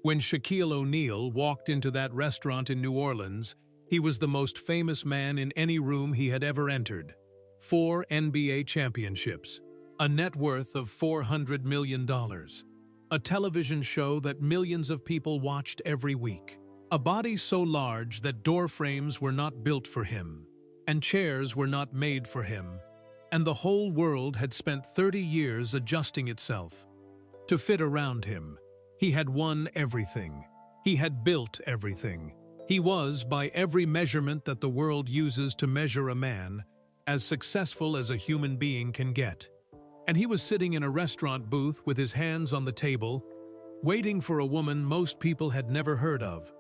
When Shaquille O'Neal walked into that restaurant in New Orleans, he was the most famous man in any room he had ever entered. 4 NBA championships, a net worth of $400 million, a television show that millions of people watched every week, a body so large that door frames were not built for him, and chairs were not made for him, and the whole world had spent 30 years adjusting itself to fit around him. He had won everything. He had built everything. He was, by every measurement that the world uses to measure a man, as successful as a human being can get. And he was sitting in a restaurant booth with his hands on the table, waiting for a woman most people had never heard of.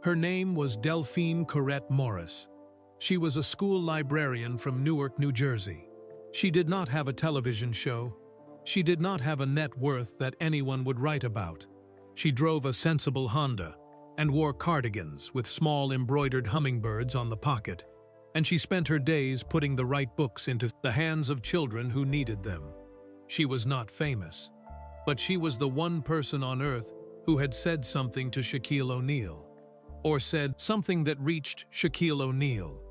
Her name was Delphine Corette Morris. She was a school librarian from Newark, New Jersey. She did not have a television show. She did not have a net worth that anyone would write about. She drove a sensible Honda and wore cardigans with small embroidered hummingbirds on the pocket, and she spent her days putting the right books into the hands of children who needed them. She was not famous, but she was the one person on earth who had said something to Shaquille O'Neal, or said something that reached Shaquille O'Neal,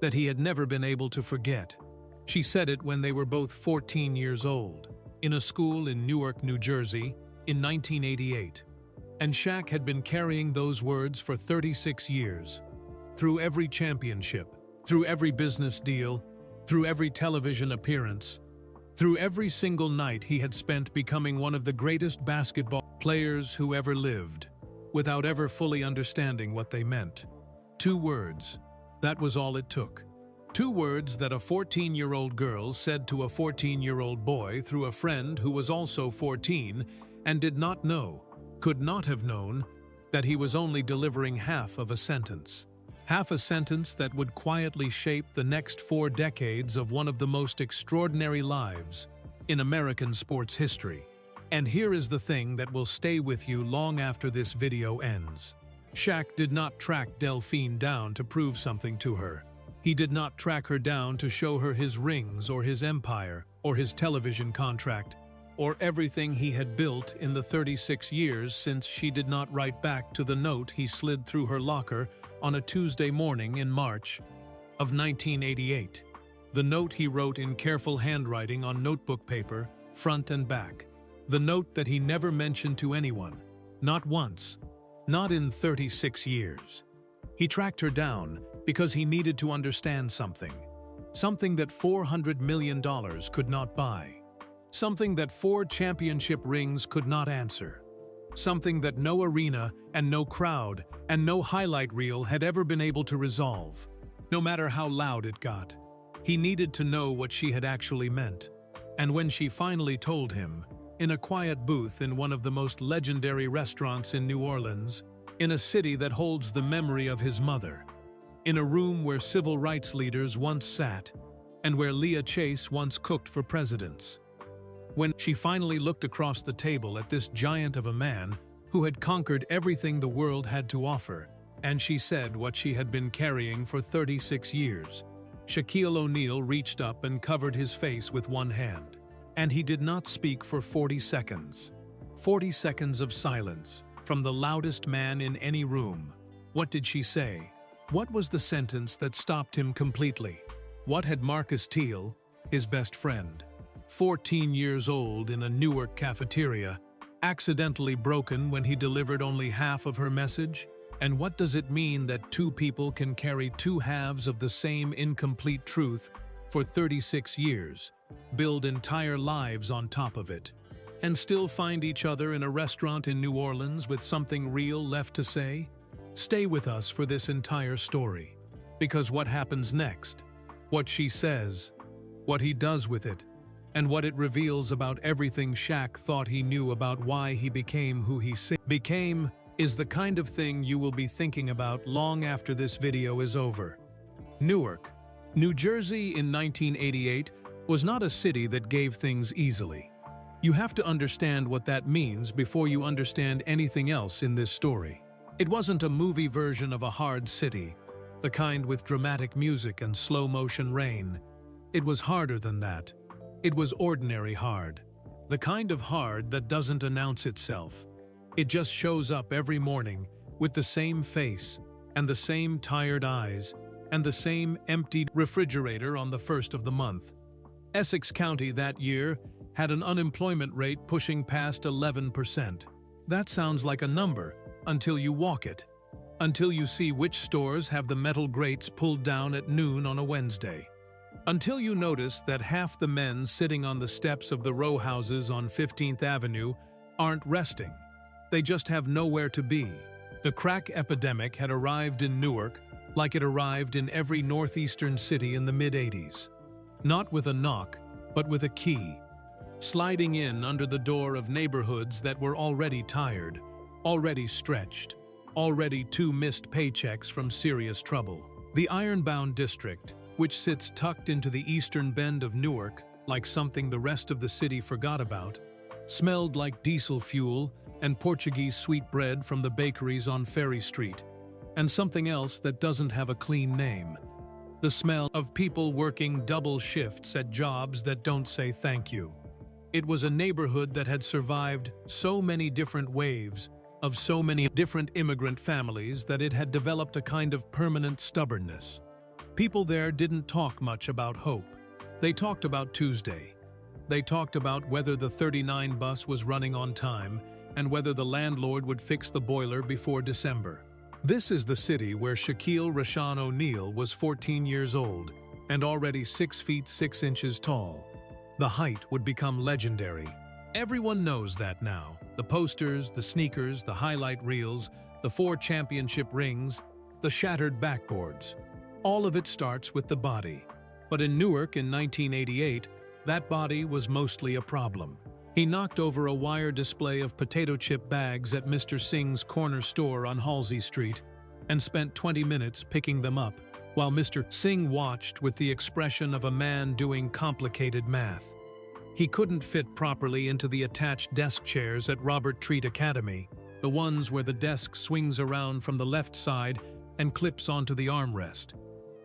that he had never been able to forget. She said it when they were both 14 years old, in a school in Newark, New Jersey, in 1988. And Shaq had been carrying those words for 36 years. Through every championship, through every business deal, through every television appearance, through every single night he had spent becoming one of the greatest basketball players who ever lived, without ever fully understanding what they meant. 2 words. That was all it took. 2 words that a 14-year-old girl said to a 14-year-old boy through a friend who was also 14 and did not know, could not have known, that he was only delivering half of a sentence. Half a sentence that would quietly shape the next 4 decades of one of the most extraordinary lives in American sports history. And here is the thing that will stay with you long after this video ends. Shaq did not track Delphine down to prove something to her. He did not track her down to show her his rings or his empire or his television contract or everything he had built in the 36 years since she did not write back to the note he slid through her locker on a Tuesday morning in March of 1988. The note he wrote in careful handwriting on notebook paper, front and back. The note that he never mentioned to anyone, not once, not in 36 years. He tracked her down because he needed to understand something. Something that $400 million could not buy. Something that 4 championship rings could not answer. Something that no arena and no crowd and no highlight reel had ever been able to resolve, no matter how loud it got. He needed to know what she had actually meant. And when she finally told him, in a quiet booth in one of the most legendary restaurants in New Orleans, in a city that holds the memory of his mother, in a room where civil rights leaders once sat, and where Leah Chase once cooked for presidents. When she finally looked across the table at this giant of a man who had conquered everything the world had to offer, and she said what she had been carrying for 36 years, Shaquille O'Neal reached up and covered his face with one hand. And he did not speak for 40 seconds. 40 seconds of silence from the loudest man in any room. What did she say? What was the sentence that stopped him completely? What had Marcus Teal, his best friend, 14 years old in a Newark cafeteria, accidentally broken when he delivered only half of her message? And what does it mean that 2 people can carry 2 halves of the same incomplete truth for 36 years, build entire lives on top of it, and still find each other in a restaurant in New Orleans with something real left to say? Stay with us for this entire story, because what happens next, what she says, what he does with it, and what it reveals about everything Shaq thought he knew about why he became who he became is the kind of thing you will be thinking about long after this video is over. Newark, New Jersey in 1988 was not a city that gave things easily. You have to understand what that means before you understand anything else in this story. It wasn't a movie version of a hard city, the kind with dramatic music and slow-motion rain. It was harder than that. It was ordinary hard. The kind of hard that doesn't announce itself. It just shows up every morning with the same face and the same tired eyes and the same emptied refrigerator on the first of the month. Essex County that year had an unemployment rate pushing past 11%. That sounds like a number until you walk it, until you see which stores have the metal grates pulled down at noon on a Wednesday, until you notice that half the men sitting on the steps of the row houses on 15th Avenue aren't resting. They just have nowhere to be. The crack epidemic had arrived in Newark like it arrived in every northeastern city in the mid-80s. Not with a knock, but with a key, sliding in under the door of neighborhoods that were already tired, already stretched, already two missed paychecks from serious trouble. The Ironbound District, which sits tucked into the eastern bend of Newark like something the rest of the city forgot about, smelled like diesel fuel and Portuguese sweetbread from the bakeries on Ferry Street, and something else that doesn't have a clean name. The smell of people working double shifts at jobs that don't say thank you. It was a neighborhood that had survived so many different waves of so many different immigrant families that it had developed a kind of permanent stubbornness. People there didn't talk much about hope. They talked about Tuesday. They talked about whether the 39 bus was running on time and whether the landlord would fix the boiler before December. This is the city where Shaquille Rashawn O'Neal was 14 years old and already 6 feet 6 inches tall. The height would become legendary. Everyone knows that now. The posters, the sneakers, the highlight reels, the 4 championship rings, the shattered backboards. All of it starts with the body. But in Newark in 1988, that body was mostly a problem. He knocked over a wire display of potato chip bags at Mr. Singh's corner store on Halsey Street and spent 20 minutes picking them up, while Mr. Singh watched with the expression of a man doing complicated math. He couldn't fit properly into the attached desk chairs at Robert Treat Academy, the ones where the desk swings around from the left side and clips onto the armrest.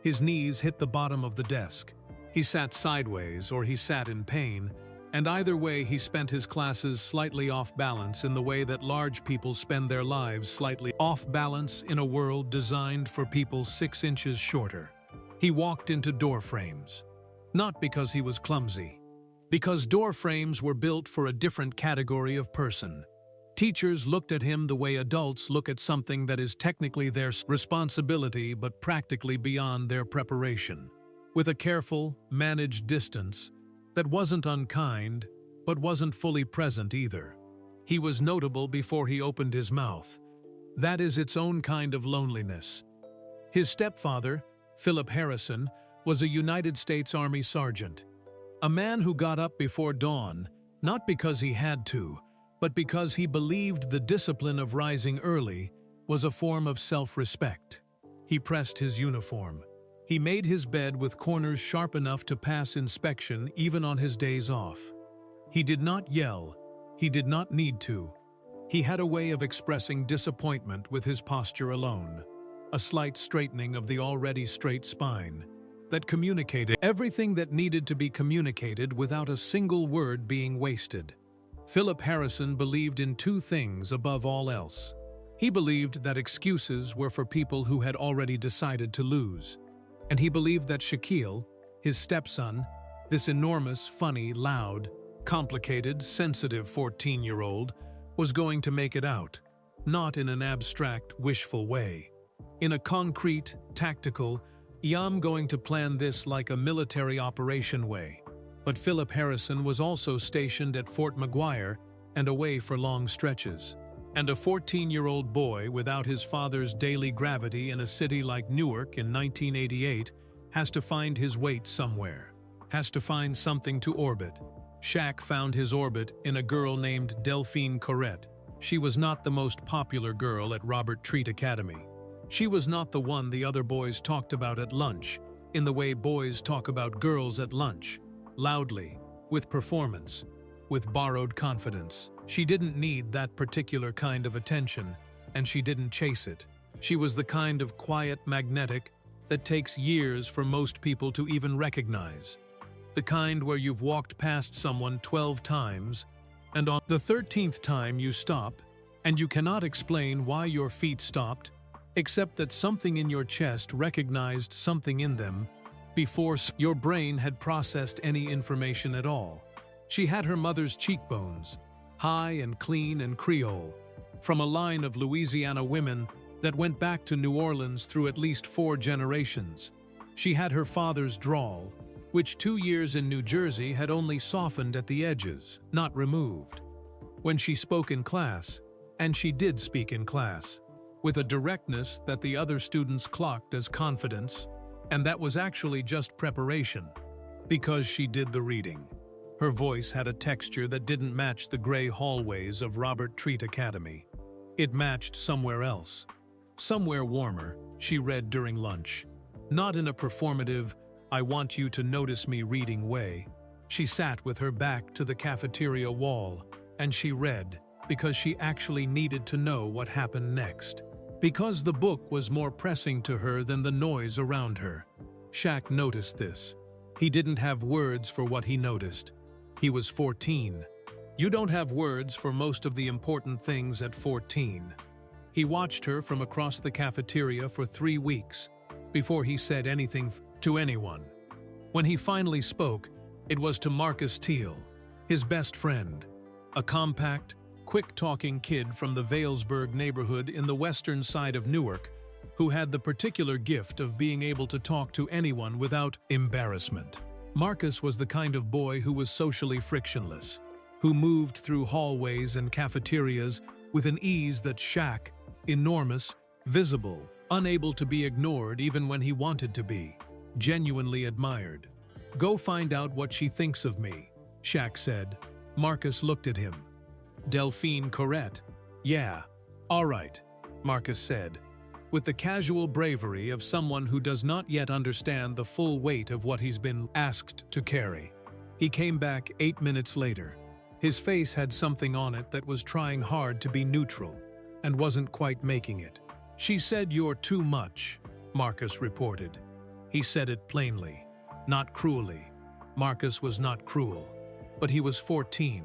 His knees hit the bottom of the desk. He sat sideways or he sat in pain, and either way he spent his classes slightly off balance in the way that large people spend their lives, slightly off balance in a world designed for people 6 inches shorter. He walked into door frames. Not because he was clumsy. Because door frames were built for a different category of person. Teachers looked at him the way adults look at something that is technically their responsibility but practically beyond their preparation. With a careful, managed distance that wasn't unkind, but wasn't fully present either. He was notable before he opened his mouth. That is its own kind of loneliness. His stepfather, Philip Harrison, was a United States Army sergeant. A man who got up before dawn, not because he had to, but because he believed the discipline of rising early was a form of self-respect. He pressed his uniform. He made his bed with corners sharp enough to pass inspection even on his days off. He did not yell. He did not need to. He had a way of expressing disappointment with his posture alone, a slight straightening of the already straight spine that communicated everything that needed to be communicated without a single word being wasted. Philip Harrison believed in 2 things above all else. He believed that excuses were for people who had already decided to lose. And he believed that Shaquille, his stepson, this enormous, funny, loud, complicated, sensitive 14-year-old, was going to make it out, not in an abstract, wishful way. In a concrete, tactical, I'm going to plan this like a military operation way. But Philip Harrison was also stationed at Fort McGuire and away for long stretches. And a 14-year-old boy without his father's daily gravity in a city like Newark in 1988 has to find his weight somewhere, has to find something to orbit. Shaq found his orbit in a girl named Delphine Corrette. She was not the most popular girl at Robert Treat Academy. She was not the one the other boys talked about at lunch, in the way boys talk about girls at lunch, loudly, with performance, with borrowed confidence. She didn't need that particular kind of attention, and she didn't chase it. She was the kind of quiet magnetic that takes years for most people to even recognize. The kind where you've walked past someone 12 times, and on the 13th time you stop, and you cannot explain why your feet stopped, except that something in your chest recognized something in them before your brain had processed any information at all. She had her mother's cheekbones, high and clean and Creole, from a line of Louisiana women that went back to New Orleans through at least 4 generations. She had her father's drawl, which 2 years in New Jersey had only softened at the edges, not removed. When she spoke in class, and she did speak in class, with a directness that the other students clocked as confidence, and that was actually just preparation, because she did the reading. Her voice had a texture that didn't match the gray hallways of Robert Treat Academy. It matched somewhere else. Somewhere warmer, she read during lunch. Not in a performative, I want you to notice me reading way. She sat with her back to the cafeteria wall, and she read because she actually needed to know what happened next. Because the book was more pressing to her than the noise around her. Shaq noticed this. He didn't have words for what he noticed. He was 14. You don't have words for most of the important things at 14. He watched her from across the cafeteria for 3 weeks before he said anything to anyone. When he finally spoke, it was to Marcus Teal, his best friend, a compact, quick-talking kid from the Valesburg neighborhood in the western side of Newark, who had the particular gift of being able to talk to anyone without embarrassment. Marcus was the kind of boy who was socially frictionless, who moved through hallways and cafeterias with an ease that Shaq, enormous, visible, unable to be ignored even when he wanted to be, genuinely admired. Go find out what she thinks of me, Shaq said. Marcus looked at him. Delphine Corrette. Yeah, all right, Marcus said, with the casual bravery of someone who does not yet understand the full weight of what he's been asked to carry. He came back 8 minutes later. His face had something on it that was trying hard to be neutral, and wasn't quite making it. She said you're too much, Marcus reported. He said it plainly, not cruelly. Marcus was not cruel, but he was 14.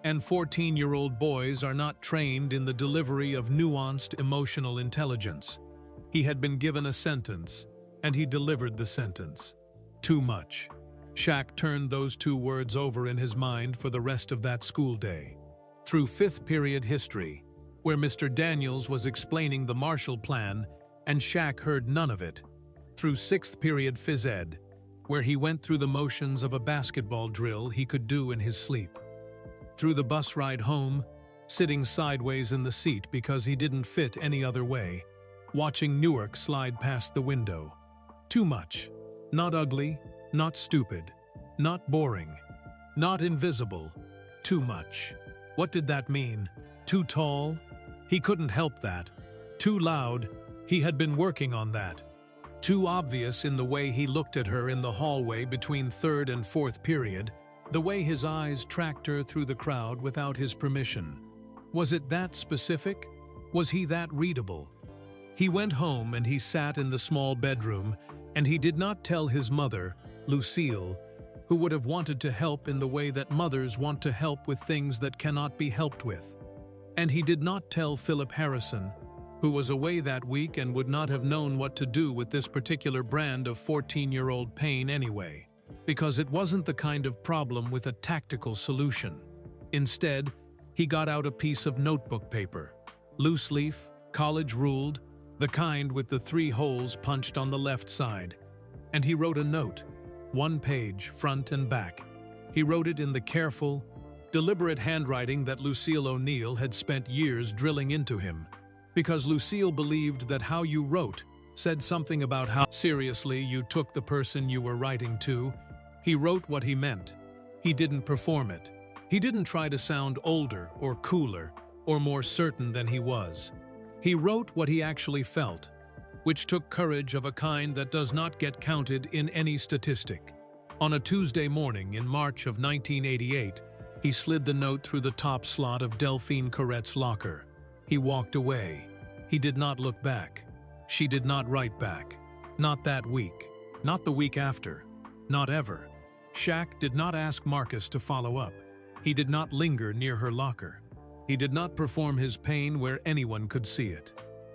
And 14-year-old boys are not trained in the delivery of nuanced emotional intelligence. He had been given a sentence, and he delivered the sentence. Too much. Shaq turned those 2 words over in his mind for the rest of that school day. Through 5th period history, where Mr. Daniels was explaining the Marshall Plan, and Shaq heard none of it. Through 6th period phys ed, where he went through the motions of a basketball drill he could do in his sleep. Through the bus ride home, sitting sideways in the seat because he didn't fit any other way, watching Newark slide past the window. Too much. Not ugly, not stupid, not boring, not invisible. Too much. What did that mean? Too tall? He couldn't help that. Too loud? He had been working on that. Too obvious in the way he looked at her in the hallway between 3rd and 4th period, the way his eyes tracked her through the crowd without his permission. Was it that specific? Was he that readable? He went home and he sat in the small bedroom, and he did not tell his mother, Lucille, who would have wanted to help in the way that mothers want to help with things that cannot be helped with. And he did not tell Philip Harrison, who was away that week and would not have known what to do with this particular brand of 14-year-old pain anyway, because it wasn't the kind of problem with a tactical solution. Instead, he got out a piece of notebook paper, loose leaf, college ruled, the kind with the 3 holes punched on the left side, and he wrote a note, 1 page, front and back. He wrote it in the careful, deliberate handwriting that Lucille O'Neill had spent years drilling into him, because Lucille believed that how you wrote said something about how seriously you took the person you were writing to. He wrote what he meant. He didn't perform it. He didn't try to sound older or cooler or more certain than he was. He wrote what he actually felt, which took courage of a kind that does not get counted in any statistic. On a Tuesday morning in March of 1988, he slid the note through the top slot of Delphine Corrette's locker. He walked away. He did not look back. She did not write back. Not that week. Not the week after. Not ever. Shaq did not ask Marcus to follow up. He did not linger near her locker. He did not perform his pain where anyone could see it.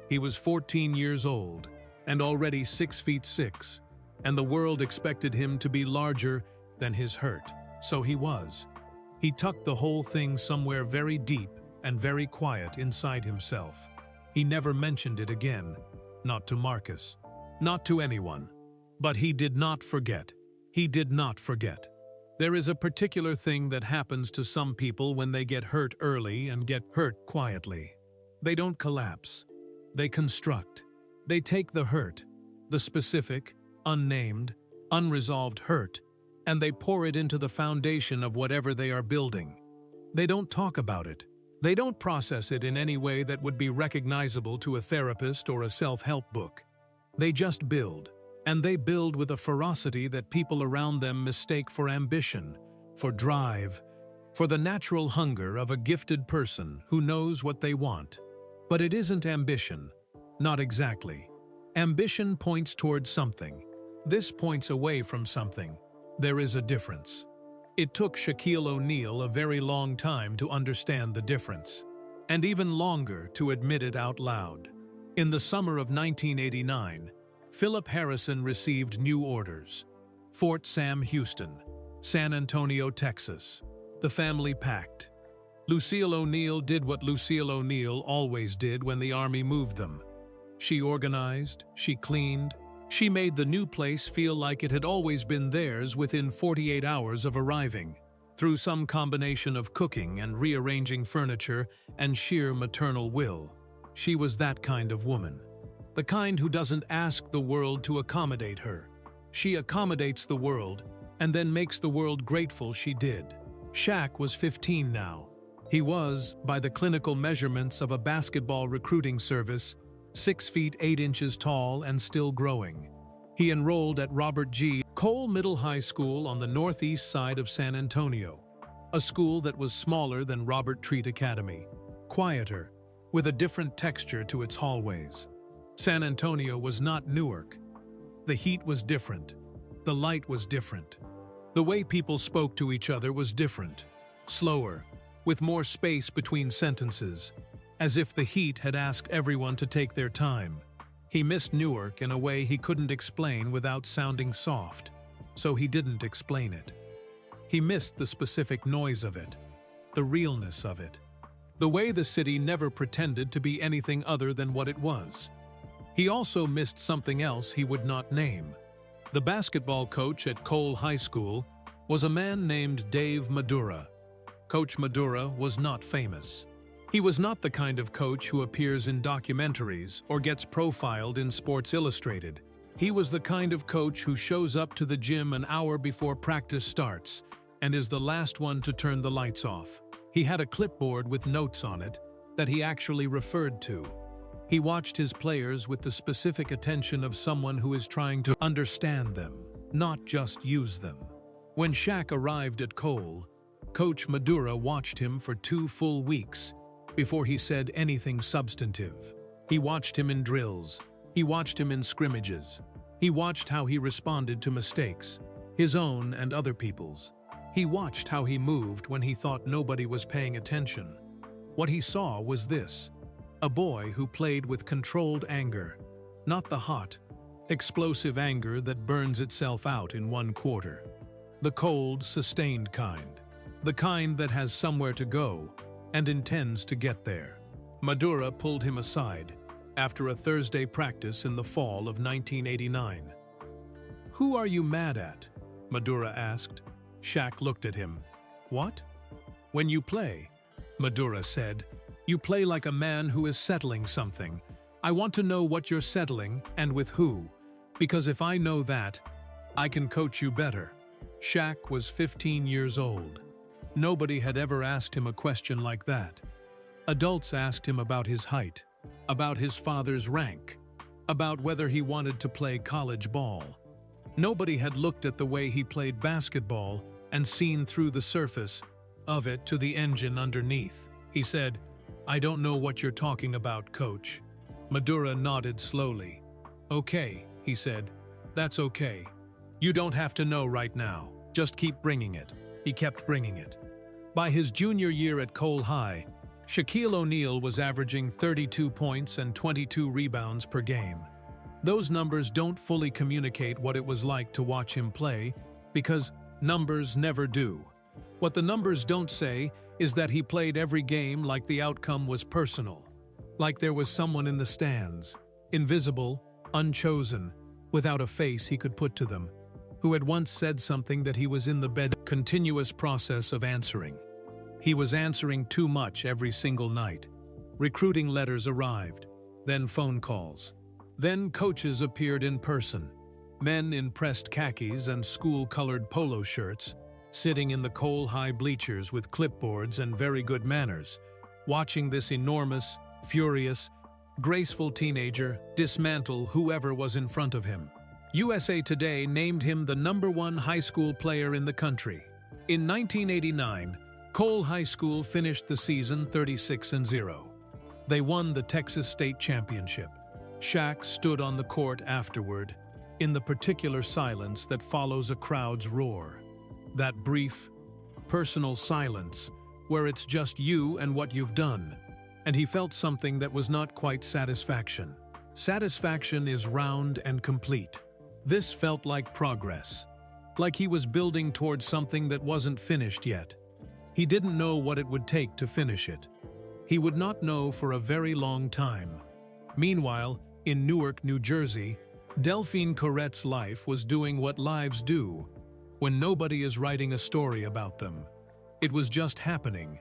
He was 14 years old and already 6 feet 6, and the world expected him to be larger than his hurt. So he was. He tucked the whole thing somewhere very deep and very quiet inside himself. He never mentioned it again, not to Marcus, not to anyone. But he did not forget. He did not forget. There is a particular thing that happens to some people when they get hurt early and get hurt quietly. They don't collapse. They construct. They take the hurt, the specific, unnamed, unresolved hurt, and they pour it into the foundation of whatever they are building. They don't talk about it. They don't process it in any way that would be recognizable to a therapist or a self-help book. They just build, and they build with a ferocity that people around them mistake for ambition, for drive, for the natural hunger of a gifted person who knows what they want. But it isn't ambition. Not exactly. Ambition points towards something. This points away from something. There is a difference. It took Shaquille O'Neal a very long time to understand the difference, and even longer to admit it out loud. In the summer of 1989, Philip Harrison received new orders. Fort Sam Houston, San Antonio, Texas. The family packed. Lucille O'Neal did what Lucille O'Neal always did when the Army moved them. She organized, she cleaned, she made the new place feel like it had always been theirs within 48 hours of arriving, through some combination of cooking and rearranging furniture and sheer maternal will. She was that kind of woman. The kind who doesn't ask the world to accommodate her. She accommodates the world and then makes the world grateful she did. Shaq was 15 now. He was, by the clinical measurements of a basketball recruiting service, 6 feet 8 inches tall and still growing. He enrolled at Robert G. Cole Middle High School on the northeast side of San Antonio, a school that was smaller than Robert Treat Academy, quieter, with a different texture to its hallways. San Antonio was not Newark. The heat was different. The light was different. The way people spoke to each other was different, slower, with more space between sentences, as if the heat had asked everyone to take their time. He missed Newark in a way he couldn't explain without sounding soft, so he didn't explain it. He missed the specific noise of it, the realness of it, the way the city never pretended to be anything other than what it was. He also missed something else he would not name. The basketball coach at Cole High School was a man named Dave Madura. Coach Madura was not famous. He was not the kind of coach who appears in documentaries or gets profiled in Sports Illustrated. He was the kind of coach who shows up to the gym an hour before practice starts and is the last one to turn the lights off. He had a clipboard with notes on it that he actually referred to. He watched his players with the specific attention of someone who is trying to understand them, not just use them. When Shaq arrived at Cole, Coach Madura watched him for 2 full weeks before he said anything substantive. He watched him in drills. He watched him in scrimmages. He watched how he responded to mistakes, his own and other people's. He watched how he moved when he thought nobody was paying attention. What he saw was this: a boy who played with controlled anger, not the hot, explosive anger that burns itself out in 1 quarter. The cold, sustained kind. The kind that has somewhere to go and intends to get there. Madura pulled him aside after a Thursday practice in the fall of 1989. "Who are you mad at?" Madura asked. Shaq looked at him. "What?" "When you play," Madura said, "you play like a man who is settling something. I want to know what you're settling and with who, because if I know that, I can coach you better." Shaq was 15 years old. Nobody had ever asked him a question like that. Adults asked him about his height, about his father's rank, about whether he wanted to play college ball. Nobody had looked at the way he played basketball and seen through the surface of it to the engine underneath. He said, "I don't know what you're talking about, coach." Madura nodded slowly. "Okay," he said, "that's okay. You don't have to know right now. Just keep bringing it." He kept bringing it. By his junior year at Cole High, Shaquille O'Neal was averaging 32 points and 22 rebounds per game. Those numbers don't fully communicate what it was like to watch him play, because numbers never do. What the numbers don't say is that he played every game like the outcome was personal, like there was someone in the stands, invisible, unchosen, without a face he could put to them, who had once said something that he was in the continuous process of answering. He was answering too much every single night. Recruiting letters arrived, then phone calls. Then coaches appeared in person, men in pressed khakis and school-colored polo shirts, sitting in the coal-high bleachers with clipboards and very good manners, watching this enormous, furious, graceful teenager dismantle whoever was in front of him. USA Today named him the #1 high school player in the country. In 1989, Cole High School finished the season 36-0. They won the Texas State Championship. Shaq stood on the court afterward, in the particular silence that follows a crowd's roar. That brief, personal silence, where it's just you and what you've done. And he felt something that was not quite satisfaction. Satisfaction is round and complete. This felt like progress, like he was building towards something that wasn't finished yet. He didn't know what it would take to finish it. He would not know for a very long time. Meanwhile, in Newark, New Jersey, Delphine Corrette's life was doing what lives do, when nobody is writing a story about them. It was just happening,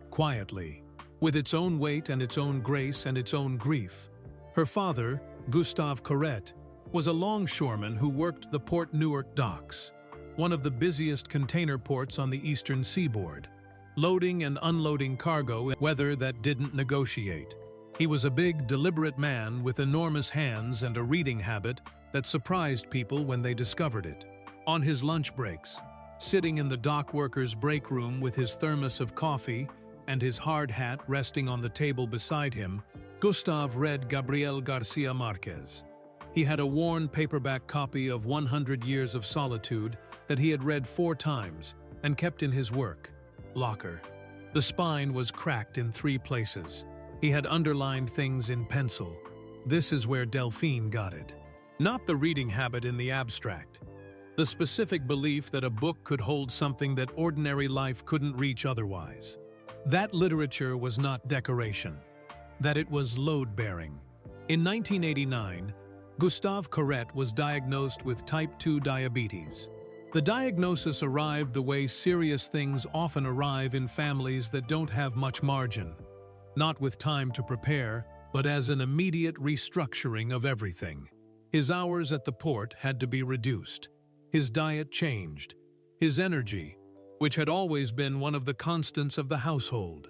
quietly, with its own weight and its own grace and its own grief. Her father, Gustave Corrette, was a longshoreman who worked the Port Newark docks, one of the busiest container ports on the eastern seaboard, loading and unloading cargo in weather that didn't negotiate. He was a big, deliberate man with enormous hands and a reading habit that surprised people when they discovered it. On his lunch breaks, sitting in the dock workers' break room with his thermos of coffee and his hard hat resting on the table beside him, Gustave read Gabriel Garcia Marquez. He had a worn paperback copy of 100 Years of Solitude that he had read 4 times and kept in his work locker. The spine was cracked in 3 places. He had underlined things in pencil. This is where Delphine got it. Not the reading habit in the abstract. The specific belief that a book could hold something that ordinary life couldn't reach otherwise. That literature was not decoration. That it was load-bearing. In 1989, Gustave Corrette was diagnosed with type 2 diabetes. The diagnosis arrived the way serious things often arrive in families that don't have much margin. Not with time to prepare, but as an immediate restructuring of everything. His hours at the port had to be reduced. His diet changed. His energy, which had always been one of the constants of the household.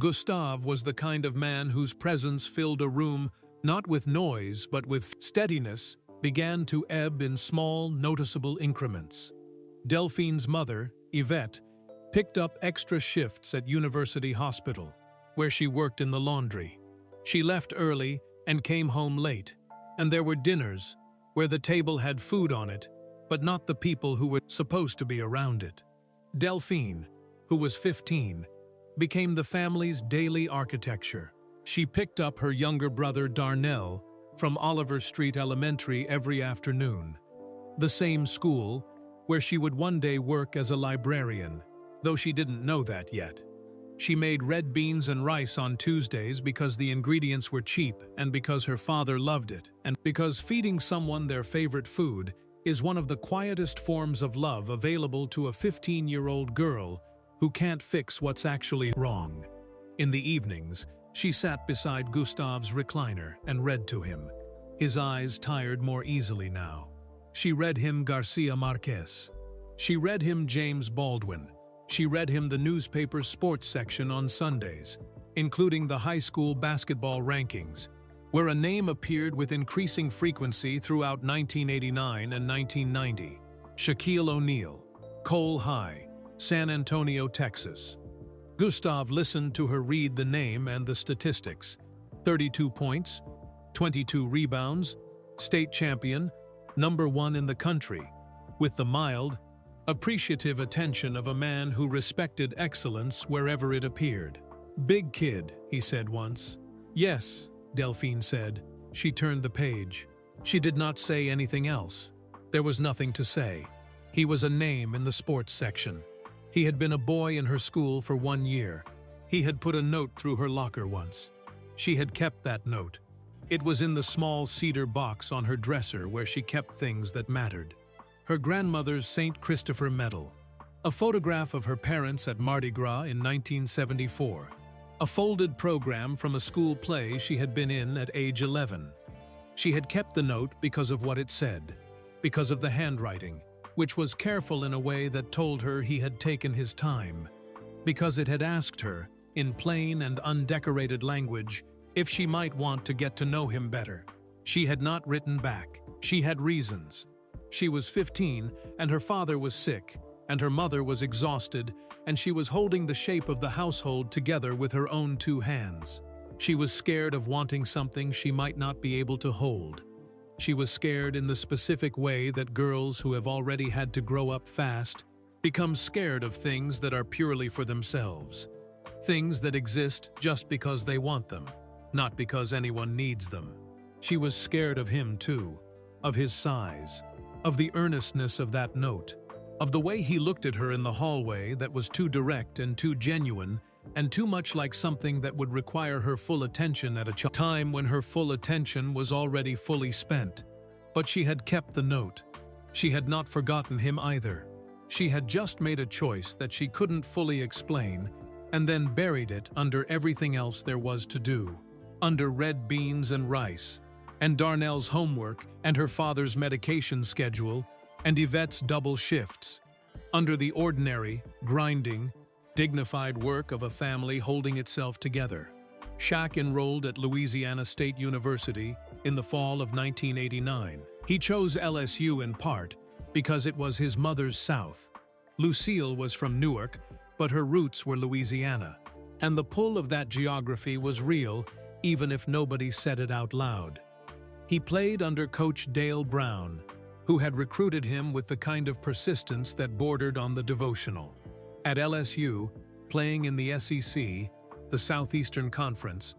Gustave was the kind of man whose presence filled a room not with noise but with steadiness, began to ebb in small, noticeable increments. Delphine's mother, Yvette, picked up extra shifts at University Hospital, where she worked in the laundry. She left early and came home late, and there were dinners where the table had food on it, but not the people who were supposed to be around it. Delphine, who was 15, became the family's daily architecture. She picked up her younger brother Darnell from Oliver Street Elementary every afternoon, the same school where she would one day work as a librarian, though she didn't know that yet. She made red beans and rice on Tuesdays because the ingredients were cheap and because her father loved it, and because feeding someone their favorite food is one of the quietest forms of love available to a 15-year-old girl who can't fix what's actually wrong. In the evenings, she sat beside Gustave's recliner and read to him. His eyes tired more easily now. She read him Garcia Marquez. She read him James Baldwin. She read him the newspaper's sports section on Sundays, including the high school basketball rankings, where a name appeared with increasing frequency throughout 1989 and 1990. Shaquille O'Neal, Cole High, San Antonio, Texas. Gustave listened to her read the name and the statistics. 32 points, 22 rebounds, state champion, #1 in the country, with the mild, appreciative attention of a man who respected excellence wherever it appeared. "Big kid," he said once. "Yes," Delphine said. She turned the page. She did not say anything else. There was nothing to say. He was a name in the sports section. He had been a boy in her school for 1 year. He had put a note through her locker once. She had kept that note. It was in the small cedar box on her dresser where she kept things that mattered. Her grandmother's St. Christopher medal, a photograph of her parents at Mardi Gras in 1974, a folded program from a school play she had been in at age 11. She had kept the note because of what it said, because of the handwriting, which was careful in a way that told her he had taken his time, because it had asked her, in plain and undecorated language, if she might want to get to know him better. She had not written back. She had reasons. She was 15, and her father was sick, and her mother was exhausted, and she was holding the shape of the household together with her own 2 hands. She was scared of wanting something she might not be able to hold. She was scared in the specific way that girls who have already had to grow up fast become scared of things that are purely for themselves. Things that exist just because they want them, not because anyone needs them. She was scared of him too, of his size, of the earnestness of that note, of the way he looked at her in the hallway that was too direct and too genuine and too much like something that would require her full attention at a time when her full attention was already fully spent. But she had kept the note. She had not forgotten him either. She had just made a choice that she couldn't fully explain and then buried it under everything else there was to do, under red beans and rice, and Darnell's homework and her father's medication schedule and Yvette's double shifts, under the ordinary, grinding, dignified work of a family holding itself together. Shaq enrolled at Louisiana State University in the fall of 1989. He chose LSU in part because it was his mother's South. Lucille was from Newark, but her roots were Louisiana, and the pull of that geography was real, even if nobody said it out loud. He played under Coach Dale Brown, who had recruited him with the kind of persistence that bordered on the devotional. At LSU, playing in the SEC, the Southeastern Conference,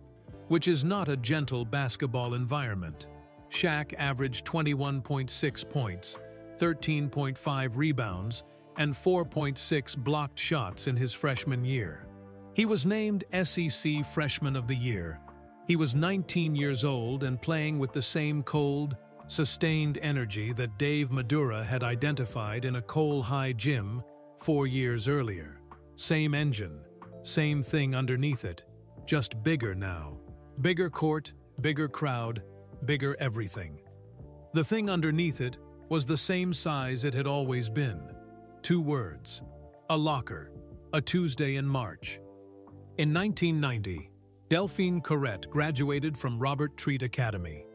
which is not a gentle basketball environment, Shaq averaged 21.6 points, 13.5 rebounds, and 4.6 blocked shots in his freshman year. He was named SEC Freshman of the Year. He was 19 years old and playing with the same cold, sustained energy that Dave Madura had identified in a Cole High gym 4 years earlier. Same engine, same thing underneath it, just bigger now. Bigger court, bigger crowd, bigger everything. The thing underneath it was the same size it had always been. 2 words. A locker. A Tuesday in March. In 1990, Delphine Corrette graduated from Robert Treat Academy.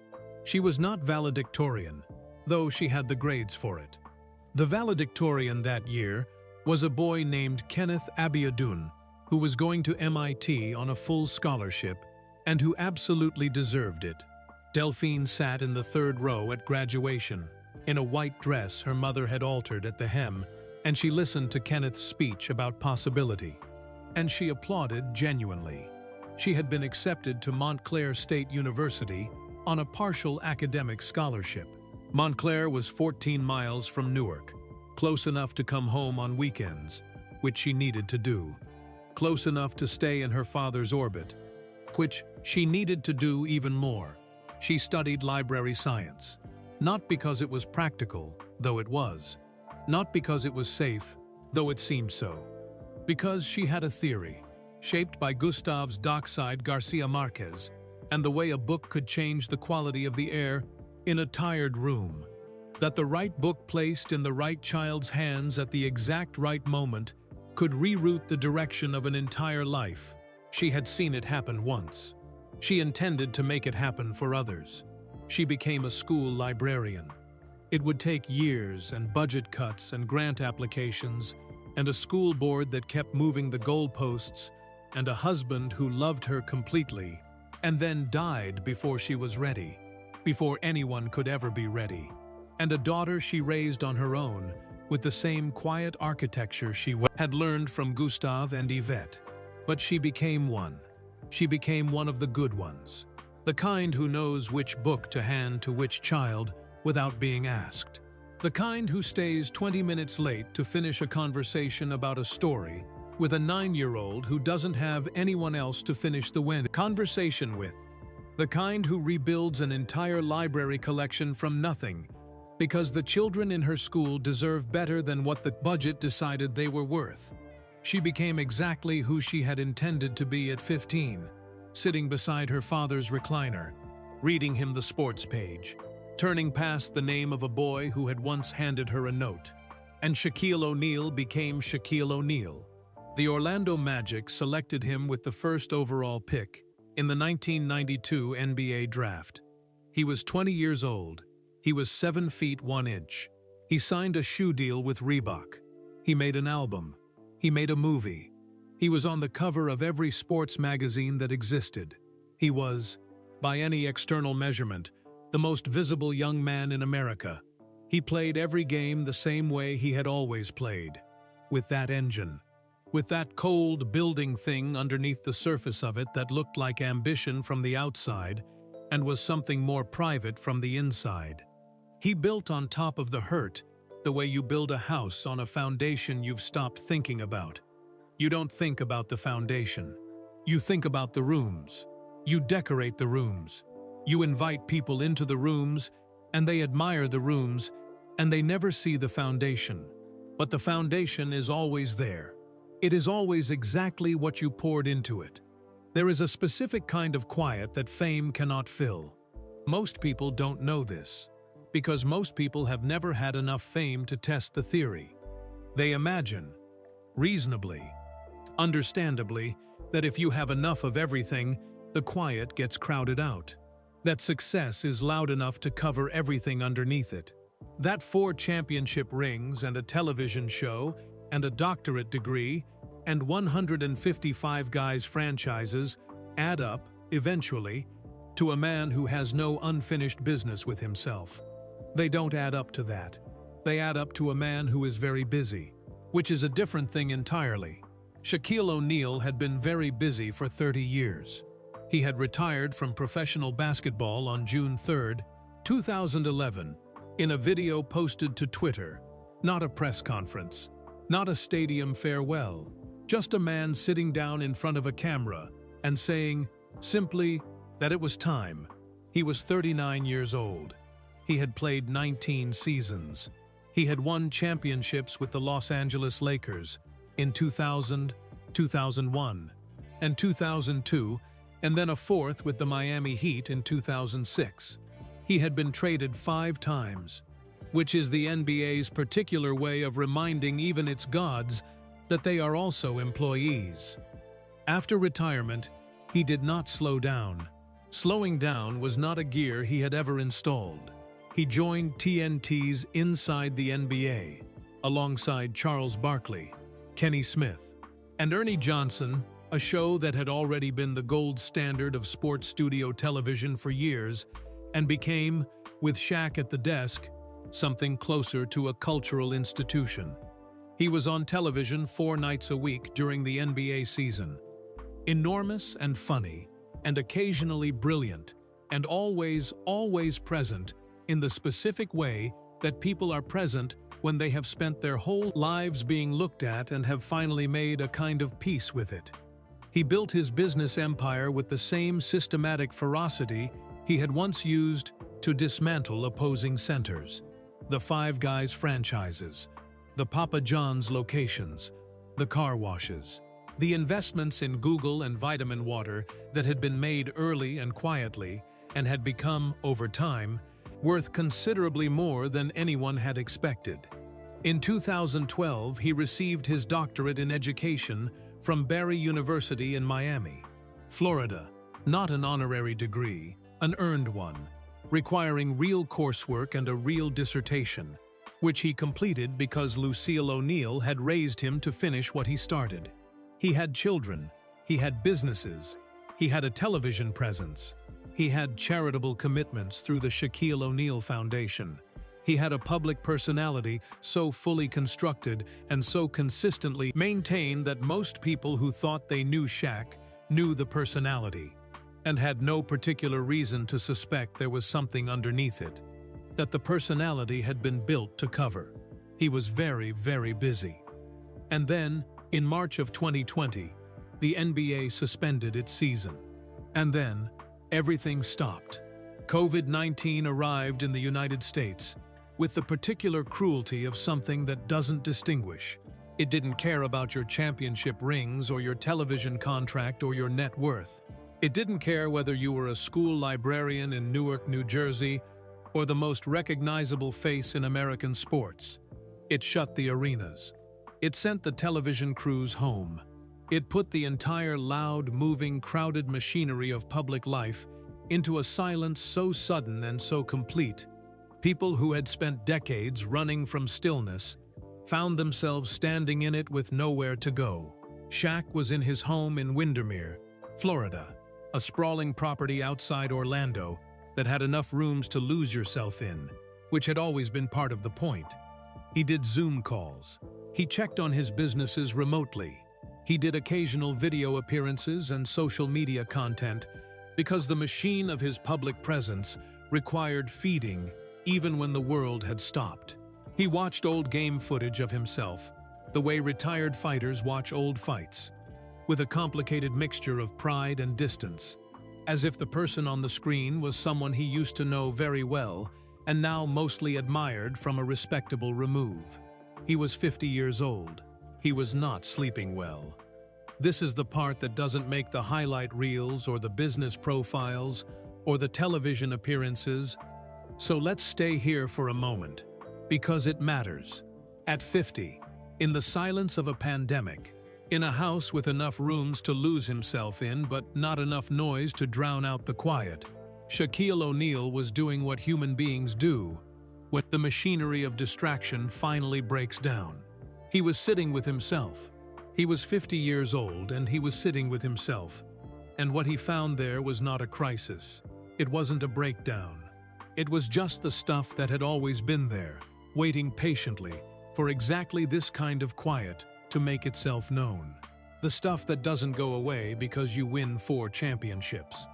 She was not valedictorian, though she had the grades for it. The valedictorian that year was a boy named Kenneth Abiodun, who was going to MIT on a full scholarship and who absolutely deserved it. Delphine sat in the 3rd row at graduation, in a white dress her mother had altered at the hem, and she listened to Kenneth's speech about possibility. And she applauded genuinely. She had been accepted to Montclair State University on a partial academic scholarship. Montclair was 14 miles from Newark, close enough to come home on weekends, which she needed to do. Close enough to stay in her father's orbit, which she needed to do even more. She studied library science, not because it was practical, though it was, not because it was safe, though it seemed so, because she had a theory, shaped by Gustav's dockside Garcia Marquez, and the way a book could change the quality of the air in a tired room, that the right book placed in the right child's hands at the exact right moment could reroute the direction of an entire life. She had seen it happen once. She intended to make it happen for others. She became a school librarian. It would take years and budget cuts and grant applications and a school board that kept moving the goalposts and a husband who loved her completely and then died before she was ready, before anyone could ever be ready, and a daughter she raised on her own with the same quiet architecture she had learned from Gustav and Yvette. But she became one. She became one of the good ones. The kind who knows which book to hand to which child without being asked. The kind who stays 20 minutes late to finish a conversation about a story with a 9-year-old who doesn't have anyone else to finish the conversation with. The kind who rebuilds an entire library collection from nothing because the children in her school deserve better than what the budget decided they were worth. She became exactly who she had intended to be at 15, sitting beside her father's recliner, reading him the sports page, turning past the name of a boy who had once handed her a note. And Shaquille O'Neal became Shaquille O'Neal. The Orlando Magic selected him with the first overall pick in the 1992 NBA draft. He was 20 years old. He was 7 feet 1 inch. He signed a shoe deal with Reebok. He made an album. He made a movie. He was on the cover of every sports magazine that existed. He was, by any external measurement, the most visible young man in America. He played every game the same way he had always played, with that engine. With that cold building thing underneath the surface of it that looked like ambition from the outside and was something more private from the inside. He built on top of the hurt, the way you build a house on a foundation you've stopped thinking about. You don't think about the foundation. You think about the rooms. You decorate the rooms. You invite people into the rooms, and they admire the rooms, and they never see the foundation. But the foundation is always there. It is always exactly what you poured into it. There is a specific kind of quiet that fame cannot fill. Most people don't know this, because most people have never had enough fame to test the theory. They imagine, reasonably, understandably, that if you have enough of everything, the quiet gets crowded out. That success is loud enough to cover everything underneath it. That 4 championship rings and a television show and a doctorate degree and 155 guys' franchises add up, eventually, to a man who has no unfinished business with himself. They don't add up to that. They add up to a man who is very busy, which is a different thing entirely. Shaquille O'Neal had been very busy for 30 years. He had retired from professional basketball on June 3, 2011, in a video posted to Twitter. Not a press conference, not a stadium farewell, just a man sitting down in front of a camera and saying, simply, that it was time. He was 39 years old. He had played 19 seasons. He had won championships with the Los Angeles Lakers in 2000, 2001, and 2002, and then a 4th with the Miami Heat in 2006. He had been traded 5 times, which is the NBA's particular way of reminding even its gods that they are also employees. After retirement, he did not slow down. Slowing down was not a gear he had ever installed. He joined TNT's Inside the NBA, alongside Charles Barkley, Kenny Smith, and Ernie Johnson, a show that had already been the gold standard of sports studio television for years and became, with Shaq at the desk, something closer to a cultural institution. He was on television 4 nights a week during the NBA season. Enormous and funny, and occasionally brilliant, and always present in the specific way that people are present when they have spent their whole lives being looked at and have finally made a kind of peace with it. He built his business empire with the same systematic ferocity he had once used to dismantle opposing centers. The Five Guys franchises, the Papa John's locations, the car washes, the investments in Google and Vitamin Water that had been made early and quietly and had become, over time, worth considerably more than anyone had expected. In 2012, he received his doctorate in education from Barry University in Miami, Florida. Not an honorary degree, an earned one, requiring real coursework and a real dissertation, which he completed because Lucille O'Neal had raised him to finish what he started. He had children, he had businesses, he had a television presence, he had charitable commitments through the Shaquille O'Neal Foundation. He had a public personality so fully constructed and so consistently maintained that most people who thought they knew Shaq knew the personality and had no particular reason to suspect there was something underneath it, that the personality had been built to cover. He was very, very busy. And then, in March of 2020, the NBA suspended its season. And then, everything stopped. COVID-19 arrived in the United States with the particular cruelty of something that doesn't distinguish. It didn't care about your championship rings or your television contract or your net worth. It didn't care whether you were a school librarian in Newark, New Jersey, or the most recognizable face in American sports. It shut the arenas. It sent the television crews home. It put the entire loud, moving, crowded machinery of public life into a silence so sudden and so complete. People who had spent decades running from stillness found themselves standing in it with nowhere to go. Shaq was in his home in Windermere, Florida, a sprawling property outside Orlando that had enough rooms to lose yourself in, which had always been part of the point. He did Zoom calls. He checked on his businesses remotely. He did occasional video appearances and social media content because the machine of his public presence required feeding even when the world had stopped. He watched old game footage of himself, the way retired fighters watch old fights, with a complicated mixture of pride and distance, as if the person on the screen was someone he used to know very well and now mostly admired from a respectable remove. He was 50 years old. He was not sleeping well. This is the part that doesn't make the highlight reels or the business profiles or the television appearances. So let's stay here for a moment, because it matters. At 50, in the silence of a pandemic, in a house with enough rooms to lose himself in but not enough noise to drown out the quiet, Shaquille O'Neal was doing what human beings do when the machinery of distraction finally breaks down. He was sitting with himself. He was 50 years old and he was sitting with himself. And what he found there was not a crisis. It wasn't a breakdown. It was just the stuff that had always been there, waiting patiently for exactly this kind of quiet to make itself known. The stuff that doesn't go away because you win 4 championships.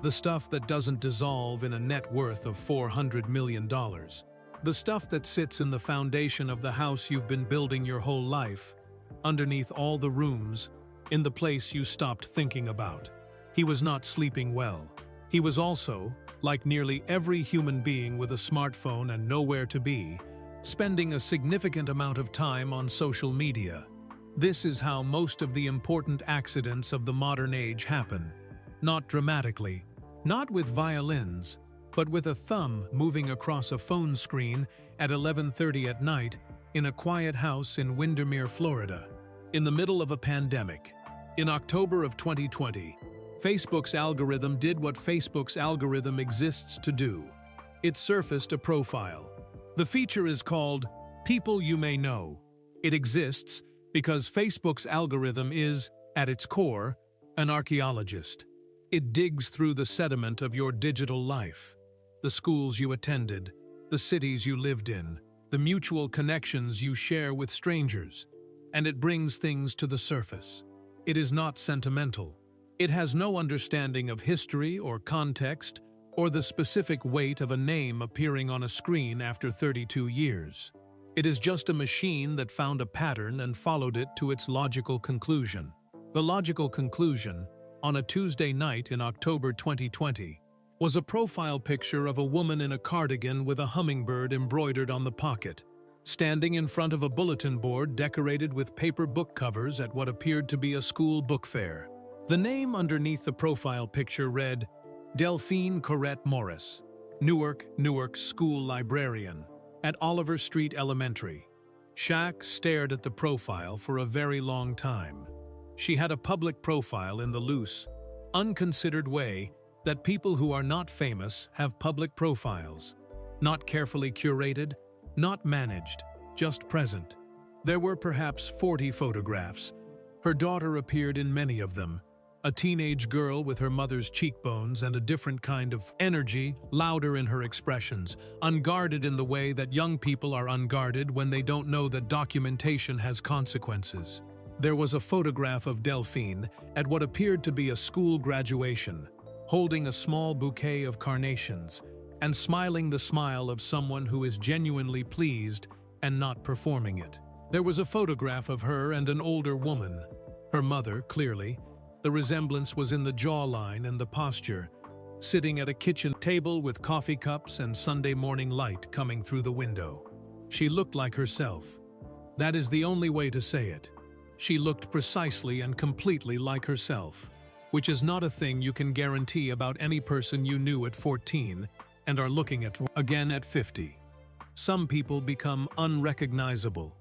The stuff that doesn't dissolve in a net worth of $400 million. The stuff that sits in the foundation of the house you've been building your whole life, underneath all the rooms, in the place you stopped thinking about. He was not sleeping well. He was also, like nearly every human being with a smartphone and nowhere to be, spending a significant amount of time on social media. This is how most of the important accidents of the modern age happen. Not dramatically, not with violins, but with a thumb moving across a phone screen at 11:30 at night in a quiet house in Windermere, Florida, in the middle of a pandemic. In October of 2020, Facebook's algorithm did what Facebook's algorithm exists to do. It surfaced a profile. The feature is called People You May Know. It exists because Facebook's algorithm is, at its core, an archaeologist. It digs through the sediment of your digital life, the schools you attended, the cities you lived in, the mutual connections you share with strangers, and it brings things to the surface. It is not sentimental. It has no understanding of history or context or the specific weight of a name appearing on a screen after 32 years. It is just a machine that found a pattern and followed it to its logical conclusion. The logical conclusion, on a Tuesday night in October 2020, was a profile picture of a woman in a cardigan with a hummingbird embroidered on the pocket, standing in front of a bulletin board decorated with paper book covers at what appeared to be a school book fair. The name underneath the profile picture read, Delphine Corette Morris, Newark school librarian, at Oliver Street Elementary. Shaq stared at the profile for a very long time. She had a public profile in the loose, unconsidered way that people who are not famous have public profiles. Not carefully curated, not managed, just present. There were perhaps 40 photographs. Her daughter appeared in many of them. A teenage girl with her mother's cheekbones and a different kind of energy, louder in her expressions, unguarded in the way that young people are unguarded when they don't know that documentation has consequences. There was a photograph of Delphine at what appeared to be a school graduation, holding a small bouquet of carnations and smiling the smile of someone who is genuinely pleased and not performing it. There was a photograph of her and an older woman, her mother, clearly. The resemblance was in the jawline and the posture, sitting at a kitchen table with coffee cups and Sunday morning light coming through the window. She looked like herself. That is the only way to say it. She looked precisely and completely like herself, which is not a thing you can guarantee about any person you knew at 14 and are looking at again at 50. Some people become unrecognizable.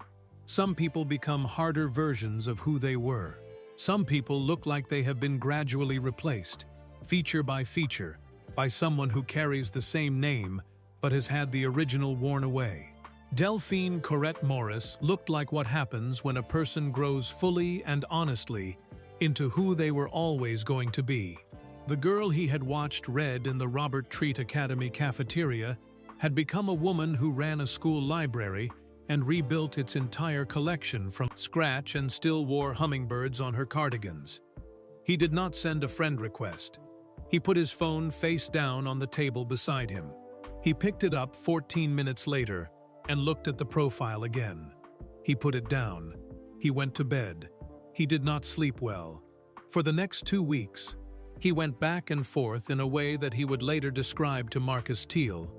Some people become harder versions of who they were. Some people look like they have been gradually replaced, feature by feature, by someone who carries the same name but has had the original worn away. Delphine Corette Morris looked like what happens when a person grows fully and honestly into who they were always going to be. The girl he had watched read in the Robert Treat Academy cafeteria had become a woman who ran a school library and rebuilt its entire collection from scratch and still wore hummingbirds on her cardigans. He did not send a friend request. He put his phone face down on the table beside him. He picked it up 14 minutes later and looked at the profile again. He put it down. He went to bed. He did not sleep well. For the next 2 weeks, he went back and forth in a way that he would later describe to Marcus Teal,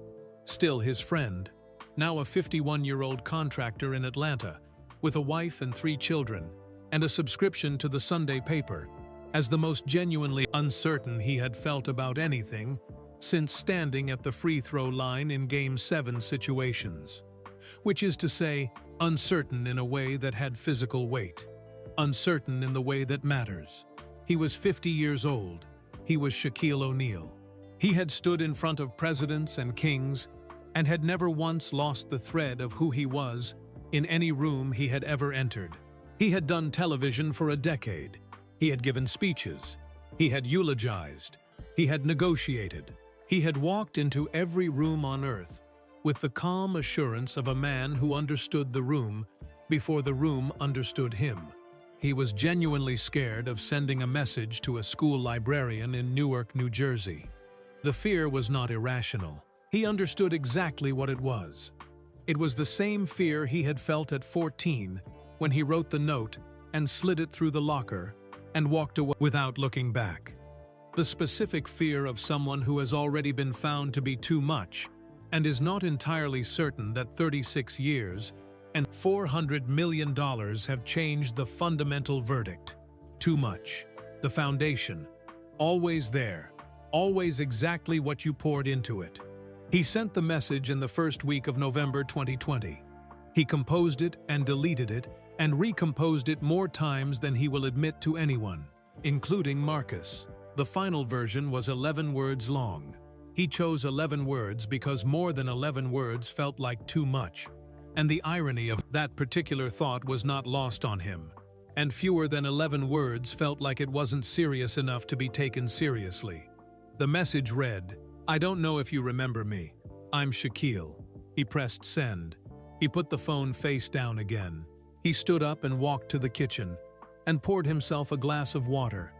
still his friend, now a 51-year-old contractor in Atlanta, with a wife and 3 children, and a subscription to the Sunday paper, as the most genuinely uncertain he had felt about anything since standing at the free throw line in Game 7 situations. Which is to say, uncertain in a way that had physical weight. Uncertain in the way that matters. He was 50 years old. He was Shaquille O'Neal. He had stood in front of presidents and kings and had never once lost the thread of who he was in any room he had ever entered. He had done television for a decade. He had given speeches. He had eulogized. He had negotiated. He had walked into every room on earth with the calm assurance of a man who understood the room before the room understood him. He was genuinely scared of sending a message to a school librarian in Newark, New Jersey. The fear was not irrational. He understood exactly what it was. It was the same fear he had felt at 14 when he wrote the note and slid it through the locker and walked away without looking back. The specific fear of someone who has already been found to be too much and is not entirely certain that 36 years and $400 million have changed the fundamental verdict. Too much. The foundation. Always there. Always exactly what you poured into it. He sent the message in the first week of November 2020. He composed it and deleted it and recomposed it more times than he will admit to anyone, including Marcus. The final version was 11 words long. He chose 11 words because more than 11 words felt like too much. And the irony of that particular thought was not lost on him. And fewer than 11 words felt like it wasn't serious enough to be taken seriously. The message read, "I don't know if you remember me. I'm Shaquille." He pressed send. He put the phone face down again. He stood up and walked to the kitchen and poured himself a glass of water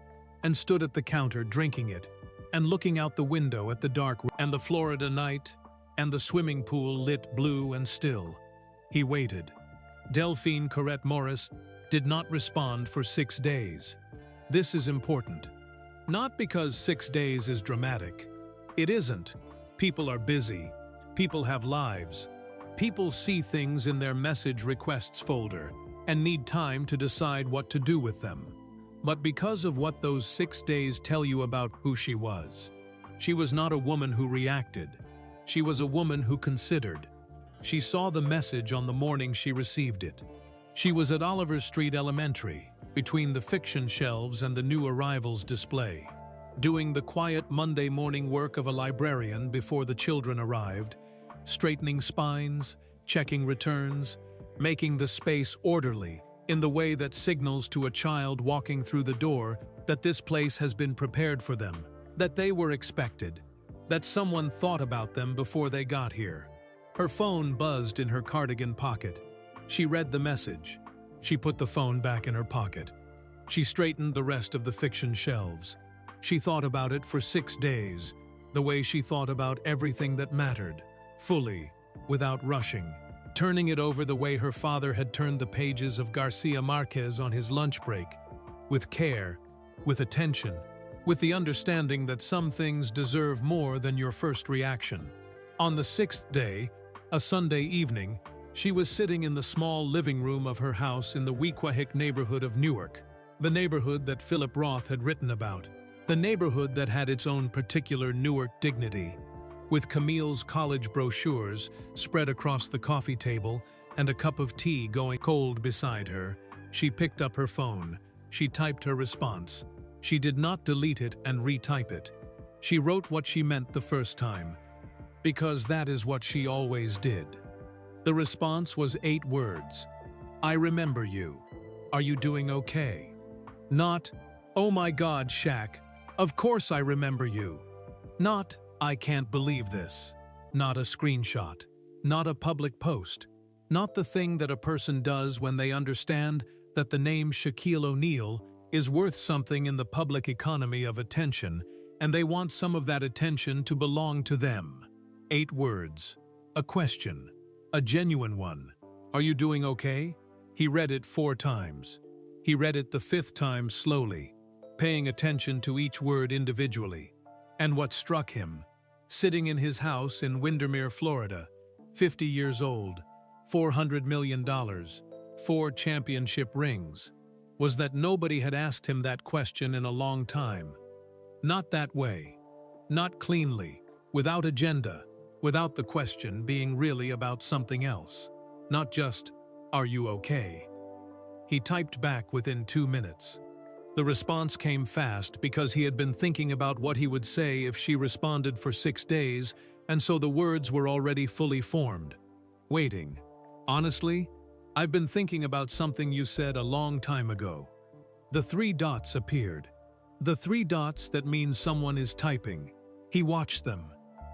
and stood at the counter drinking it and looking out the window at the dark and the Florida night and the swimming pool lit blue and still. He waited. Delphine Corette Morris did not respond for 6 days. This is important. Not because 6 days is dramatic. It isn't. People are busy. People have lives. People see things in their message requests folder and need time to decide what to do with them. But because of what those 6 days tell you about who she was. She was not a woman who reacted. She was a woman who considered. She saw the message on the morning she received it. She was at Oliver Street Elementary, between the fiction shelves and the new arrivals display, doing the quiet Monday morning work of a librarian before the children arrived, straightening spines, checking returns, making the space orderly in the way that signals to a child walking through the door that this place has been prepared for them, that they were expected, that someone thought about them before they got here. Her phone buzzed in her cardigan pocket. She read the message. She put the phone back in her pocket. She straightened the rest of the fiction shelves. She thought about it for 6 days, the way she thought about everything that mattered, fully, without rushing, turning it over the way her father had turned the pages of Garcia Marquez on his lunch break, with care, with attention, with the understanding that some things deserve more than your first reaction. On the 6th day, a Sunday evening, she was sitting in the small living room of her house in the Weequahic neighborhood of Newark, the neighborhood that Philip Roth had written about, the neighborhood that had its own particular Newark dignity. With Camille's college brochures spread across the coffee table and a cup of tea going cold beside her, she picked up her phone. She typed her response. She did not delete it and retype it. She wrote what she meant the first time, because that is what she always did. The response was 8 words. I remember you. Are you doing okay? Not, oh my God, Shaq, of course I remember you. Not, I can't believe this. Not a screenshot. Not a public post. Not the thing that a person does when they understand that the name Shaquille O'Neal is worth something in the public economy of attention, and they want some of that attention to belong to them. 8 words. A question. A genuine one. Are you doing okay? He read it 4 times. He read it the 5th time slowly, paying attention to each word individually. And what struck him, sitting in his house in Windermere, Florida, 50 years old, $400 million, 4 championship rings, was that nobody had asked him that question in a long time. Not that way. Not cleanly, without agenda, without the question being really about something else. Not just, are you okay? He typed back within 2 minutes. The response came fast because he had been thinking about what he would say if she responded for 6 days, and so the words were already fully formed. Waiting. Honestly, I've been thinking about something you said a long time ago. The 3 dots appeared. The 3 dots that mean someone is typing. He watched them.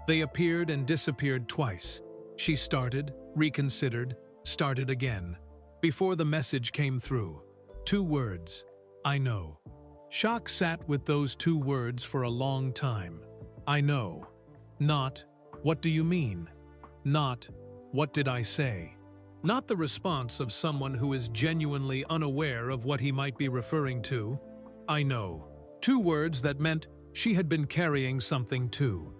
They appeared and disappeared twice. She started, reconsidered, started again, before the message came through. 2 words. I know. Shaq sat with those 2 words for a long time. I know. Not, what do you mean? Not, what did I say? Not the response of someone who is genuinely unaware of what he might be referring to. I know. 2 words that meant she had been carrying something too.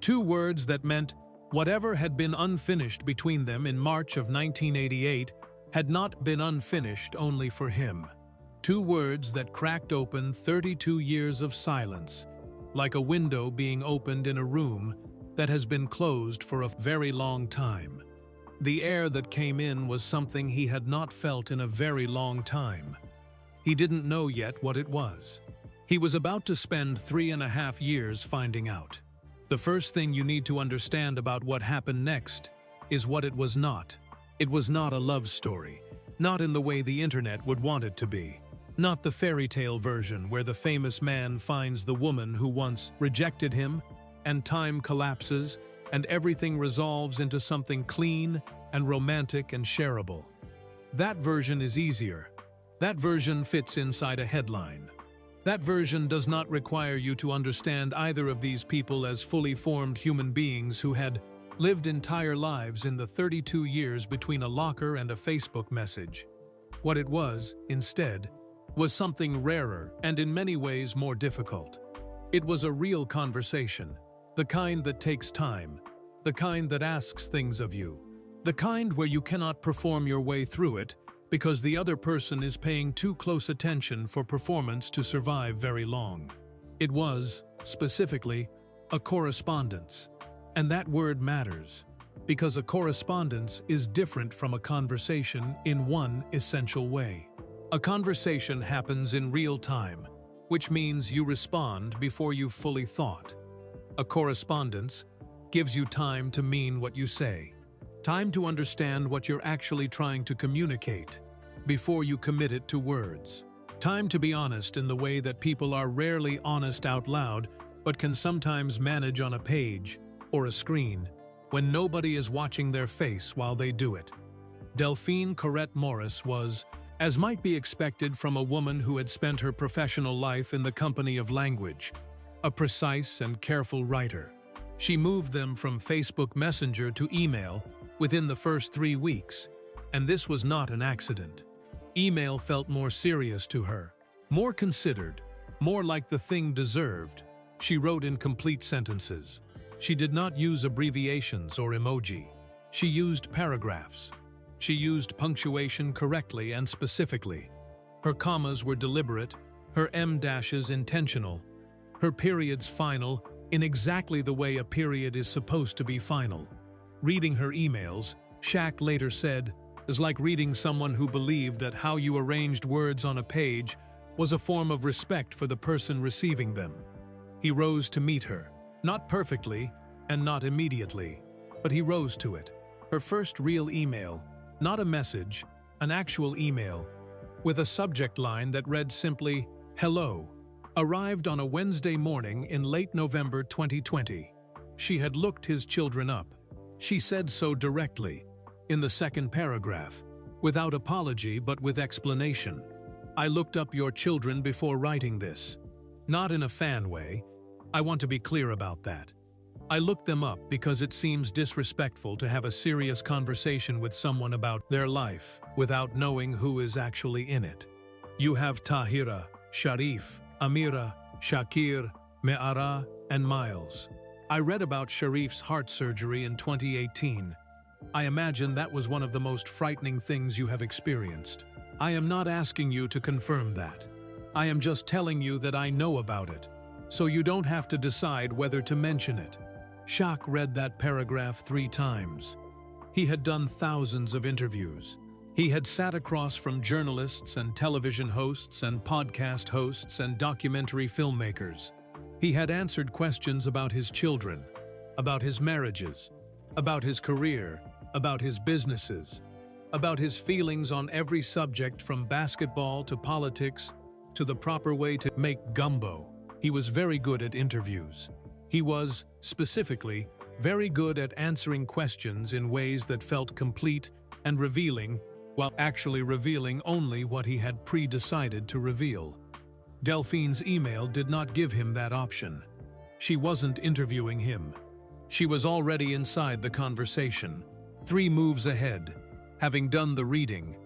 2 words that meant whatever had been unfinished between them in March of 1988 had not been unfinished only for him. 2 words that cracked open 32 years of silence, like a window being opened in a room that has been closed for a very long time. The air that came in was something he had not felt in a very long time. He didn't know yet what it was. He was about to spend 3.5 years finding out. The first thing you need to understand about what happened next is what it was not. It was not a love story, not in the way the internet would want it to be. Not the fairy tale version where the famous man finds the woman who once rejected him, and time collapses, and everything resolves into something clean and romantic and shareable. That version is easier. That version fits inside a headline. That version does not require you to understand either of these people as fully formed human beings who had lived entire lives in the 32 years between a locker and a Facebook message. What it was, instead, was something rarer and in many ways more difficult. It was a real conversation, the kind that takes time, the kind that asks things of you, the kind where you cannot perform your way through it because the other person is paying too close attention for performance to survive very long. It was, specifically, a correspondence. And that word matters, because a correspondence is different from a conversation in one essential way. A conversation happens in real time, which means you respond before you've fully thought. A correspondence gives you time to mean what you say, time to understand what you're actually trying to communicate before you commit it to words. Time to be honest in the way that people are rarely honest out loud, but can sometimes manage on a page or a screen when nobody is watching their face while they do it. Delphine Corrette Morris was, as might be expected from a woman who had spent her professional life in the company of language, a precise and careful writer. She moved them from Facebook Messenger to email within the first 3 weeks, and this was not an accident. Email felt more serious to her, more considered, more like the thing deserved. She wrote in complete sentences. She did not use abbreviations or emoji. She used paragraphs. She used punctuation correctly and specifically. Her commas were deliberate, her em-dashes intentional, her periods final in exactly the way a period is supposed to be final. Reading her emails, Shaq later said, is like reading someone who believed that how you arranged words on a page was a form of respect for the person receiving them. He rose to meet her, not perfectly and not immediately, but he rose to it. Her first real email, not a message, an actual email, with a subject line that read simply, "Hello," arrived on a Wednesday morning in late November 2020. She had looked his children up. She said so directly, in the second paragraph, without apology but with explanation. "I looked up your children before writing this. Not in a fan way. I want to be clear about that. I looked them up because it seems disrespectful to have a serious conversation with someone about their life without knowing who is actually in it. You have Tahira, Sharif, Amira, Shakir, Me'ara, and Miles. I read about Sharif's heart surgery in 2018. I imagine that was one of the most frightening things you have experienced. I am not asking you to confirm that. I am just telling you that I know about it, so you don't have to decide whether to mention it." Shaq read that paragraph 3 times. He had done thousands of interviews. He had sat across from journalists and television hosts and podcast hosts and documentary filmmakers. He had answered questions about his children, about his marriages, about his career, about his businesses, about his feelings on every subject from basketball to politics to the proper way to make gumbo. He was very good at interviews. He was, specifically, very good at answering questions in ways that felt complete and revealing, while actually revealing only what he had pre-decided to reveal. Delphine's email did not give him that option. She wasn't interviewing him. She was already inside the conversation, 3 moves ahead, having done the reading,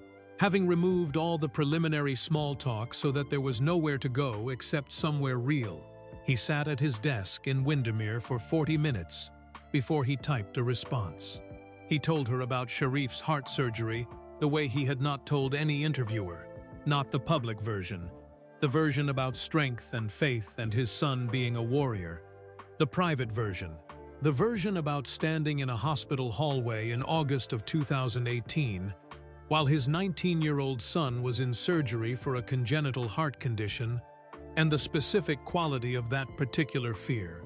having removed all the preliminary small talk so that there was nowhere to go except somewhere real. He sat at his desk in Windermere for 40 minutes before he typed a response. He told her about Sharif's heart surgery the way he had not told any interviewer, not the public version, the version about strength and faith and his son being a warrior, the private version, the version about standing in a hospital hallway in August of 2018 while his 19-year-old son was in surgery for a congenital heart condition, and the specific quality of that particular fear,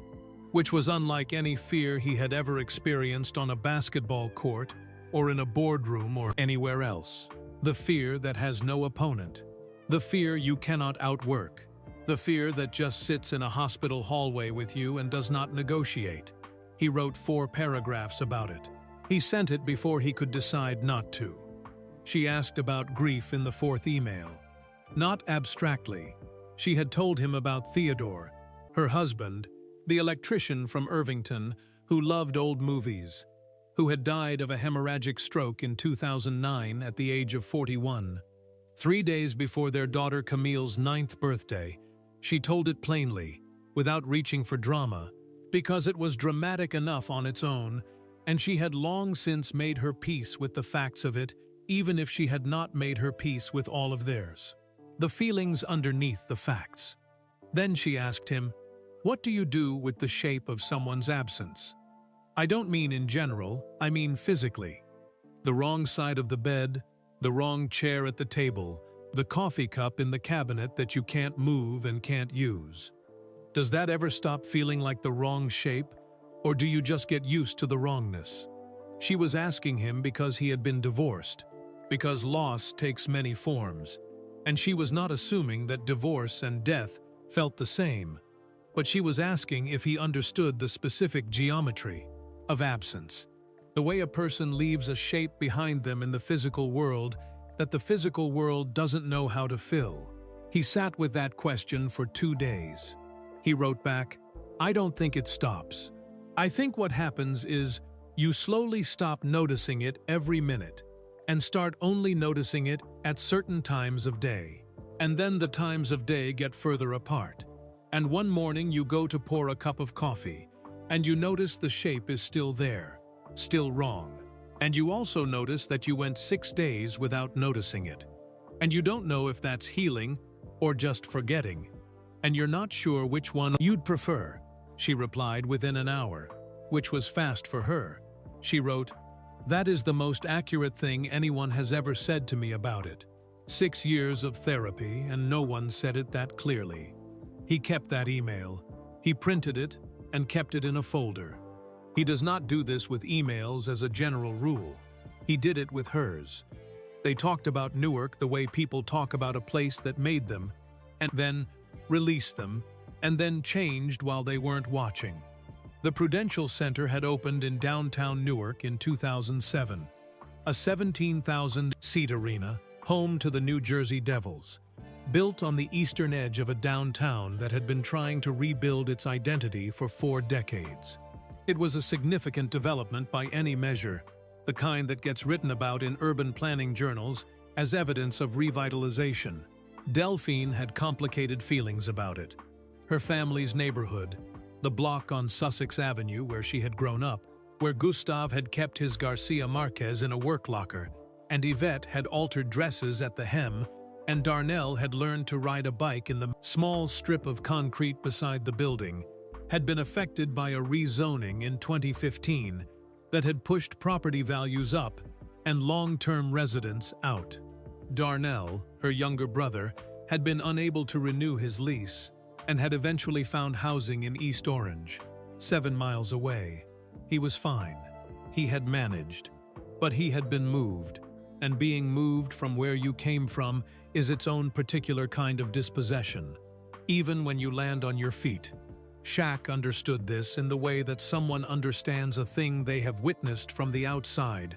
which was unlike any fear he had ever experienced on a basketball court or in a boardroom or anywhere else. The fear that has no opponent. The fear you cannot outwork. The fear that just sits in a hospital hallway with you and does not negotiate. He wrote 4 paragraphs about it. He sent it before he could decide not to. She asked about grief in the 4th email. Not abstractly. She had told him about Theodore, her husband, the electrician from Irvington who loved old movies, who had died of a hemorrhagic stroke in 2009 at the age of 41. 3 days before their daughter Camille's 9th birthday, she told it plainly, without reaching for drama, because it was dramatic enough on its own, and she had long since made her peace with the facts of it, even if she had not made her peace with all of theirs. The feelings underneath the facts. Then she asked him, "What do you do with the shape of someone's absence? I don't mean in general, I mean physically. The wrong side of the bed, the wrong chair at the table, the coffee cup in the cabinet that you can't move and can't use. Does that ever stop feeling like the wrong shape, or do you just get used to the wrongness?" She was asking him because he had been divorced, because loss takes many forms, And she was not assuming that divorce and death felt the same, but she was asking if he understood the specific geometry of absence, the way a person leaves a shape behind them in the physical world that the physical world doesn't know how to fill. He sat with that question for 2 days. He wrote back, "I don't think it stops. I think what happens is you slowly stop noticing it every minute and start only noticing it at certain times of day. And then the times of day get further apart. And one morning you go to pour a cup of coffee, and you notice the shape is still there, still wrong. And you also notice that you went 6 days without noticing it. And you don't know if that's healing or just forgetting. And you're not sure which one you'd prefer." She replied within an hour, which was fast for her. She wrote, "That is the most accurate thing anyone has ever said to me about it. 6 years of therapy, and no one said it that clearly." He kept that email. He printed it and kept it in a folder. He does not do this with emails as a general rule. He did it with hers. They talked about Newark the way people talk about a place that made them, and then released them, and then changed while they weren't watching. The Prudential Center had opened in downtown Newark in 2007, a 17,000-seat arena, home to the New Jersey Devils, built on the eastern edge of a downtown that had been trying to rebuild its identity for 4 decades. It was a significant development by any measure, the kind that gets written about in urban planning journals as evidence of revitalization. Delphine had complicated feelings about it. Her family's neighborhood, the block on Sussex Avenue where she had grown up, where Gustav had kept his Garcia Marquez in a work locker, and Yvette had altered dresses at the hem, and Darnell had learned to ride a bike in the small strip of concrete beside the building, had been affected by a rezoning in 2015 that had pushed property values up and long-term residents out. Darnell, her younger brother, had been unable to renew his lease and had eventually found housing in East Orange, 7 miles away. He was fine. He had managed. But he had been moved, and being moved from where you came from is its own particular kind of dispossession, even when you land on your feet. Shaq understood this in the way that someone understands a thing they have witnessed from the outside,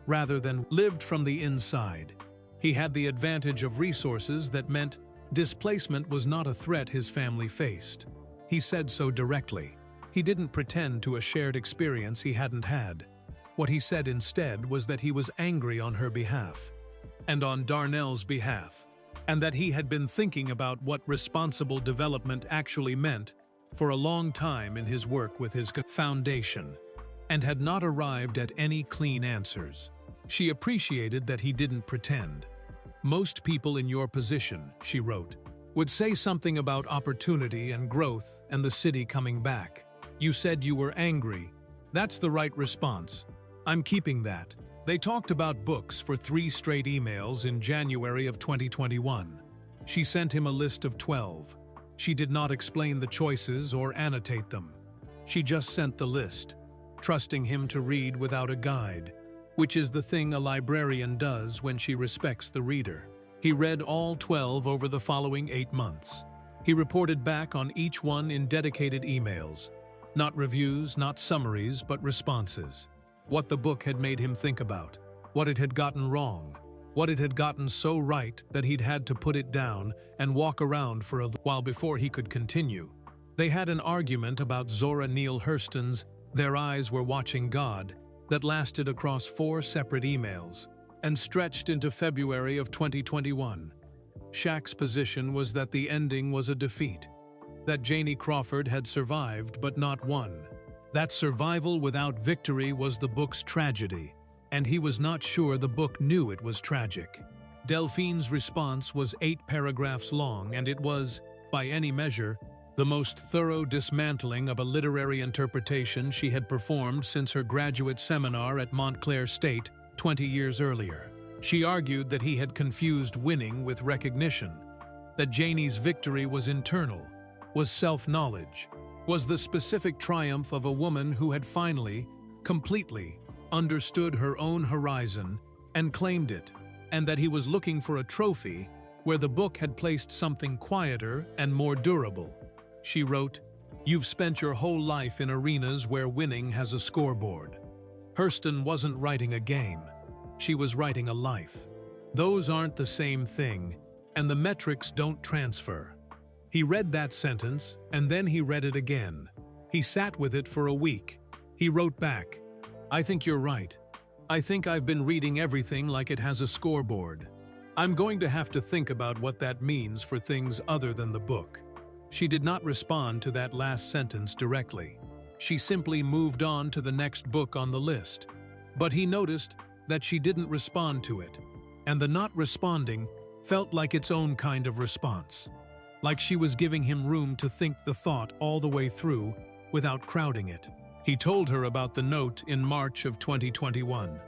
rather than lived from the inside. He had the advantage of resources that meant displacement was not a threat his family faced. He said so directly. He didn't pretend to a shared experience he hadn't had. What he said instead was that he was angry on her behalf, and on Darnell's behalf, and that he had been thinking about what responsible development actually meant for a long time in his work with his foundation, and had not arrived at any clean answers. She appreciated that he didn't pretend. "Most people in your position," she wrote, "would say something about opportunity and growth and the city coming back. You said you were angry. That's the right response. I'm keeping that." They talked about books for 3 straight emails in January of 2021. She sent him a list of 12. She did not explain the choices or annotate them. She just sent the list, trusting him to read without a guide, which is the thing a librarian does when she respects the reader. He read all 12 over the following 8 months. He reported back on each one in dedicated emails. Not reviews, not summaries, but responses. What the book had made him think about, what it had gotten wrong, what it had gotten so right that he'd had to put it down and walk around for a while before he could continue. They had an argument about Zora Neale Hurston's "Their Eyes Were Watching God" that lasted across 4 separate emails and stretched into February of 2021. Shaq's position was that the ending was a defeat, that Janie Crawford had survived but not won. That survival without victory was the book's tragedy, and he was not sure the book knew it was tragic. Delphine's response was 8 paragraphs long, and it was, by any measure, the most thorough dismantling of a literary interpretation she had performed since her graduate seminar at Montclair State 20 years earlier. She argued that he had confused winning with recognition, that Janie's victory was internal, was self-knowledge, was the specific triumph of a woman who had finally, completely, understood her own horizon and claimed it, and that he was looking for a trophy where the book had placed something quieter and more durable. She wrote, "You've spent your whole life in arenas where winning has a scoreboard." Hurston wasn't writing a game. She was writing a life. Those aren't the same thing, and the metrics don't transfer. He read that sentence, and then he read it again. He sat with it for a week. He wrote back, "I think you're right. I think I've been reading everything like it has a scoreboard. I'm going to have to think about what that means for things other than the book." She did not respond to that last sentence directly. She simply moved on to the next book on the list. But he noticed that she didn't respond to it, and the not responding felt like its own kind of response. Like she was giving him room to think the thought all the way through without crowding it. He told her about the note in March of 2021,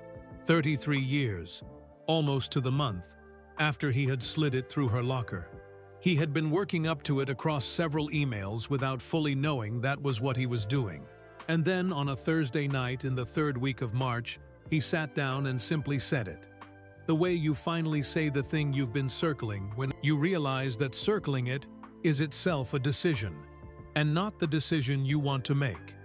33 years, almost to the month, after he had slid it through her locker. He had been working up to it across several emails without fully knowing that was what he was doing. And then on a Thursday night in the third week of March, he sat down and simply said it. The way you finally say the thing you've been circling when you realize that circling it is itself a decision, and not the decision you want to make.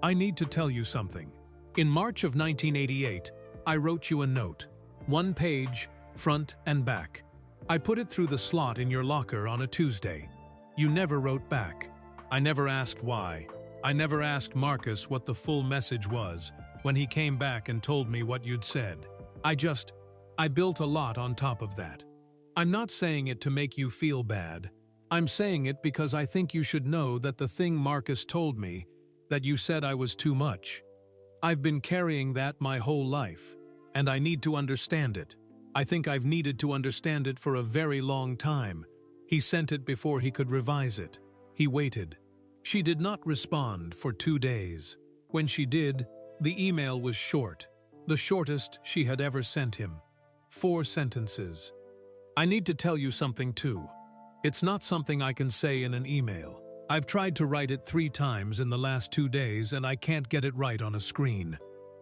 "I need to tell you something. In March of 1988, I wrote you a note. 1 page, front and back. I put it through the slot in your locker on a Tuesday. You never wrote back. I never asked why. I never asked Marcus what the full message was when he came back and told me what you'd said. I built a lot on top of that. I'm not saying it to make you feel bad. I'm saying it because I think you should know that the thing Marcus told me, that you said I was too much. I've been carrying that my whole life, and I need to understand it. I think I've needed to understand it for a very long time." He sent it before he could revise it. He waited. She did not respond for 2 days. When she did, the email was short, the shortest she had ever sent him. 4 sentences. "I need to tell you something too. It's not something I can say in an email. I've tried to write it 3 times in the last 2 days and I can't get it right on a screen.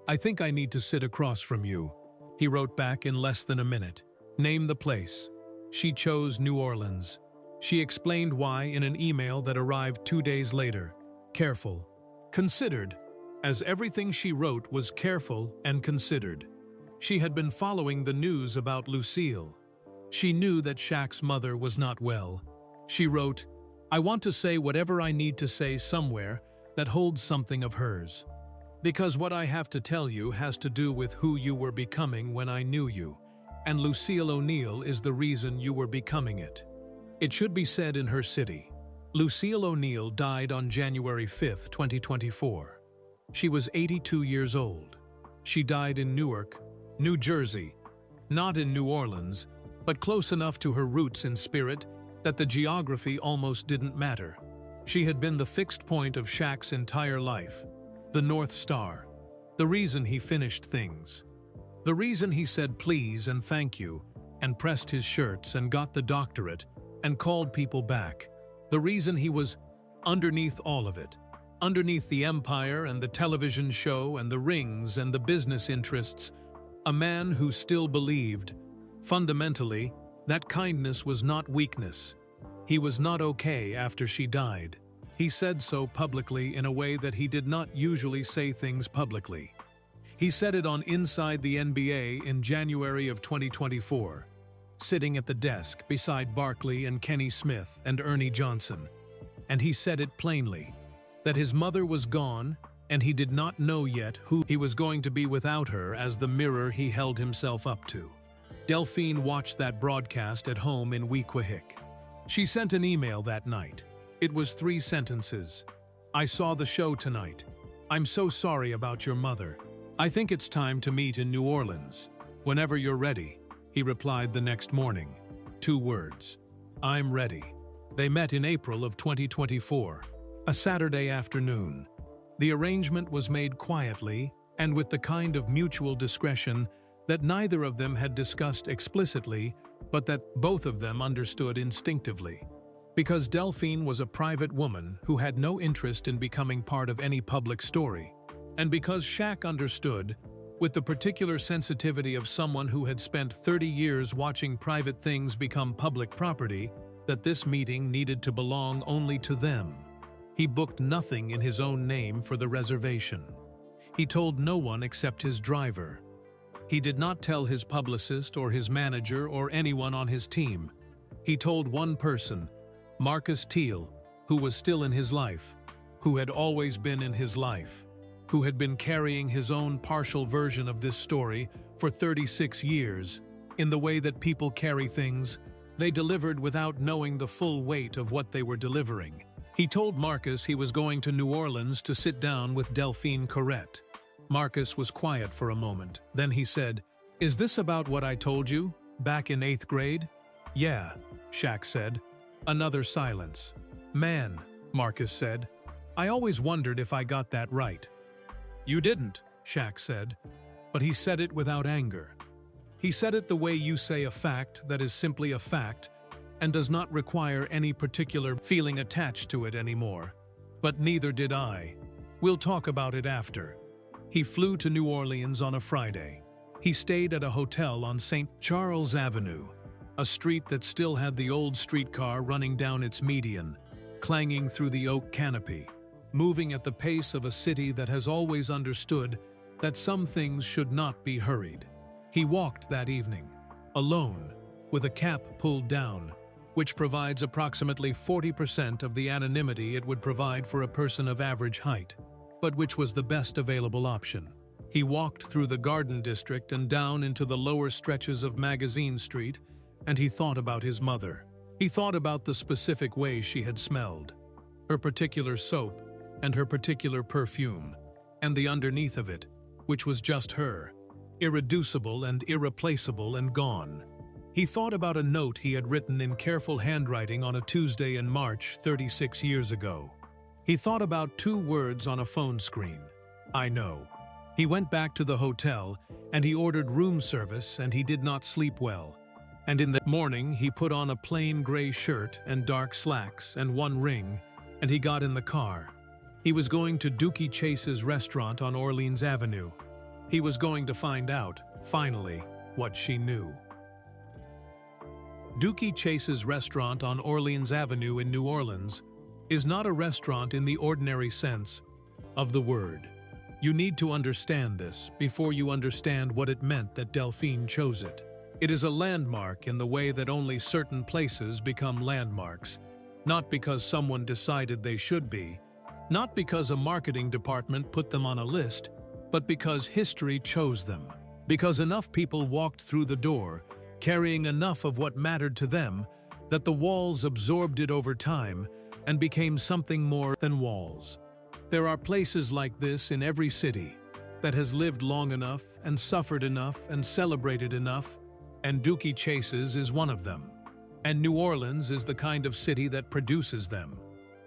I think I need to sit across from you." He wrote back in less than a minute. "Name the place." She chose New Orleans. She explained why in an email that arrived 2 days later. Careful. Considered. As everything she wrote was careful and considered. She had been following the news about Lucille. She knew that Shaq's mother was not well. She wrote, "I want to say whatever I need to say somewhere that holds something of hers. Because what I have to tell you has to do with who you were becoming when I knew you, and Lucille O'Neill is the reason you were becoming it." It should be said in her city. Lucille O'Neill died on January 5, 2024. She was 82 years old. She died in Newark, New Jersey, not in New Orleans, but close enough to her roots in spirit that the geography almost didn't matter. She had been the fixed point of Shaq's entire life. The North Star. The reason he finished things. The reason he said please and thank you, and pressed his shirts and got the doctorate, and called people back. The reason he was underneath all of it. Underneath the empire and the television show and the rings and the business interests. A man who still believed, fundamentally, that kindness was not weakness. He was not okay after she died. He said so publicly in a way that he did not usually say things publicly. He said it on Inside the NBA in January of 2024, sitting at the desk beside Barkley and Kenny Smith and Ernie Johnson. And he said it plainly, that his mother was gone and he did not know yet who he was going to be without her as the mirror he held himself up to. Delphine watched that broadcast at home in Weequahic. She sent an email that night. It was 3 sentences. "I saw the show tonight. I'm so sorry about your mother. I think it's time to meet in New Orleans. Whenever you're ready." He replied the next morning. 2 words. "I'm ready." They met in April of 2024, a Saturday afternoon. The arrangement was made quietly and with the kind of mutual discretion that neither of them had discussed explicitly, but that both of them understood instinctively. Because Delphine was a private woman who had no interest in becoming part of any public story, and because Shaq understood with the particular sensitivity of someone who had spent 30 years watching private things become public property, that this meeting needed to belong only to them. He booked nothing in his own name for the reservation. He told no one except his driver. He did not tell his publicist or his manager or anyone on his team. He told one person, Marcus Teal, who was still in his life, who had always been in his life, who had been carrying his own partial version of this story for 36 years. In the way that people carry things, they delivered without knowing the full weight of what they were delivering. He told Marcus he was going to New Orleans to sit down with Delphine Corrette. Marcus was quiet for a moment. Then he said, "Is this about what I told you, back in 8th grade?" "Yeah," Shaq said. Another silence. "Man," Marcus said, "I always wondered if I got that right." "You didn't," Shaq said, but he said it without anger. He said it the way you say a fact that is simply a fact and does not require any particular feeling attached to it anymore. But neither did I. We'll talk about it after. He flew to New Orleans on a Friday. He stayed at a hotel on St. Charles Avenue, a street that still had the old streetcar running down its median, clanging through the oak canopy, moving at the pace of a city that has always understood that some things should not be hurried. He walked that evening, alone, with a cap pulled down, which provides approximately 40% of the anonymity it would provide for a person of average height, but which was the best available option. He walked through the Garden District and down into the lower stretches of Magazine Street, and he thought about his mother. He thought about the specific way she had smelled, her particular soap and her particular perfume, and the underneath of it, which was just her, irreducible and irreplaceable and gone. He thought about a note he had written in careful handwriting on a Tuesday in March 36 years ago. He thought about 2 words on a phone screen. "I know." He went back to the hotel and he ordered room service, and he did not sleep well. And in the morning he put on a plain gray shirt and dark slacks and 1 ring, and he got in the car. He was going to Dookie Chase's restaurant on Orleans Avenue. He was going to find out, finally, what she knew. Dookie Chase's restaurant on Orleans Avenue in New Orleans is not a restaurant in the ordinary sense of the word. You need to understand this before you understand what it meant that Delphine chose it. It is a landmark in the way that only certain places become landmarks, not because someone decided they should be, not because a marketing department put them on a list, but because history chose them, because enough people walked through the door, carrying enough of what mattered to them, that the walls absorbed it over time and became something more than walls. There are places like this in every city that has lived long enough and suffered enough and celebrated enough, and Dookie Chase's is one of them. And New Orleans is the kind of city that produces them.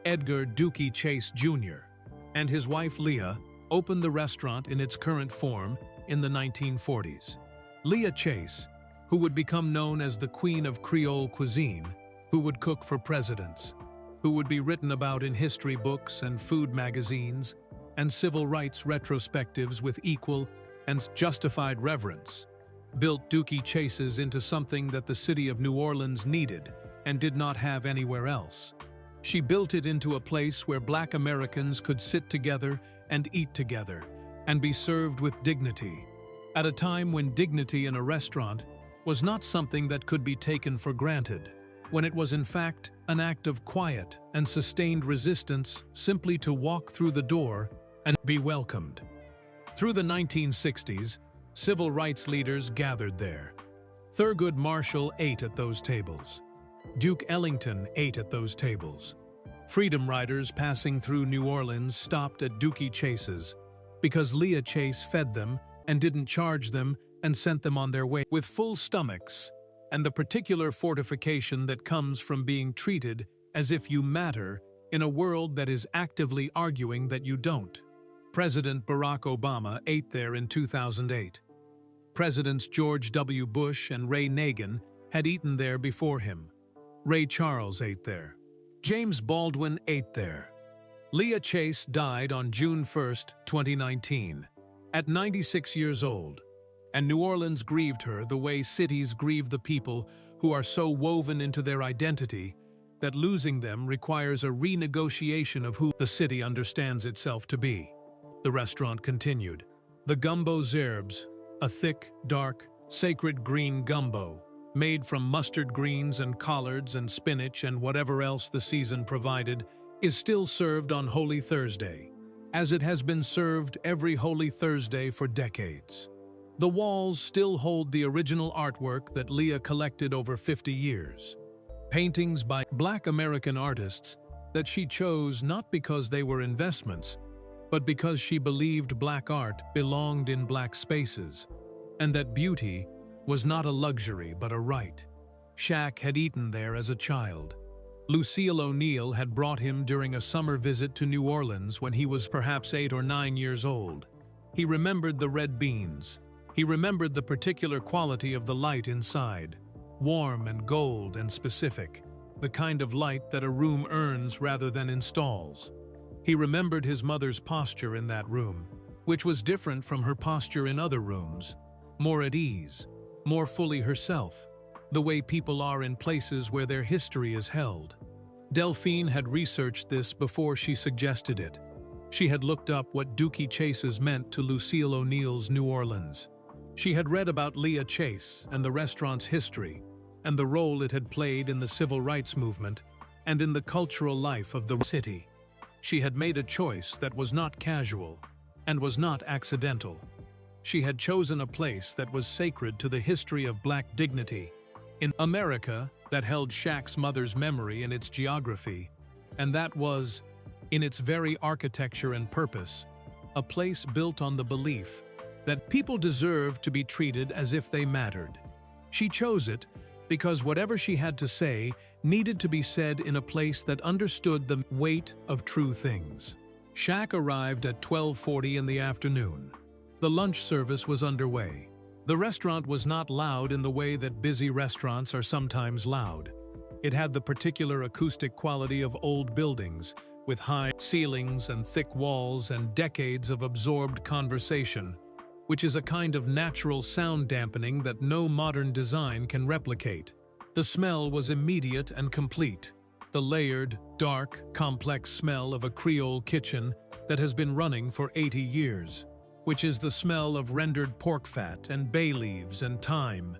Edgar Dookie Chase Jr. and his wife Leah opened the restaurant in its current form in the 1940s. Leah Chase, who would become known as the Queen of Creole Cuisine, who would cook for presidents, who would be written about in history books and food magazines and civil rights retrospectives with equal and justified reverence, built Dookie Chase's into something that the city of New Orleans needed and did not have anywhere else. She built it into a place where Black Americans could sit together and eat together and be served with dignity, at a time when dignity in a restaurant was not something that could be taken for granted, when it was in fact an act of quiet and sustained resistance simply to walk through the door and be welcomed. Through the 1960s, civil rights leaders gathered there. Thurgood Marshall ate at those tables. Duke Ellington ate at those tables. Freedom riders passing through New Orleans stopped at Dookie Chase's because Leah Chase fed them and didn't charge them and sent them on their way with full stomachs, and the particular fortification that comes from being treated as if you matter in a world that is actively arguing that you don't. President Barack Obama ate there in 2008. Presidents George W. Bush and Ray Nagin had eaten there before him. Ray Charles ate there. James Baldwin ate there. Leah Chase died on June 1, 2019. at 96 years old, and New Orleans grieved her the way cities grieve the people who are so woven into their identity that losing them requires a renegotiation of who the city understands itself to be. The restaurant continued. The gumbo zerbs, a thick, dark, sacred green gumbo, made from mustard greens and collards and spinach and whatever else the season provided, is still served on Holy Thursday, as it has been served every Holy Thursday for decades. The walls still hold the original artwork that Leah collected over 50 years. Paintings by Black American artists that she chose not because they were investments, but because she believed Black art belonged in Black spaces, and that beauty was not a luxury but a right. Shaq had eaten there as a child. Lucille O'Neill had brought him during a summer visit to New Orleans when he was perhaps 8 or 9 years old. He remembered the red beans. He remembered the particular quality of the light inside, warm and gold and specific, the kind of light that a room earns rather than installs. He remembered his mother's posture in that room, which was different from her posture in other rooms, more at ease, more fully herself, the way people are in places where their history is held. Delphine had researched this before she suggested it. She had looked up what Dookie Chases meant to Lucille O'Neill's New Orleans. She had read about Leah Chase and the restaurant's history, and the role it had played in the civil rights movement and in the cultural life of the city. She had made a choice that was not casual and was not accidental. She had chosen a place that was sacred to the history of Black dignity, in America that held Shaq's mother's memory in its geography, and that was, in its very architecture and purpose, a place built on the belief that people deserved to be treated as if they mattered. She chose it because whatever she had to say needed to be said in a place that understood the weight of true things. Shaq arrived at 12:40 in the afternoon. The lunch service was underway. The restaurant was not loud in the way that busy restaurants are sometimes loud. It had the particular acoustic quality of old buildings, with high ceilings and thick walls and decades of absorbed conversation, which is a kind of natural sound dampening that no modern design can replicate. The smell was immediate and complete, the layered, dark, complex smell of a Creole kitchen that has been running for 80 years. Which is the smell of rendered pork fat and bay leaves and thyme,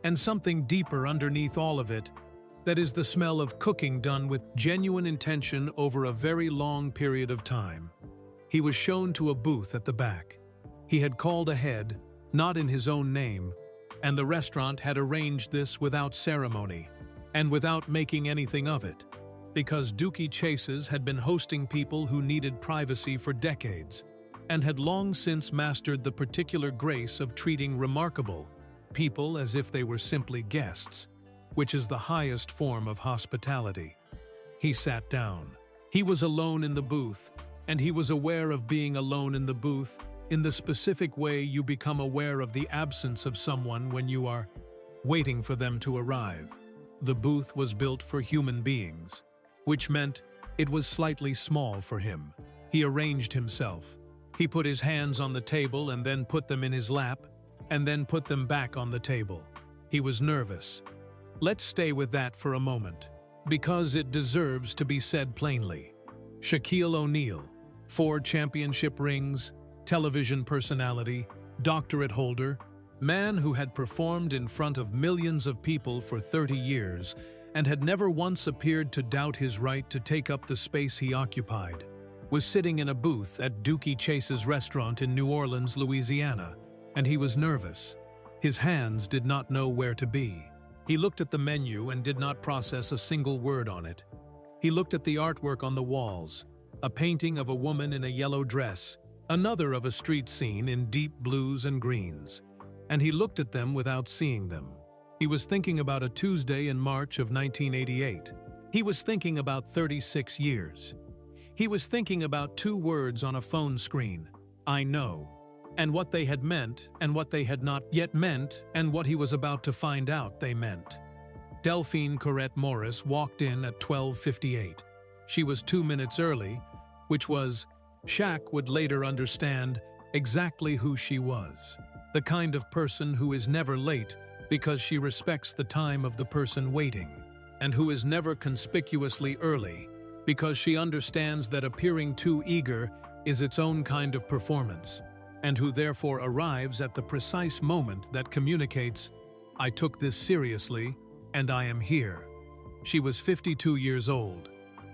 and something deeper underneath all of it, that is the smell of cooking done with genuine intention over a very long period of time. He was shown to a booth at the back. He had called ahead, not in his own name, and the restaurant had arranged this without ceremony, and without making anything of it, because Dookie Chases had been hosting people who needed privacy for decades, and had long since mastered the particular grace of treating remarkable people as if they were simply guests, which is the highest form of hospitality. He sat down. He was alone in the booth, and he was aware of being alone in the booth in the specific way you become aware of the absence of someone when you are waiting for them to arrive. The booth was built for human beings, which meant it was slightly small for him. He arranged himself. He put his hands on the table and then put them in his lap, and then put them back on the table. He was nervous. Let's stay with that for a moment, because it deserves to be said plainly. Shaquille O'Neal, 4 championship rings, television personality, doctorate holder, man who had performed in front of millions of people for 30 years and had never once appeared to doubt his right to take up the space he occupied, was sitting in a booth at Dookie Chase's restaurant in New Orleans, Louisiana, and he was nervous. His hands did not know where to be. He looked at the menu and did not process a single word on it. He looked at the artwork on the walls, a painting of a woman in a yellow dress, another of a street scene in deep blues and greens, and he looked at them without seeing them. He was thinking about a Tuesday in March of 1988. He was thinking about 36 years. He was thinking about 2 words on a phone screen, I know, and what they had meant and what they had not yet meant and what he was about to find out they meant. Delphine Corette Morris walked in at 12:58. She was 2 minutes early, which was, Shaq would later understand, exactly who she was. The kind of person who is never late because she respects the time of the person waiting, and who is never conspicuously early because she understands that appearing too eager is its own kind of performance, and who therefore arrives at the precise moment that communicates, "I took this seriously, and I am here." She was 52 years old.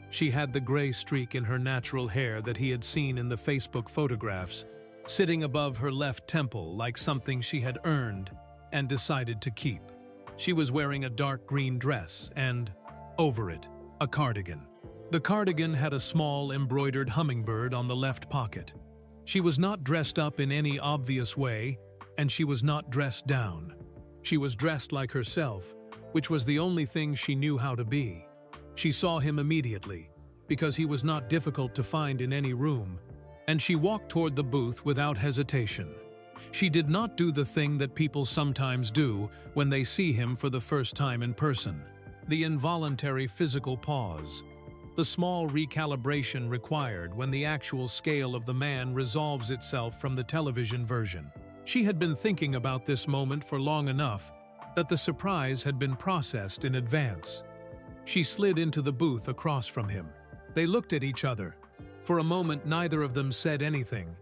She had the gray streak in her natural hair that he had seen in the Facebook photographs, sitting above her left temple like something she had earned and decided to keep. She was wearing a dark green dress and, over it, a cardigan. The cardigan had a small embroidered hummingbird on the left pocket. She was not dressed up in any obvious way, and she was not dressed down. She was dressed like herself, which was the only thing she knew how to be. She saw him immediately, because he was not difficult to find in any room, and she walked toward the booth without hesitation. She did not do the thing that people sometimes do when they see him for the first time in person: the involuntary physical pause, the small recalibration required when the actual scale of the man resolves itself from the television version. She had been thinking about this moment for long enough that the surprise had been processed in advance. She slid into the booth across from him. They looked at each other. For a moment, neither of them said anything.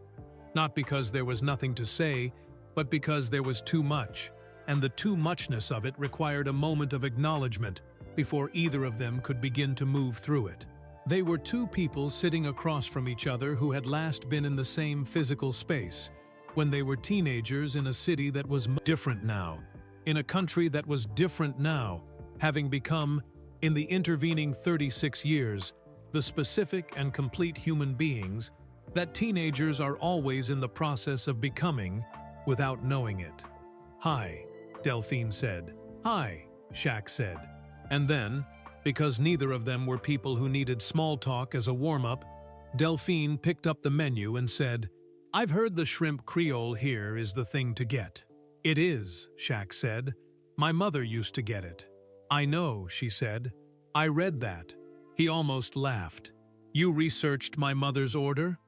Not because there was nothing to say, but because there was too much, and the too muchness of it required a moment of acknowledgement before either of them could begin to move through it. They were two people sitting across from each other who had last been in the same physical space, when they were teenagers in a city that was different now, in a country that was different now, having become, in the intervening 36 years, the specific and complete human beings that teenagers are always in the process of becoming without knowing it. "Hi," Delphine said. "Hi," Shaq said. And then, because neither of them were people who needed small talk as a warm-up, Delphine picked up the menu and said, "I've heard the shrimp Creole here is the thing to get." "It is," Shaq said. "My mother used to get it." "I know," she said. "I read that." He almost laughed. "You researched my mother's order?"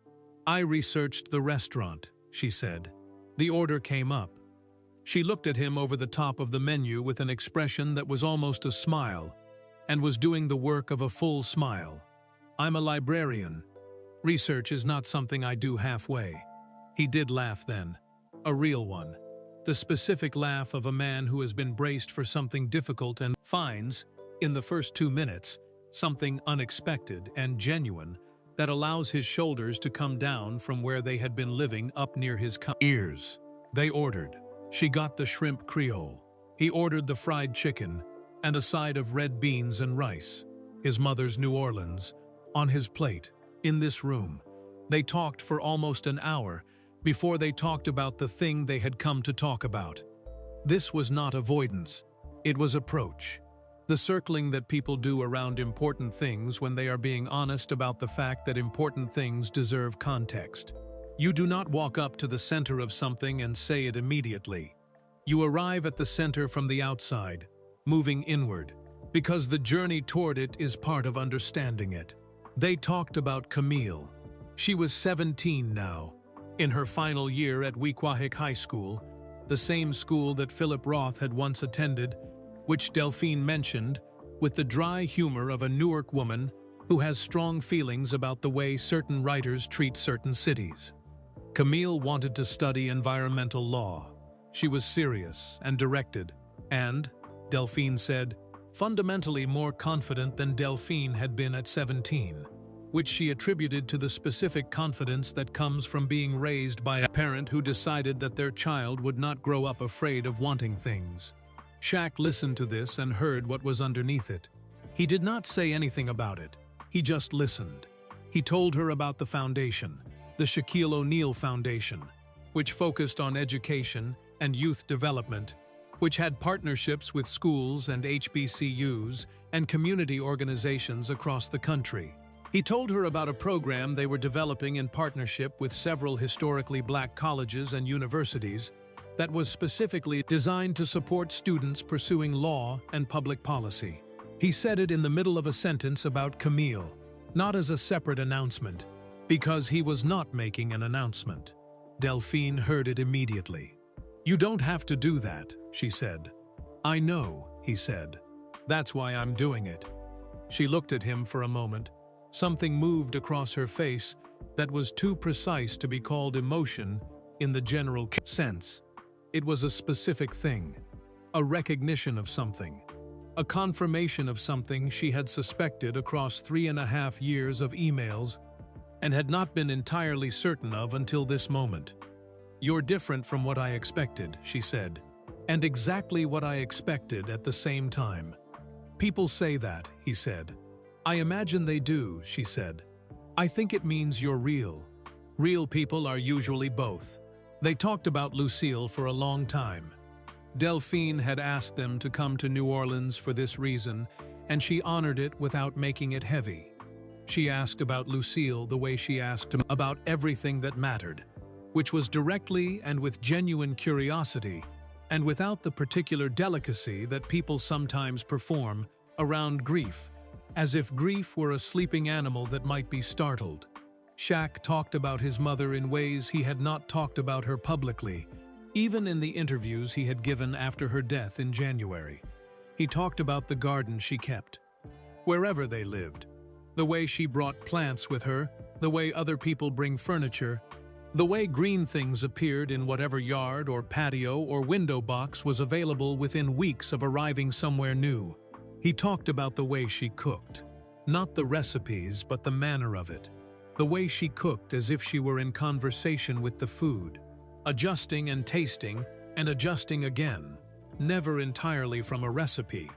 "I researched the restaurant," she said. The order came up. She looked at him over the top of the menu with an expression that was almost a smile, and was doing the work of a full smile. "I'm a librarian. Research is not something I do halfway." He did laugh then. A real one. The specific laugh of a man who has been braced for something difficult and finds, in the first 2 minutes, something unexpected and genuine that allows his shoulders to come down from where they had been living up near his ears. They ordered. She got the shrimp Creole. He ordered the fried chicken and a side of red beans and rice, his mother's New Orleans, on his plate, in this room. They talked for almost an hour before they talked about the thing they had come to talk about. This was not avoidance. It was approach. The circling that people do around important things when they are being honest about the fact that important things deserve context. You do not walk up to the center of something and say it immediately. You arrive at the center from the outside, moving inward, because the journey toward it is part of understanding it. They talked about Camille. She was 17 now, in her final year at Wequahic High School, the same school that Philip Roth had once attended, which Delphine mentioned, with the dry humor of a Newark woman who has strong feelings about the way certain writers treat certain cities. Camille wanted to study environmental law. She was serious and directed, and, Delphine said, fundamentally more confident than Delphine had been at 17, which she attributed to the specific confidence that comes from being raised by a parent who decided that their child would not grow up afraid of wanting things. Shaq listened to this and heard what was underneath it. He did not say anything about it. He just listened. He told her about the foundation, the Shaquille O'Neal Foundation, which focused on education and youth development, which had partnerships with schools and HBCUs and community organizations across the country. He told her about a program they were developing in partnership with several historically black colleges and universities that was specifically designed to support students pursuing law and public policy. He said it in the middle of a sentence about Camille, not as a separate announcement, because he was not making an announcement. Delphine heard it immediately. "You don't have to do that," she said. "I know," he said. "That's why I'm doing it." She looked at him for a moment. Something moved across her face that was too precise to be called emotion in the general sense. It was a specific thing, a recognition of something, a confirmation of something she had suspected across 3.5 years of emails and had not been entirely certain of until this moment. "You're different from what I expected," she said, "and exactly what I expected at the same time." "People say that," he said. "I imagine they do," she said. "I think it means you're real. Real people are usually both." They talked about Lucille for a long time. Delphine had asked them to come to New Orleans for this reason, and she honored it without making it heavy. She asked about Lucille the way she asked him about everything that mattered, which was directly and with genuine curiosity, and without the particular delicacy that people sometimes perform around grief, as if grief were a sleeping animal that might be startled. Shaq talked about his mother in ways he had not talked about her publicly, even in the interviews he had given after her death in January. He talked about the garden she kept, wherever they lived, the way she brought plants with her, the way other people bring furniture, the way green things appeared in whatever yard or patio or window box was available within weeks of arriving somewhere new. He talked about the way she cooked, not the recipes but the manner of it. The way she cooked as if she were in conversation with the food, adjusting and tasting and adjusting again, never entirely from a recipe,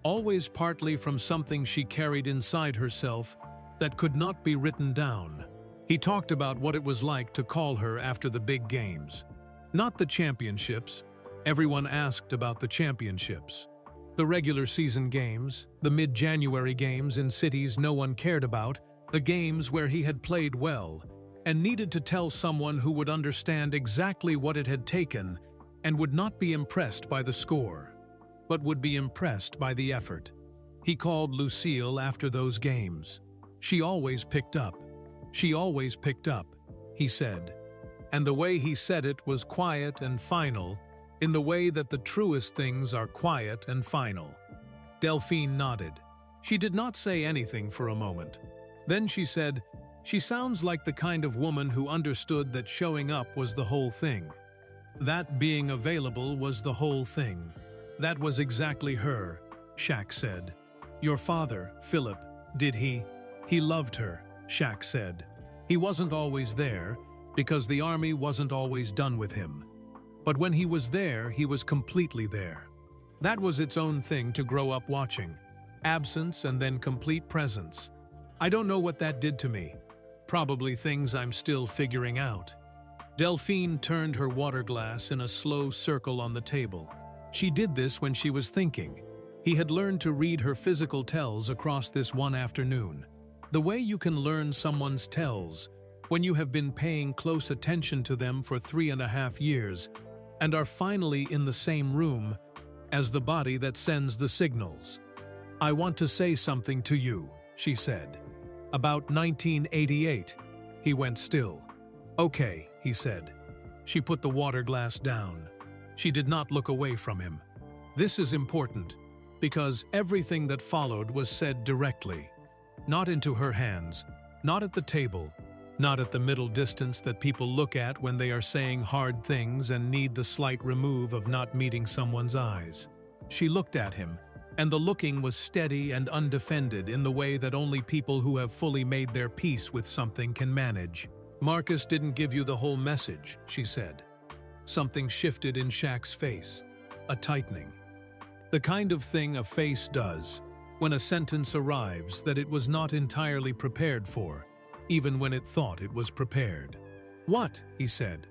always partly from something she carried inside herself that could not be written down. He talked about what it was like to call her after the big games. Not the championships. Everyone asked about the championships. The regular season games, the mid-January games in cities no one cared about, the games where he had played well and needed to tell someone who would understand exactly what it had taken and would not be impressed by the score, but would be impressed by the effort. He called Lucille after those games. "She always picked up. She always picked up," he said. And the way he said it was quiet and final, in the way that the truest things are quiet and final. Delphine nodded. She did not say anything for a moment. Then she said, "She sounds like the kind of woman who understood that showing up was the whole thing. That being available was the whole thing. That was exactly her," Shaq said. "Your father, Philip, did he? He loved her," Shaq said. "He wasn't always there, because the army wasn't always done with him. But when he was there, he was completely there. That was its own thing to grow up watching. Absence and then complete presence. I don't know what that did to me. Probably things I'm still figuring out." Delphine turned her water glass in a slow circle on the table. She did this when she was thinking. He had learned to read her physical tells across this one afternoon. The way you can learn someone's tells when you have been paying close attention to them for 3.5 years and are finally in the same room as the body that sends the signals. "I want to say something to you," she said. "About 1988. He went still. "Okay," he said. She put the water glass down. She did not look away from him. This is important, because everything that followed was said directly. Not into her hands, not at the table, not at the middle distance that people look at when they are saying hard things and need the slight remove of not meeting someone's eyes. She looked at him, and the looking was steady and undefended in the way that only people who have fully made their peace with something can manage. "Marcus didn't give you the whole message," she said. Something shifted in Shaq's face, a tightening. The kind of thing a face does when a sentence arrives that it was not entirely prepared for, even when it thought it was prepared. "What?" he said.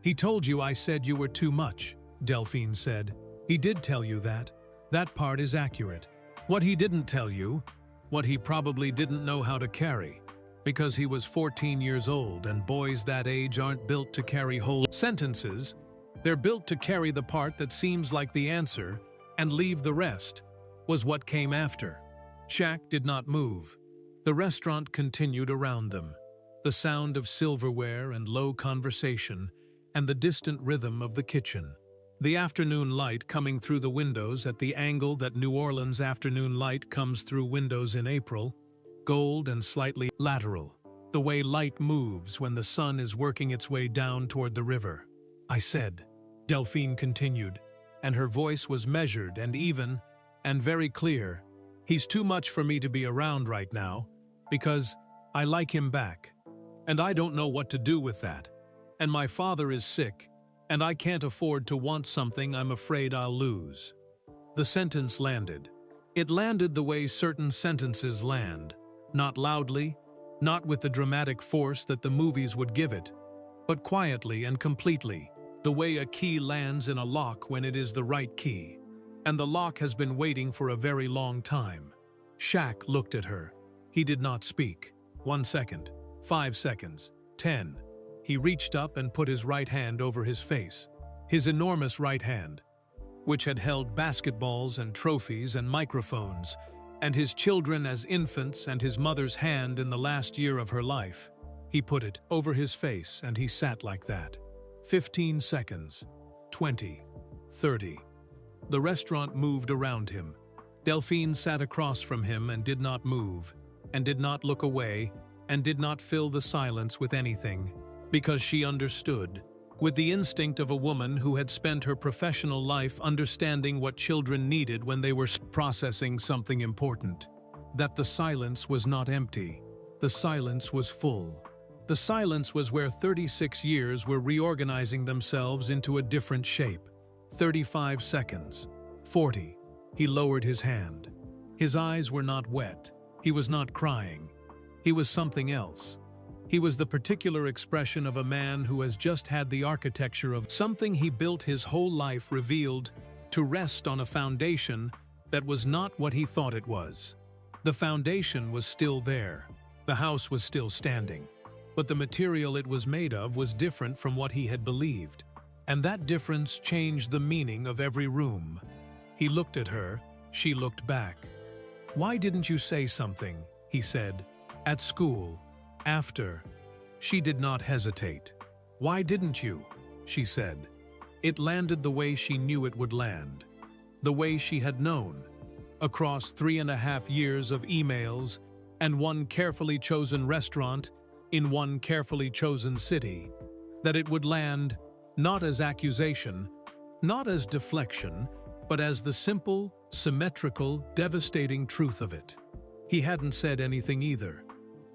"He told you I said you were too much," Delphine said. "He did tell you that. That part is accurate. What he didn't tell you, what he probably didn't know how to carry, because he was 14 years old and boys that age aren't built to carry whole sentences. They're built to carry the part that seems like the answer and leave the rest," was what came after. Shaq did not move. The restaurant continued around them. The sound of silverware and low conversation and the distant rhythm of the kitchen. The afternoon light coming through the windows at the angle that New Orleans afternoon light comes through windows in April, gold and slightly lateral, the way light moves when the sun is working its way down toward the river. I said, Delphine continued, and her voice was measured and even, and very clear. He's too much for me to be around right now, because I like him back. And I don't know what to do with that. And my father is sick, and I can't afford to want something I'm afraid I'll lose. The sentence landed. It landed the way certain sentences land, not loudly, not with the dramatic force that the movies would give it, but quietly and completely, the way a key lands in a lock when it is the right key. And the lock has been waiting for a very long time. Shaq looked at her. He did not speak. 1 second, 5 seconds, 10. He reached up and put his right hand over his face, his enormous right hand, which had held basketballs and trophies and microphones, and his children as infants and his mother's hand in the last year of her life. He put it over his face and he sat like that. 15 seconds, 20, 30. The restaurant moved around him. Delphine sat across from him and did not move, and did not look away, and did not fill the silence with anything, because she understood, with the instinct of a woman who had spent her professional life understanding what children needed when they were processing something important, that the silence was not empty. The silence was full. The silence was where 36 years were reorganizing themselves into a different shape. 35 seconds. 40. He lowered his hand. His eyes were not wet. He was not crying. He was something else. He was the particular expression of a man who has just had the architecture of something he built his whole life revealed to rest on a foundation that was not what he thought it was. The foundation was still there. The house was still standing. But the material it was made of was different from what he had believed. And that difference changed the meaning of every room. He looked at her. She looked back. "Why didn't you say something?" he said. "At school. After." She did not hesitate. "Why didn't you?" she said. It landed the way she knew it would land. The way she had known. Across 3.5 years of emails and one carefully chosen restaurant in one carefully chosen city, that it would land not as accusation, not as deflection, but as the simple, symmetrical, devastating truth of it. He hadn't said anything either.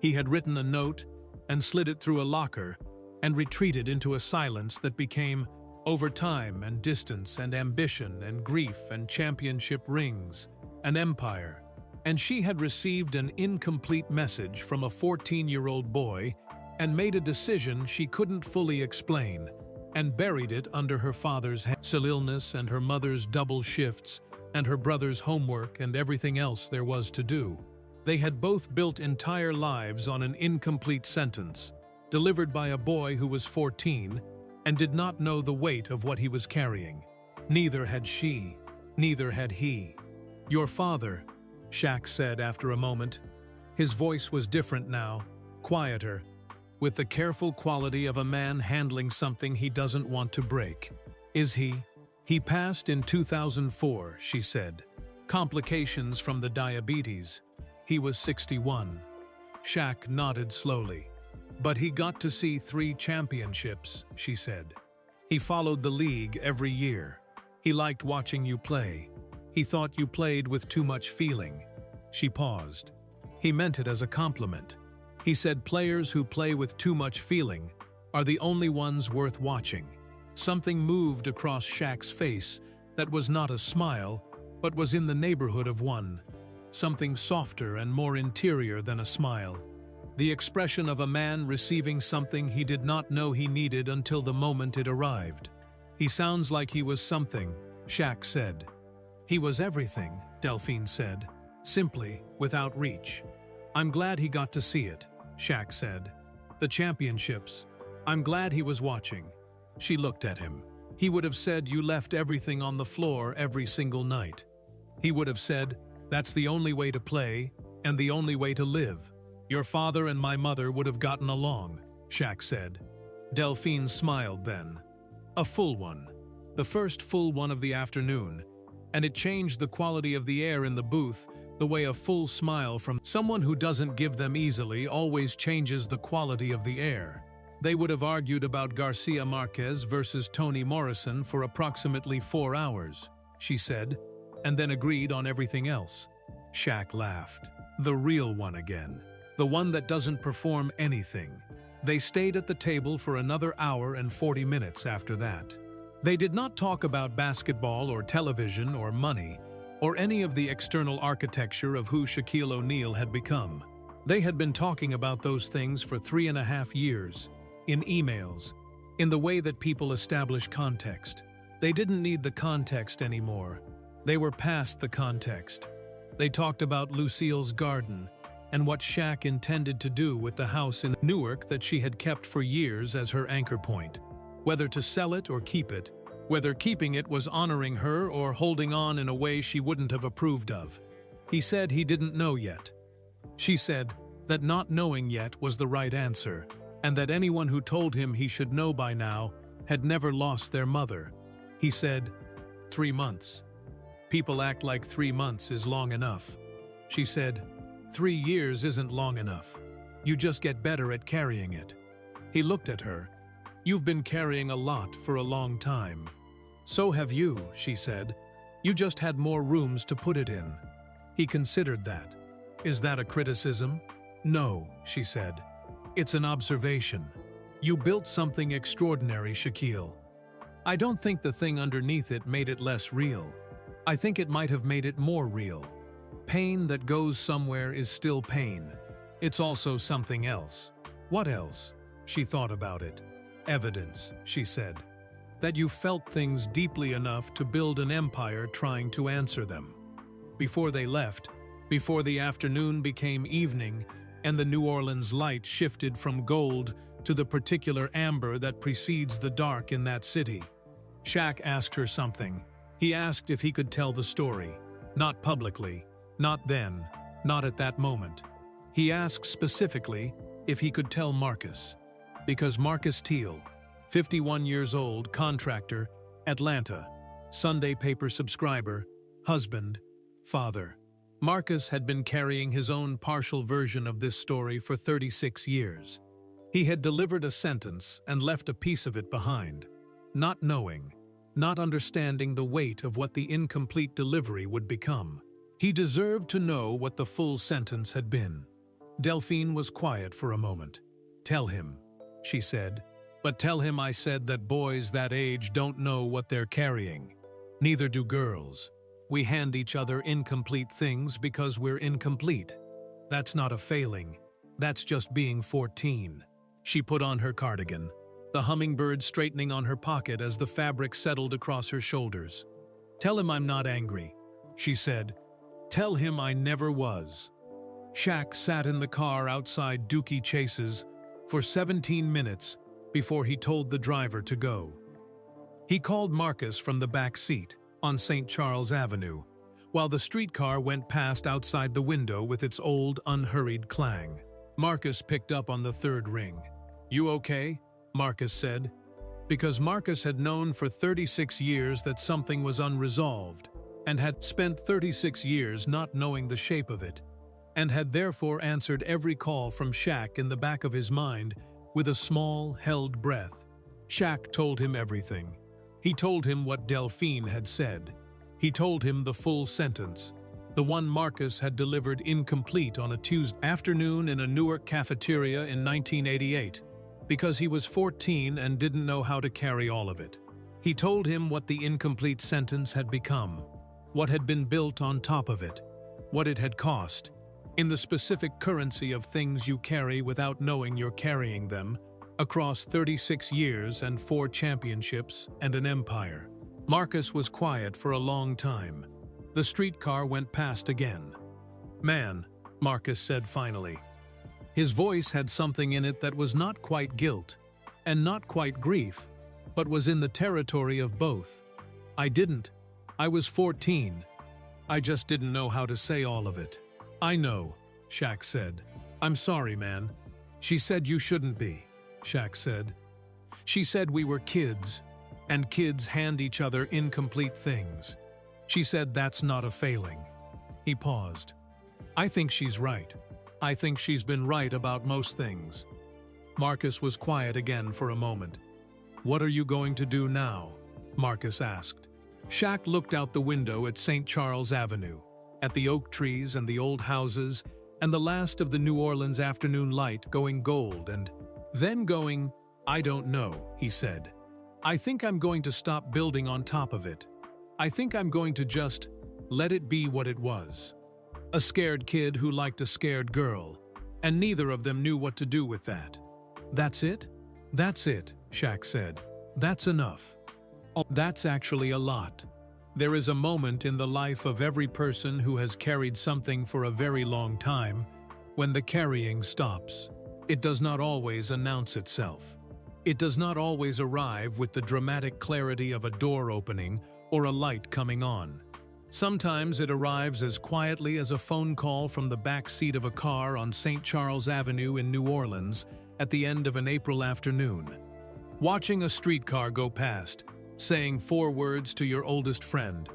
He had written a note and slid it through a locker and retreated into a silence that became, over time and distance and ambition and grief and championship rings, an empire. And she had received an incomplete message from a 14-year-old boy and made a decision she couldn't fully explain, and buried it under her father's illness and her mother's double shifts and her brother's homework and everything else there was to do. They had both built entire lives on an incomplete sentence, delivered by a boy who was 14 and did not know the weight of what he was carrying. Neither had she, neither had he. "Your father," Shaq said after a moment. His voice was different now, quieter, with the careful quality of a man handling something he doesn't want to break. "Is he?" "He passed in 2004, she said. "Complications from the diabetes. He was 61. Shaq nodded slowly. "But he got to see 3 championships, she said. "He followed the league every year. He liked watching you play. He thought you played with too much feeling." She paused. He meant it as a compliment. He said players who play with too much feeling are the only ones worth watching. Something moved across Shaq's face that was not a smile, but was in the neighborhood of one. Something softer and more interior than a smile. The expression of a man receiving something he did not know he needed until the moment it arrived. "He sounds like he was something," Shaq said. "He was everything," Delphine said, simply, without reach. "I'm glad he got to see it," Shaq said. "The championships. I'm glad he was watching." She looked at him. He would have said you left everything on the floor every single night. He would have said, "That's the only way to play, and the only way to live." "Your father and my mother would have gotten along," Shaq said. Delphine smiled then. A full one. The first full one of the afternoon, and it changed the quality of the air in the booth the way a full smile from someone who doesn't give them easily always changes the quality of the air. They would have argued about Garcia Marquez versus Toni Morrison for approximately 4 hours, she said, and then agreed on everything else. Shaq laughed. The real one again. The one that doesn't perform anything. They stayed at the table for another hour and 40 minutes after that. They did not talk about basketball or television or money, or any of the external architecture of who Shaquille O'Neal had become. They had been talking about those things for 3.5 years, in emails, in the way that people establish context. They didn't need the context anymore. They were past the context. They talked about Lucille's garden and what Shaq intended to do with the house in Newark that she had kept for years as her anchor point. Whether to sell it or keep it, whether keeping it was honoring her or holding on in a way she wouldn't have approved of. He said he didn't know yet. She said that not knowing yet was the right answer, and that anyone who told him he should know by now had never lost their mother. He said, 3 months. People act like 3 months is long enough. She said, 3 years isn't long enough. You just get better at carrying it. He looked at her. You've been carrying a lot for a long time. So have you, she said. You just had more rooms to put it in. He considered that. Is that a criticism? No, she said. It's an observation. You built something extraordinary, Shaquille. I don't think the thing underneath it made it less real. I think it might have made it more real. Pain that goes somewhere is still pain. It's also something else. What else? She thought about it. Evidence, she said. That you felt things deeply enough to build an empire trying to answer them. Before they left, before the afternoon became evening and the New Orleans light shifted from gold to the particular amber that precedes the dark in that city. Shaq asked her something. He asked if he could tell the story. Not publicly, not then, not at that moment. He asked specifically if he could tell Marcus. Because Marcus Teal, 51 years old, contractor, Atlanta, Sunday paper subscriber, husband, father. Marcus had been carrying his own partial version of this story for 36 years. He had delivered a sentence and left a piece of it behind, not knowing, not understanding the weight of what the incomplete delivery would become. He deserved to know what the full sentence had been. Delphine was quiet for a moment. Tell him, she said. But tell him I said that boys that age don't know what they're carrying. Neither do girls. We hand each other incomplete things because we're incomplete. That's not a failing. That's just being 14. She put on her cardigan, the hummingbird straightening on her pocket as the fabric settled across her shoulders. Tell him I'm not angry, she said. Tell him I never was. Shaq sat in the car outside Dookie Chase's for 17 minutes before he told the driver to go. He called Marcus from the back seat on St. Charles Avenue, while the streetcar went past outside the window with its old, unhurried clang. Marcus picked up on the third ring. You okay? Marcus said. Because Marcus had known for 36 years that something was unresolved, and had spent 36 years not knowing the shape of it, and had therefore answered every call from Shaq in the back of his mind with a small, held breath. Shaq told him everything. He told him what Delphine had said. He told him the full sentence, the one Marcus had delivered incomplete on a Tuesday afternoon in a Newark cafeteria in 1988, because he was 14 and didn't know how to carry all of it. He told him what the incomplete sentence had become, what had been built on top of it, what it had cost, in the specific currency of things you carry without knowing you're carrying them, across 36 years and 4 championships and an empire. Marcus was quiet for a long time. The streetcar went past again. Man, Marcus said finally. His voice had something in it that was not quite guilt, and not quite grief, but was in the territory of both. I was 14. I just didn't know how to say all of it. I know, Shaq said. I'm sorry, man. She said you shouldn't be, Shaq said. She said we were kids. and kids hand each other incomplete things. She said that's not a failing. He paused. I think she's right. I think she's been right about most things. Marcus was quiet again for a moment. What are you going to do now? Marcus asked. Shaq looked out the window at St. Charles Avenue, at the oak trees and the old houses, and the last of the New Orleans afternoon light going gold and then going, I don't know, he said. I think I'm going to stop building on top of it. I think I'm going to just let it be what it was. A scared kid who liked a scared girl, and neither of them knew what to do with that. That's it? That's it, Shaq said. That's enough. Oh, that's actually a lot. There is a moment in the life of every person who has carried something for a very long time when the carrying stops. It does not always announce itself. It does not always arrive with the dramatic clarity of a door opening or a light coming on. Sometimes it arrives as quietly as a phone call from the back seat of a car on St. Charles Avenue in New Orleans at the end of an April afternoon. Watching a streetcar go past, saying 4 words to your oldest friend.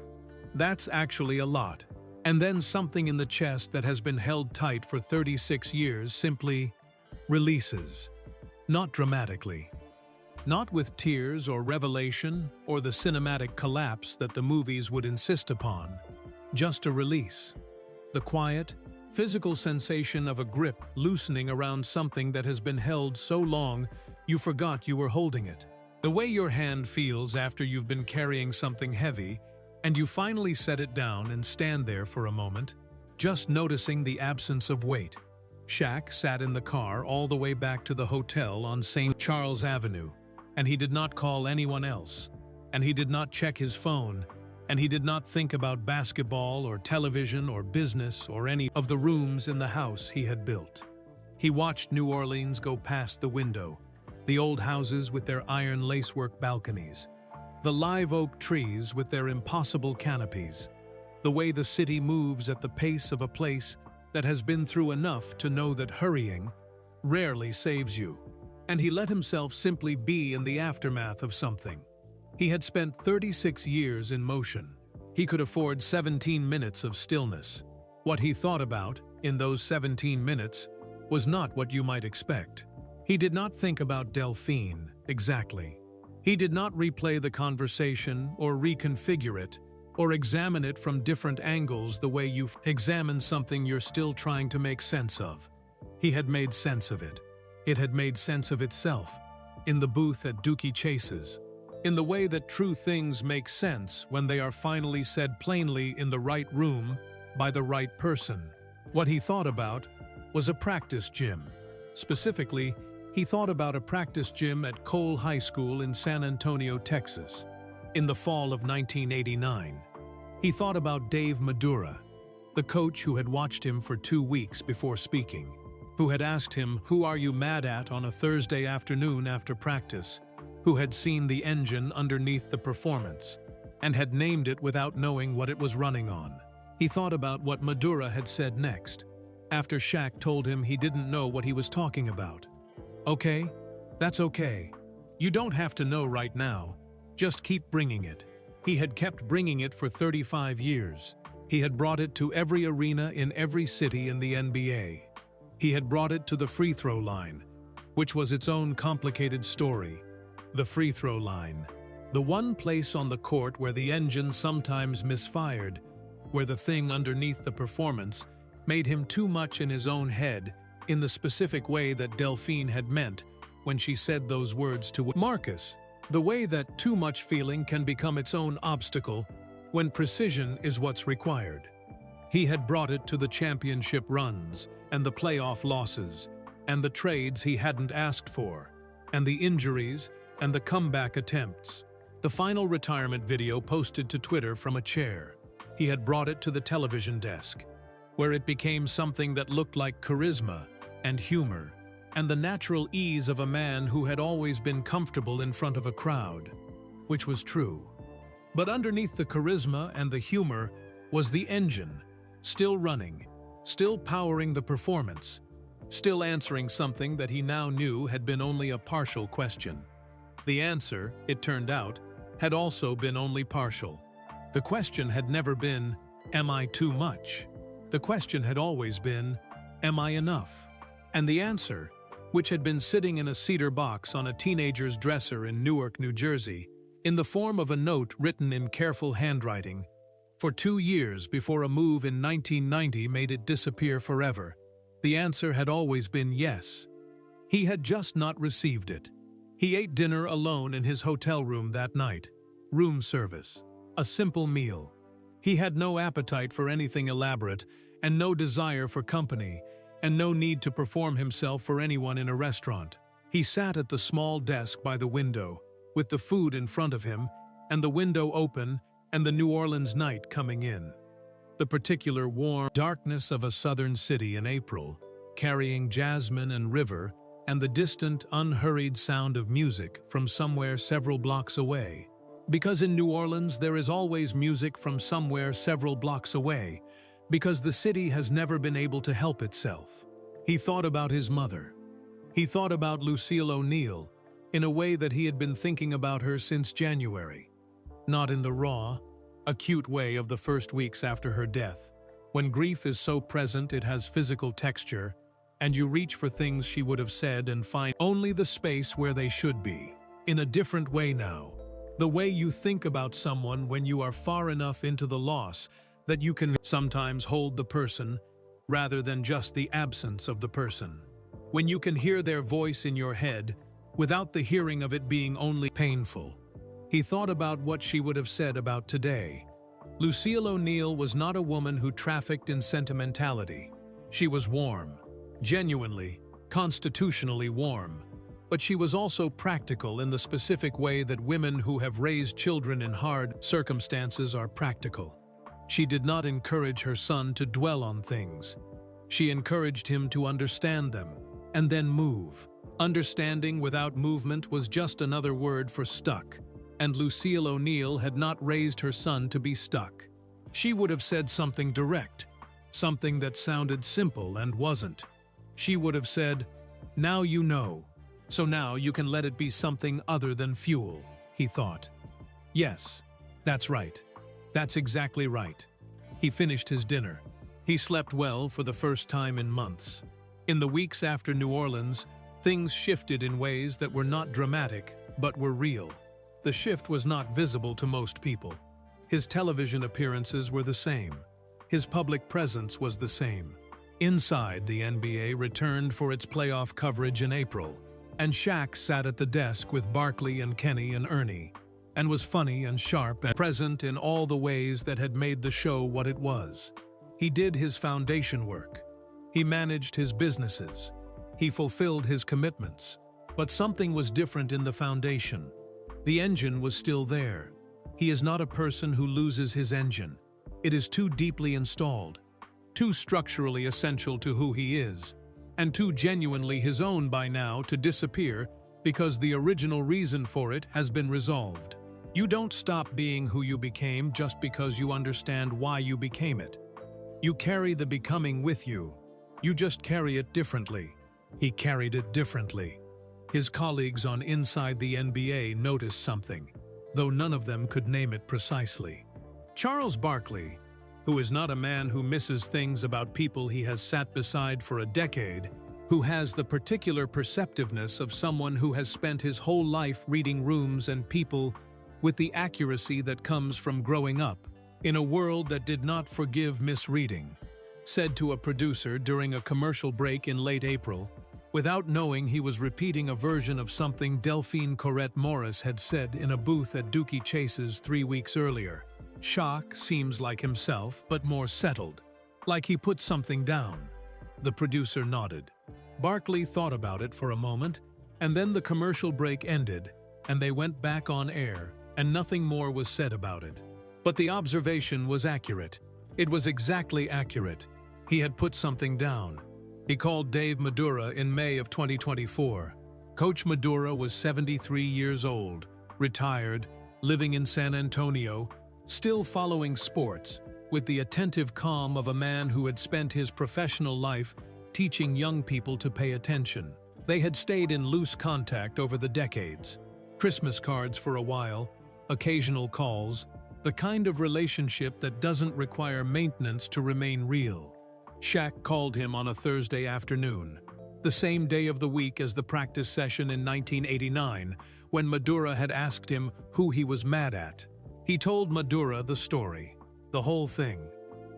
That's actually a lot. And then something in the chest that has been held tight for 36 years simply releases. Not dramatically. Not with tears or revelation or the cinematic collapse that the movies would insist upon. Just a release. The quiet, physical sensation of a grip loosening around something that has been held so long you forgot you were holding it. The way your hand feels after you've been carrying something heavy and you finally set it down and stand there for a moment, just noticing the absence of weight. Shaq sat in the car all the way back to the hotel on St. Charles Avenue, and he did not call anyone else, and he did not check his phone, and he did not think about basketball or television or business or any of the rooms in the house he had built. He watched New Orleans go past the window, the old houses with their iron lacework balconies, the live oak trees with their impossible canopies, the way the city moves at the pace of a place that has been through enough to know that hurrying rarely saves you. And he let himself simply be in the aftermath of something. He had spent 36 years in motion. He could afford 17 minutes of stillness. What he thought about, in those 17 minutes, was not what you might expect. He did not think about Delphine, exactly. He did not replay the conversation or reconfigure it, or examine it from different angles the way you examine something you're still trying to make sense of. He had made sense of it. It had made sense of itself, in the booth at Dookie Chase's, in the way that true things make sense when they are finally said plainly in the right room by the right person. What he thought about was a practice gym. Specifically, he thought about a practice gym at Cole High School in San Antonio, Texas, in the fall of 1989. He thought about Dave Madura, the coach who had watched him for 2 weeks before speaking, who had asked him, "Who are you mad at?" on a Thursday afternoon after practice, who had seen the engine underneath the performance, and had named it without knowing what it was running on. He thought about what Madura had said next, after Shaq told him he didn't know what he was talking about. Okay, that's okay. You don't have to know right now. Just keep bringing it. He had kept bringing it for 35 years. He had brought it to every arena in every city in the NBA. He had brought it to the free throw line, which was its own complicated story. The free throw line. The one place on the court where the engine sometimes misfired, where the thing underneath the performance made him too much in his own head in the specific way that Delphine had meant when she said those words to Marcus. The way that too much feeling can become its own obstacle when precision is what's required. He had brought it to the championship runs and the playoff losses and the trades he hadn't asked for and the injuries and the comeback attempts. The final retirement video posted to Twitter from a chair. He had brought it to the television desk, where it became something that looked like charisma and humor and the natural ease of a man who had always been comfortable in front of a crowd, which was true. But underneath the charisma and the humor was the engine, still running, still powering the performance, still answering something that he now knew had been only a partial question. The answer, it turned out, had also been only partial. The question had never been, "Am I too much?" The question had always been, "Am I enough?" And the answer, which had been sitting in a cedar box on a teenager's dresser in Newark, New Jersey, in the form of a note written in careful handwriting, for 2 years before a move in 1990 made it disappear forever, the answer had always been yes. He had just not received it. He ate dinner alone in his hotel room that night. Room service. A simple meal. He had no appetite for anything elaborate, and no desire for company, and no need to perform himself for anyone in a restaurant. He sat at the small desk by the window, with the food in front of him, and the window open, and the New Orleans night coming in. The particular warm darkness of a southern city in April, carrying jasmine and river, and the distant, unhurried sound of music from somewhere several blocks away. Because in New Orleans there is always music from somewhere several blocks away, because the city has never been able to help itself. He thought about his mother. He thought about Lucille O'Neill, in a way that he had been thinking about her since January. Not in the raw, acute way of the first weeks after her death, when grief is so present it has physical texture, and you reach for things she would have said and find only the space where they should be. In a different way now, the way you think about someone when you are far enough into the loss that you can sometimes hold the person rather than just the absence of the person. When you can hear their voice in your head without the hearing of it being only painful. He thought about what she would have said about today. Lucille O'Neill was not a woman who trafficked in sentimentality. She was warm, genuinely, constitutionally warm. But she was also practical in the specific way that women who have raised children in hard circumstances are practical. She did not encourage her son to dwell on things. She encouraged him to understand them, and then move. Understanding without movement was just another word for stuck, and Lucille O'Neill had not raised her son to be stuck. She would have said something direct, something that sounded simple and wasn't. She would have said, "Now you know, so now you can let it be something other than fuel," he thought. Yes, that's right. That's exactly right. He finished his dinner. He slept well for the first time in months. In the weeks after New Orleans, things shifted in ways that were not dramatic, but were real. The shift was not visible to most people. His television appearances were the same. His public presence was the same. Inside, the NBA returned for its playoff coverage in April, and Shaq sat at the desk with Barkley and Kenny and Ernie, and was funny and sharp and present in all the ways that had made the show what it was. He did his foundation work. He managed his businesses. He fulfilled his commitments. But something was different in the foundation. The engine was still there. He is not a person who loses his engine. It is too deeply installed, too structurally essential to who he is, and too genuinely his own by now to disappear because the original reason for it has been resolved. You don't stop being who you became just because you understand why you became it. You carry the becoming with you. You just carry it differently. He carried it differently. His colleagues on Inside the NBA noticed something, though none of them could name it precisely. Charles Barkley, who is not a man who misses things about people he has sat beside for a decade, who has the particular perceptiveness of someone who has spent his whole life reading rooms and people with the accuracy that comes from growing up in a world that did not forgive misreading, said to a producer during a commercial break in late April, without knowing he was repeating a version of something Delphine Corrette Morris had said in a booth at Dookie Chase's 3 weeks earlier. Shaq seems like himself, but more settled, like he put something down. The producer nodded. Barkley thought about it for a moment, and then the commercial break ended, and they went back on air, and nothing more was said about it. But the observation was accurate. It was exactly accurate. He had put something down. He called Dave Madura in May of 2024. Coach Madura was 73 years old, retired, living in San Antonio, still following sports, with the attentive calm of a man who had spent his professional life teaching young people to pay attention. They had stayed in loose contact over the decades. Christmas cards for a while, occasional calls, the kind of relationship that doesn't require maintenance to remain real. Shaq called him on a Thursday afternoon, the same day of the week as the practice session in 1989, when Madura had asked him who he was mad at. He told Madura the story, the whole thing.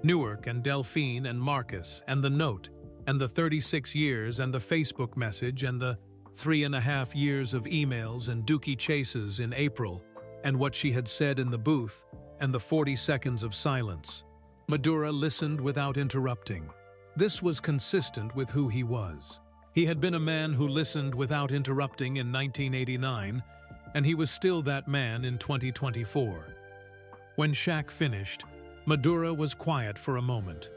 Newark and Delphine and Marcus and the note and the 36 years and the Facebook message and the 3.5 years of emails and dookie chases in April and what she had said in the booth and the 40 seconds of silence. Madura listened without interrupting. This was consistent with who he was. He had been a man who listened without interrupting in 1989, and he was still that man in 2024. When Shaq finished, Madura was quiet for a moment.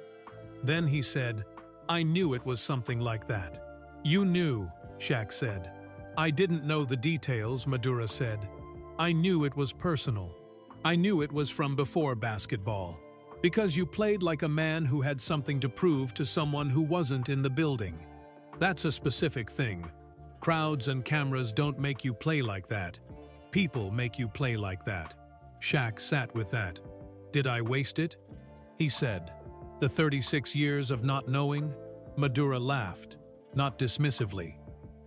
Then he said, "I knew it was something like that." "You knew," Shaq said. "I didn't know the details," Madura said. "I knew it was personal. I knew it was from before basketball. Because you played like a man who had something to prove to someone who wasn't in the building. That's a specific thing. Crowds and cameras don't make you play like that. People make you play like that." Shaq sat with that. "Did I waste it?" he said. "The 36 years of not knowing?" Madura laughed, not dismissively,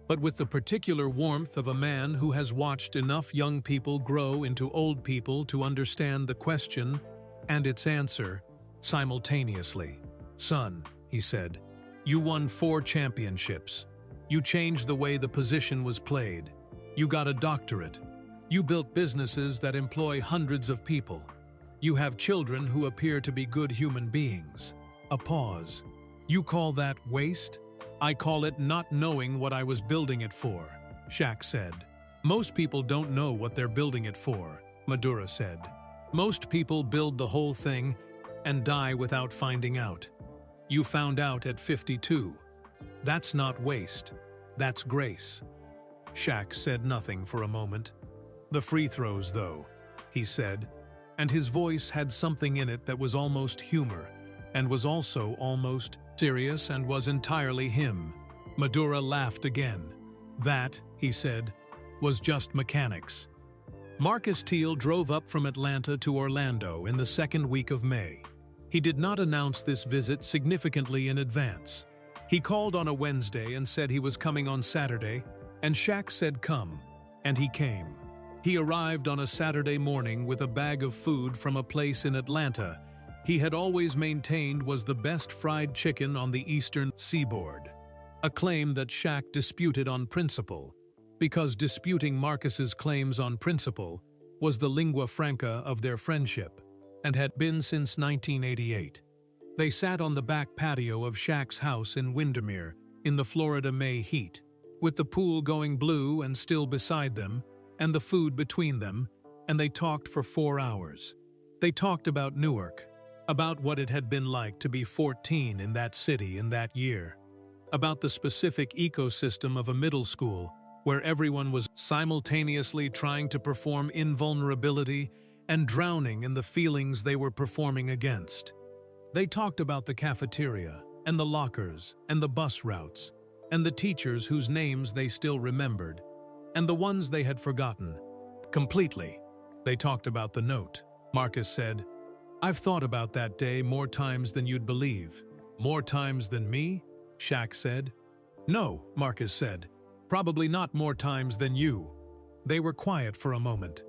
but with the particular warmth of a man who has watched enough young people grow into old people to understand the question and its answer simultaneously. "Son," he said, "you won 4 championships. You changed the way the position was played. You got a doctorate. You built businesses that employ hundreds of people. You have children who appear to be good human beings." A pause. "You call that waste?" "I call it not knowing what I was building it for," Shaq said. "Most people don't know what they're building it for," Madura said. "Most people build the whole thing and die without finding out. You found out at 52. That's not waste. That's grace." Shaq said nothing for a moment. "The free throws, though," he said, and his voice had something in it that was almost humor, and was also almost serious and was entirely him. Madura laughed again. "That," he said, "was just mechanics." Marcus Teal drove up from Atlanta to Orlando in the second week of May. He did not announce this visit significantly in advance. He called on a Wednesday and said he was coming on Saturday, and Shaq said come, and he came. He arrived on a Saturday morning with a bag of food from a place in Atlanta he had always maintained was the best fried chicken on the eastern seaboard, a claim that Shaq disputed on principle, because disputing Marcus's claims on principle was the lingua franca of their friendship, and had been since 1988. They sat on the back patio of Shaq's house in Windermere in the Florida May heat, with the pool going blue and still beside them, and the food between them, and they talked for 4 hours. They talked about Newark, about what it had been like to be 14 in that city in that year, about the specific ecosystem of a middle school where everyone was simultaneously trying to perform invulnerability and drowning in the feelings they were performing against. They talked about the cafeteria, and the lockers, and the bus routes, and the teachers whose names they still remembered, and the ones they had forgotten completely. They talked about the note. Marcus said, "I've thought about that day more times than you'd believe." "More times than me?" Shaq said. "No," Marcus said. "Probably not more times than you." They were quiet for a moment.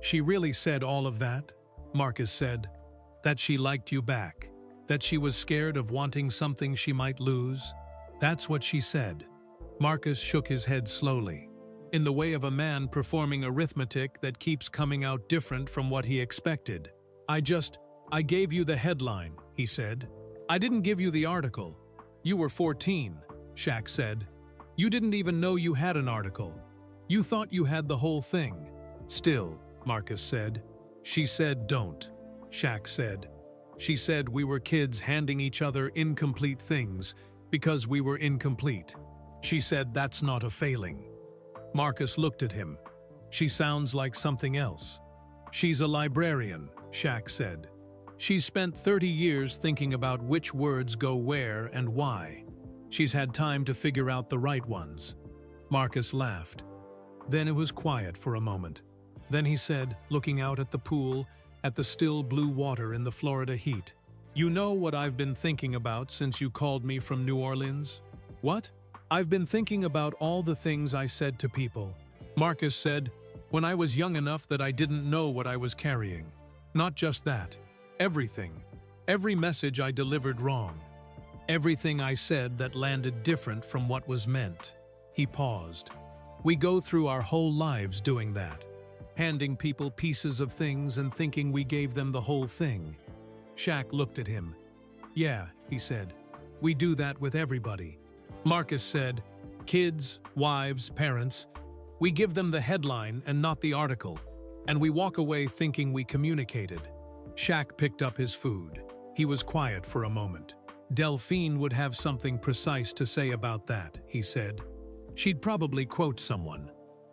"She really said all of that?" Marcus said. "That she liked you back? That she was scared of wanting something she might lose? That's what she said." Marcus shook his head slowly, in the way of a man performing arithmetic that keeps coming out different from what he expected. I gave you the headline," he said. "I didn't give you the article." "You were 14, Shaq said. "You didn't even know you had an article. You thought you had the whole thing." "Still," Marcus said. "She said don't," Shaq said. "She said we were kids handing each other incomplete things because we were incomplete. She said that's not a failing." Marcus looked at him. "She sounds like something else." "She's a librarian," Shaq said. "She's spent 30 years thinking about which words go where and why. She's had time to figure out the right ones." Marcus laughed. Then it was quiet for a moment. Then he said, looking out at the pool, at the still blue water in the Florida heat, "You know what I've been thinking about since you called me from New Orleans?" "What?" "I've been thinking about all the things I said to people." Marcus said, "When I was young enough that I didn't know what I was carrying. Not just that. Everything. Every message I delivered wrong. Everything I said that landed different from what was meant." He paused. "We go through our whole lives doing that, handing people pieces of things and thinking we gave them the whole thing." Shaq looked at him. "Yeah," he said, "we do that with everybody." Marcus said, "Kids, wives, parents, we give them the headline and not the article, and we walk away thinking we communicated." Shaq picked up his food. He was quiet for a moment. "Delphine would have something precise to say about that," he said. "She'd probably quote someone.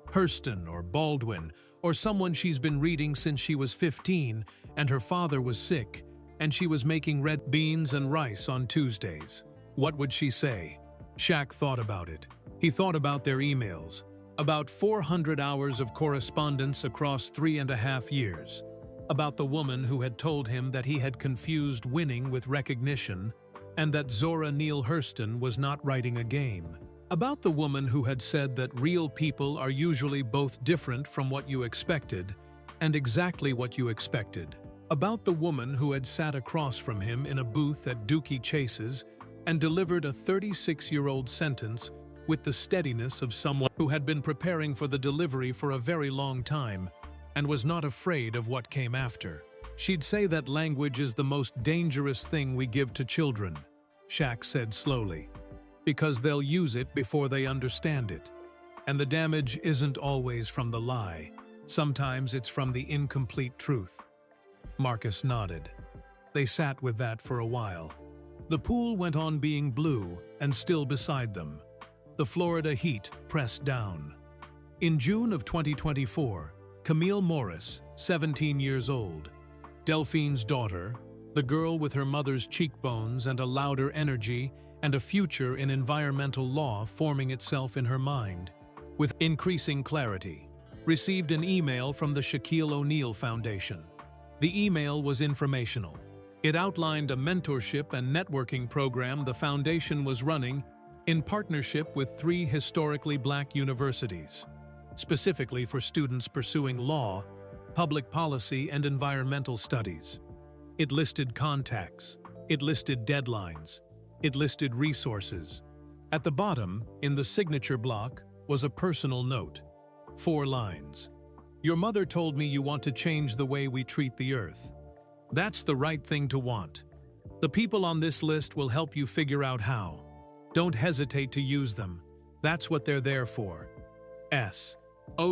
Hurston or Baldwin, or someone she's been reading since she was 15 and her father was sick, and she was making red beans and rice on Tuesdays. What would she say?" Shaq thought about it. He thought about their emails, about 400 hours of correspondence across 3.5 years, about the woman who had told him that he had confused winning with recognition, and that Zora Neale Hurston was not writing a game, about the woman who had said that real people are usually both different from what you expected and exactly what you expected, about the woman who had sat across from him in a booth at Dookie Chase's and delivered a 36-year-old sentence with the steadiness of someone who had been preparing for the delivery for a very long time and was not afraid of what came after. "She'd say that language is the most dangerous thing we give to children," Shaq said slowly, "because they'll use it before they understand it. And the damage isn't always from the lie. Sometimes it's from the incomplete truth." Marcus nodded. They sat with that for a while. The pool went on being blue and still beside them. The Florida heat pressed down. In June of 2024, Camille Morris, 17 years old, Delphine's daughter, the girl with her mother's cheekbones and a louder energy and a future in environmental law forming itself in her mind, with increasing clarity, received an email from the Shaquille O'Neal Foundation. The email was informational. It outlined a mentorship and networking program the foundation was running in partnership with 3 historically Black universities, specifically for students pursuing law, public policy, and environmental studies. It listed contacts. It listed deadlines. It listed resources. At the bottom, in the signature block, was a personal note. 4 lines. "Your mother told me you want to change the way we treat the earth. That's the right thing to want. The people on this list will help you figure out how. Don't hesitate to use them. That's what they're there for. S."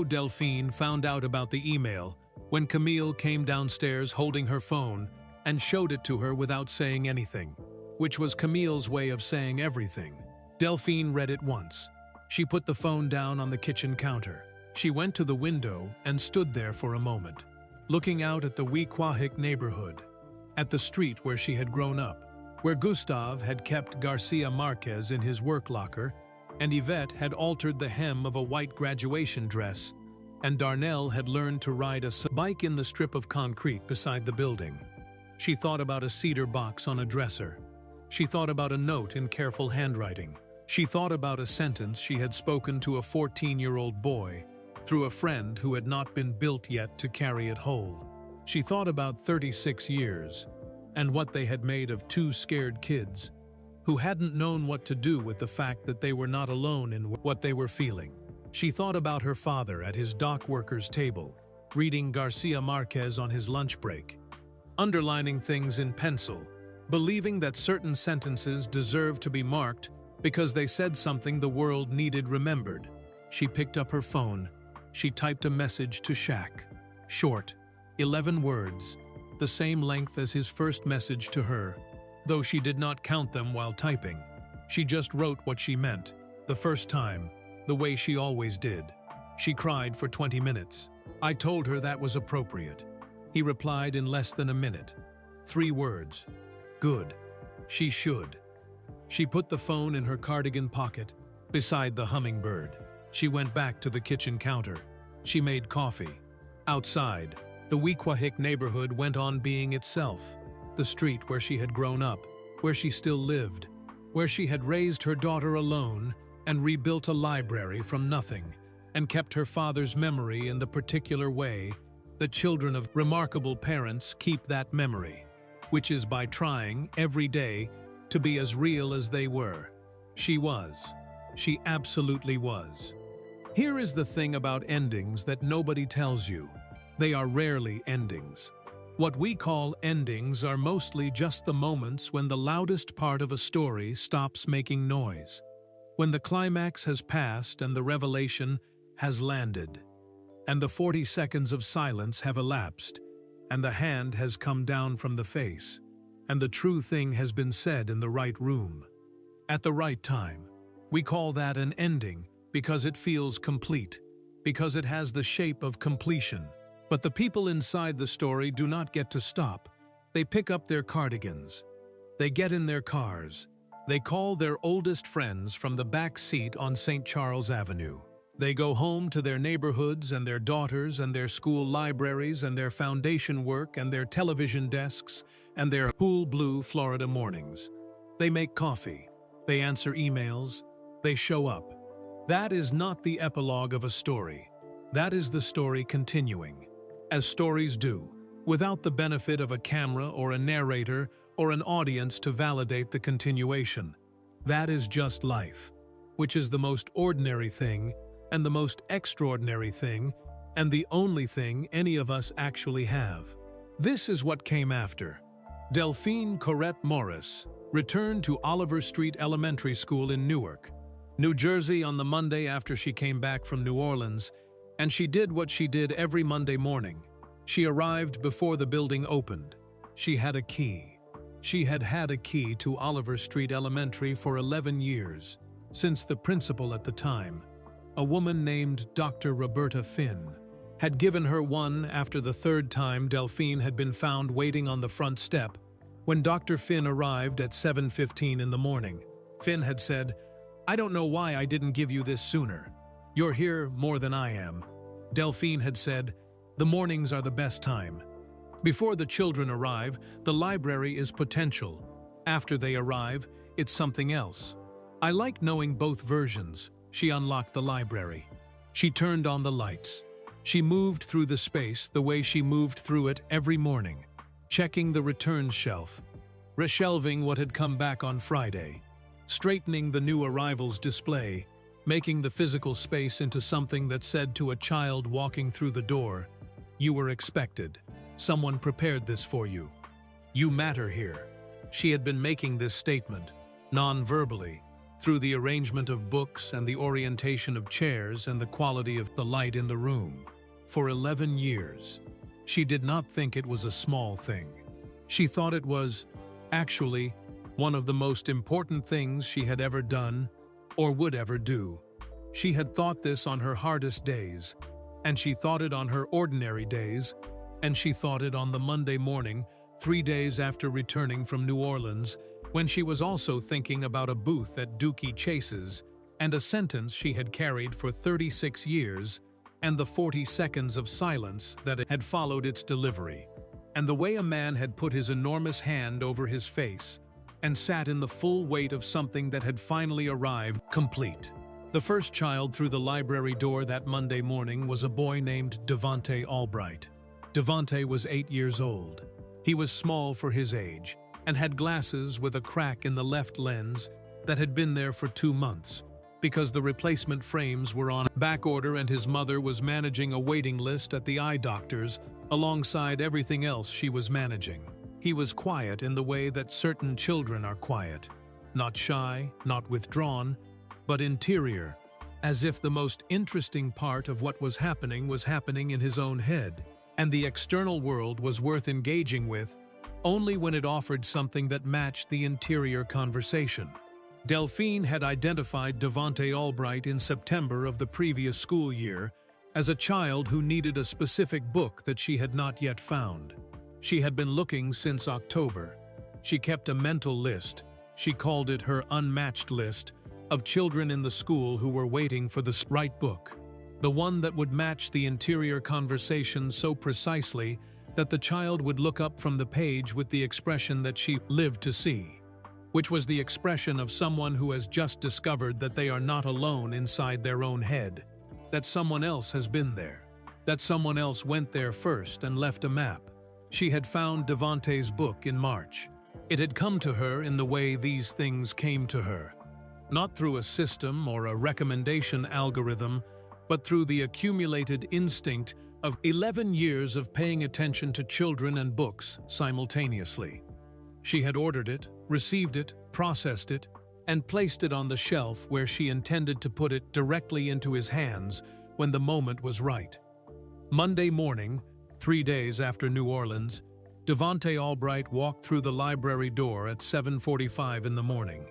Delphine found out about the email when Camille came downstairs holding her phone and showed it to her without saying anything, which was Camille's way of saying everything. Delphine read it once. She put the phone down on the kitchen counter. She went to the window and stood there for a moment, looking out at the Wequahic neighborhood, at the street where she had grown up, where Gustave had kept Garcia Marquez in his work locker, and Yvette had altered the hem of a white graduation dress, and Darnell had learned to ride a bike in the strip of concrete beside the building. She thought about a cedar box on a dresser. She thought about a note in careful handwriting. She thought about a sentence she had spoken to a 14-year-old boy through a friend who had not been built yet to carry it whole. She thought about 36 years and what they had made of 2 scared kids who hadn't known what to do with the fact that they were not alone in what they were feeling. She thought about her father at his dock workers' table, reading Garcia Marquez on his lunch break, underlining things in pencil, believing that certain sentences deserved to be marked because they said something the world needed remembered. She picked up her phone. She typed a message to Shaq. Short, 11 words, the same length as his first message to her, though she did not count them while typing. She just wrote what she meant, the first time, the way she always did. She cried for 20 minutes. I told her that was appropriate. He replied in less than a minute. 3 words. Good. She should. She put the phone in her cardigan pocket, beside the hummingbird. She went back to the kitchen counter. She made coffee. Outside, the Weequahic neighborhood went on being itself, the street where she had grown up, where she still lived, where she had raised her daughter alone and rebuilt a library from nothing, and kept her father's memory in the particular way that children of remarkable parents keep that memory, which is by trying, every day, to be as real as they were. She was. She absolutely was. Here is the thing about endings that nobody tells you. They are rarely endings. What we call endings are mostly just the moments when the loudest part of a story stops making noise, when the climax has passed and the revelation has landed, and the 40 seconds of silence have elapsed, and the hand has come down from the face, and the true thing has been said in the right room, at the right time. We call that an ending because it feels complete, because it has the shape of completion. But the people inside the story do not get to stop. They pick up their cardigans. They get in their cars. They call their oldest friends from the back seat on St. Charles Avenue. They go home to their neighborhoods and their daughters and their school libraries and their foundation work and their television desks and their cool blue Florida mornings. They make coffee. They answer emails. They show up. That is not the epilogue of a story. That is the story continuing, as stories do, without the benefit of a camera or a narrator or an audience to validate the continuation. That is just life, which is the most ordinary thing and the most extraordinary thing and the only thing any of us actually have. This is what came after. Delphine Corette Morris returned to Oliver Street Elementary School in Newark, New Jersey on the Monday after she came back from New Orleans, and she did what she did every Monday morning. She arrived before the building opened. She had a key. She had had a key to Oliver Street Elementary for 11 years, since the principal at the time, a woman named Dr. Roberta Finn, had given her one after the third time Delphine had been found waiting on the front step. When Dr. Finn arrived at 7:15 in the morning, Finn had said, "I don't know why I didn't give you this sooner. You're here more than I am." Delphine had said, "The mornings are the best time. Before the children arrive, the library is potential. After they arrive, it's something else." I like knowing both versions. She unlocked the library. She turned on the lights. She moved through the space the way she moved through it every morning, checking the returns shelf, reshelving what had come back on Friday, straightening the new arrivals display, making the physical space into something that said to a child walking through the door, "You were expected. Someone prepared this for you. You matter here." She had been making this statement, non-verbally, through the arrangement of books and the orientation of chairs and the quality of the light in the room. For 11 years. She did not think it was a small thing. She thought it was, actually, one of the most important things she had ever done or would ever do. She had thought this on her hardest days, and she thought it on her ordinary days, and she thought it on the Monday morning, 3 days after returning from New Orleans, when she was also thinking about a booth at Dookie Chase's and a sentence she had carried for 36 years and the 40 seconds of silence that had followed its delivery, and the way a man had put his enormous hand over his face and sat in the full weight of something that had finally arrived, complete. The first child through the library door that Monday morning was a boy named Devonte Albright. Devonte was 8 years old. He was small for his age and had glasses with a crack in the left lens that had been there for 2 months because the replacement frames were on back order and his mother was managing a waiting list at the eye doctor's alongside everything else she was managing. He was quiet in the way that certain children are quiet, not shy, not withdrawn, but interior, as if the most interesting part of what was happening in his own head, and the external world was worth engaging with only when it offered something that matched the interior conversation. Delphine had identified Devonte Albright in September of the previous school year as a child who needed a specific book that she had not yet found. She had been looking since October. She kept a mental list, she called it her unmatched list, of children in the school who were waiting for the right book. the one that would match the interior conversation so precisely that the child would look up from the page with the expression that she lived to see, which was the expression of someone who has just discovered that they are not alone inside their own head, that someone else has been there, that someone else went there first and left a map. She had found Devante's book in March. It had come to her in the way these things came to her, not through a system or a recommendation algorithm, but through the accumulated instinct of 11 years of paying attention to children and books simultaneously. She had ordered it, received it, processed it, and placed it on the shelf where she intended to put it directly into his hands when the moment was right. Monday morning, 3 days after New Orleans, Devante Albright walked through the library door at 7:45 in the morning.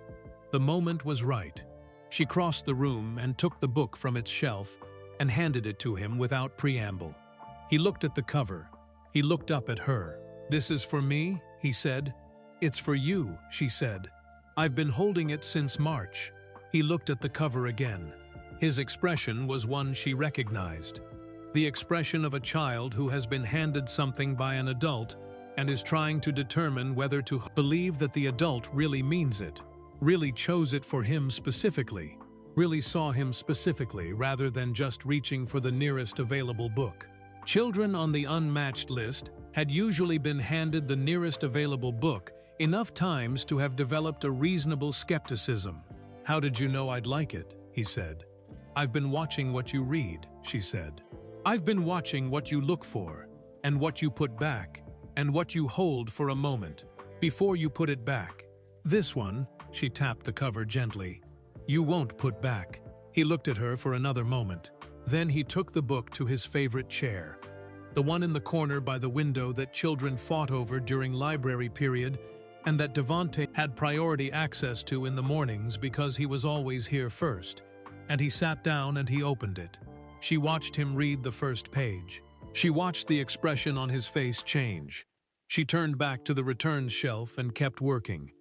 The moment was right. She crossed the room and took the book from its shelf and handed it to him without preamble. He looked at the cover. He looked up at her. "This is for me?" he said. "It's for you," she said. "I've been holding it since March." He looked at the cover again. His expression was one she recognized. The expression of a child who has been handed something by an adult and is trying to determine whether to believe that the adult really means it, really chose it for him specifically, really saw him specifically rather than just reaching for the nearest available book. Children on the unmatched list had usually been handed the nearest available book enough times to have developed a reasonable skepticism. "How did you know I'd like it?" he said. "I've been watching what you read," she said. "I've been watching what you look for, and what you put back, and what you hold for a moment, before you put it back. This one," she tapped the cover gently, "you won't put back." He looked at her for another moment. Then he took the book to his favorite chair, the one in the corner by the window that children fought over during library period and that Devante had priority access to in the mornings because he was always here first, and he sat down and he opened it. She watched him read the first page. She watched the expression on his face change. She turned back to the returns shelf and kept working.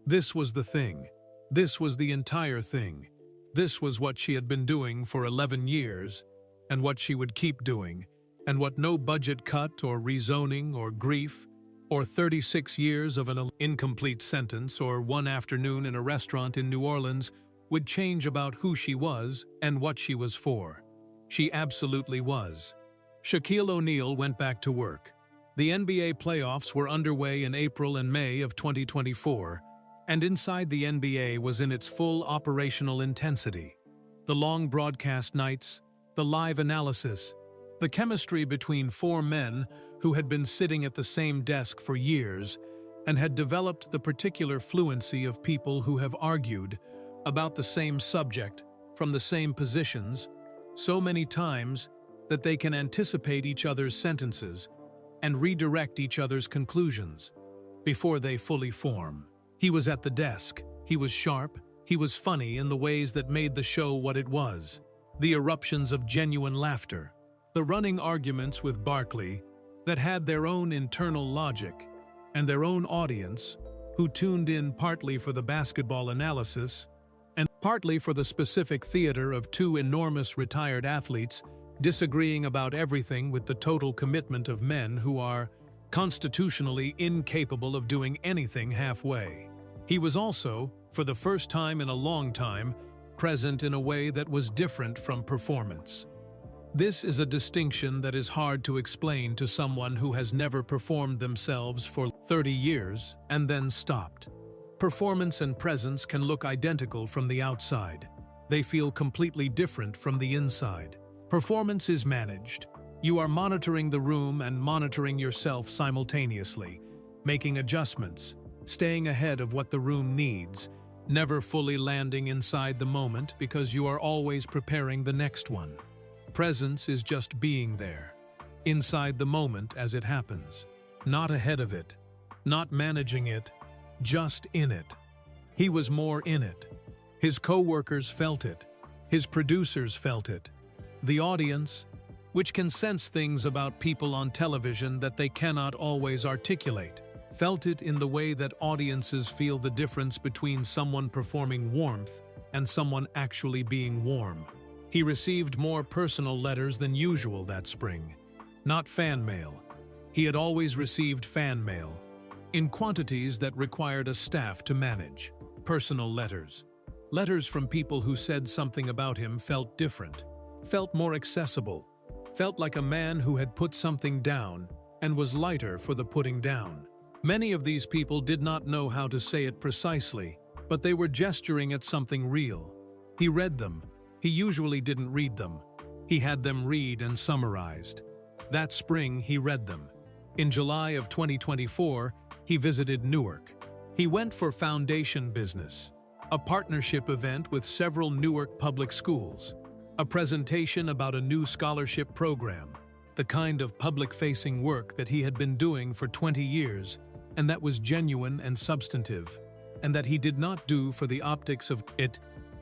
This was the thing. This was the entire thing. This was what she had been doing for 11 years, and what she would keep doing, and what no budget cut or rezoning or grief, or 36 years of an incomplete sentence or one afternoon in a restaurant in New Orleans would change about who she was and what she was for. She absolutely was. Shaquille O'Neal went back to work. The NBA playoffs were underway in April and May of 2024, and inside the NBA was in its full operational intensity. The long broadcast nights, the live analysis, the chemistry between four men who had been sitting at the same desk for years and had developed the particular fluency of people who have argued about the same subject from the same positions so many times that they can anticipate each other's sentences and redirect each other's conclusions before they fully form. He was at the desk. He was sharp. He was funny in the ways that made the show what it was. The eruptions of genuine laughter, the running arguments with Barkley that had their own internal logic and their own audience who tuned in partly for the basketball analysis and partly for the specific theater of two enormous retired athletes disagreeing about everything with the total commitment of men who are constitutionally incapable of doing anything halfway. He was also, for the first time in a long time, present in a way that was different from performance. This is a distinction that is hard to explain to someone who has never performed themselves for 30 years and then stopped. Performance and presence can look identical from the outside. They feel completely different from the inside. Performance is managed. You are monitoring the room and monitoring yourself simultaneously, making adjustments, staying ahead of what the room needs, never fully landing inside the moment because you are always preparing the next one. Presence is just being there, inside the moment as it happens, not ahead of it, not managing it, just in it. He was more in it. His co-workers felt it. His producers felt it. The audience, which can sense things about people on television that they cannot always articulate, felt it in the way that audiences feel the difference between someone performing warmth and someone actually being warm. He received more personal letters than usual that spring. Not fan mail. He had always received fan mail, in quantities that required a staff to manage. Personal letters. Letters from people who said something about him felt different, felt more accessible, felt like a man who had put something down and was lighter for the putting down. Many of these people did not know how to say it precisely, but they were gesturing at something real. He read them. He usually didn't read them. He had them read and summarized. That spring, he read them. In July of 2024, he visited Newark. He went for foundation business, a partnership event with several Newark public schools, a presentation about a new scholarship program, the kind of public-facing work that he had been doing for 20 years, and that was genuine and substantive, and that he did not do for the optics of it,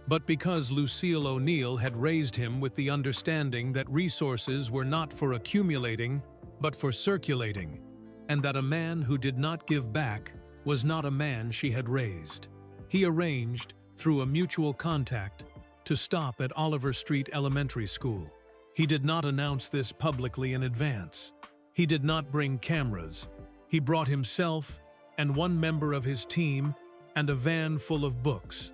but because Lucille O'Neill had raised him with the understanding that resources were not for accumulating, but for circulating, and that a man who did not give back was not a man she had raised. He arranged, through a mutual contact, to stop at Oliver Street Elementary School. He did not announce this publicly in advance. He did not bring cameras. He brought himself and one member of his team and a van full of books.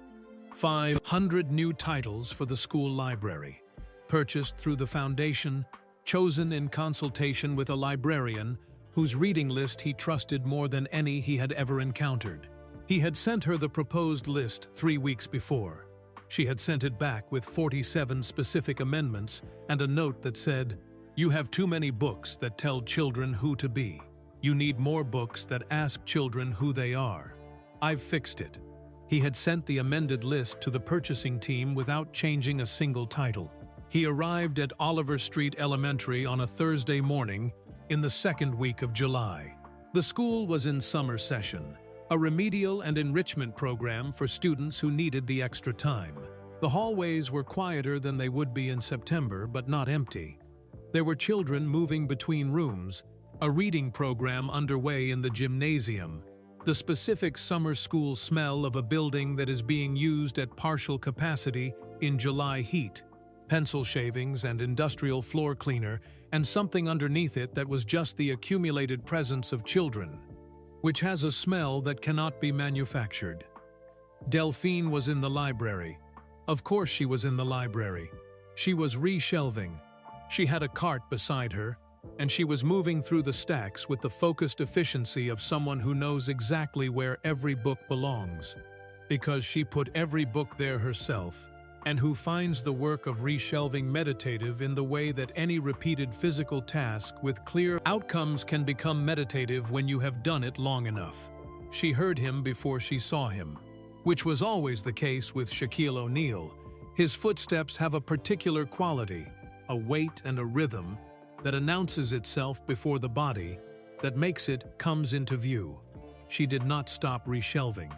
500 new titles for the school library, purchased through the foundation, chosen in consultation with a librarian whose reading list he trusted more than any he had ever encountered. He had sent her the proposed list 3 weeks before. She had sent it back with 47 specific amendments and a note that said, "You have too many books that tell children who to be. You need more books that ask children who they are. I've fixed it." He had sent the amended list to the purchasing team without changing a single title. He arrived at Oliver Street Elementary on a Thursday morning in the second week of July. The school was in summer session, a remedial and enrichment program for students who needed the extra time. The hallways were quieter than they would be in September, but not empty. There were children moving between rooms, a reading program underway in the gymnasium, the specific summer school smell of a building that is being used at partial capacity in July heat, pencil shavings and industrial floor cleaner, and something underneath it that was just the accumulated presence of children, which has a smell that cannot be manufactured. Delphine was in the library. Of course she was in the library. She was reshelving. She had a cart beside her, and she was moving through the stacks with the focused efficiency of someone who knows exactly where every book belongs, because she put every book there herself, and who finds the work of reshelving meditative in the way that any repeated physical task with clear outcomes can become meditative when you have done it long enough. She heard him before she saw him, which was always the case with Shaquille O'Neal. His footsteps have a particular quality, a weight and a rhythm that announces itself before the body, that makes it comes into view. She did not stop reshelving.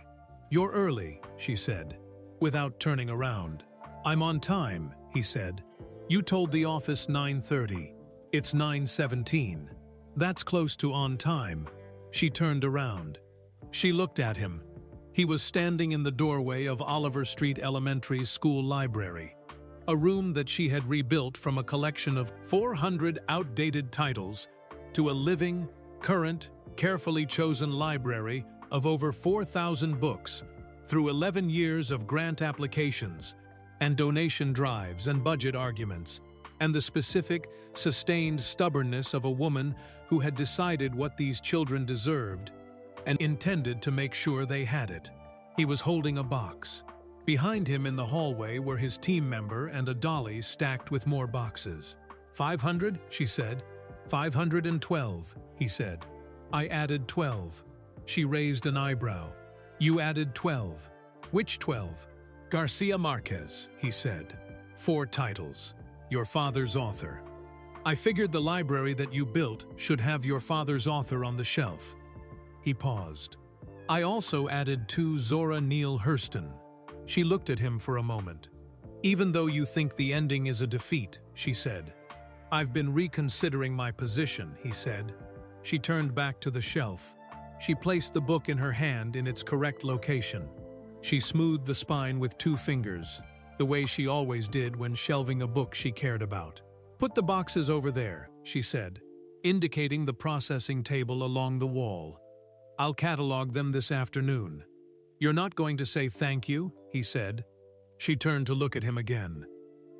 "You're early," she said, without turning around. "I'm on time," he said. "You told the office 9:30. It's 9:17. That's close to on time." She turned around. She looked at him. He was standing in the doorway of Oliver Street Elementary's school library, a room that she had rebuilt from a collection of 400 outdated titles to a living, current, carefully chosen library of over 4,000 books through 11 years of grant applications and donation drives and budget arguments, and the specific, sustained stubbornness of a woman who had decided what these children deserved and intended to make sure they had it. He was holding a box. Behind him in the hallway were his team member and a dolly stacked with more boxes. 500, she said. 512, he said. I added 12. She raised an eyebrow. You added 12. Which 12? Garcia Marquez, he said. 4 titles. Your father's author. I figured the library that you built should have your father's author on the shelf. He paused. I also added 2 Zora Neale Hurston. She looked at him for a moment. Even though you think the ending is a defeat, she said. I've been reconsidering my position, he said. She turned back to the shelf. She placed the book in her hand in its correct location. She smoothed the spine with 2 fingers. the way she always did when shelving a book she cared about. "Put the boxes over there," she said, indicating the processing table along the wall. "I'll catalog them this afternoon." "You're not going to say thank you?" he said. She turned to look at him again.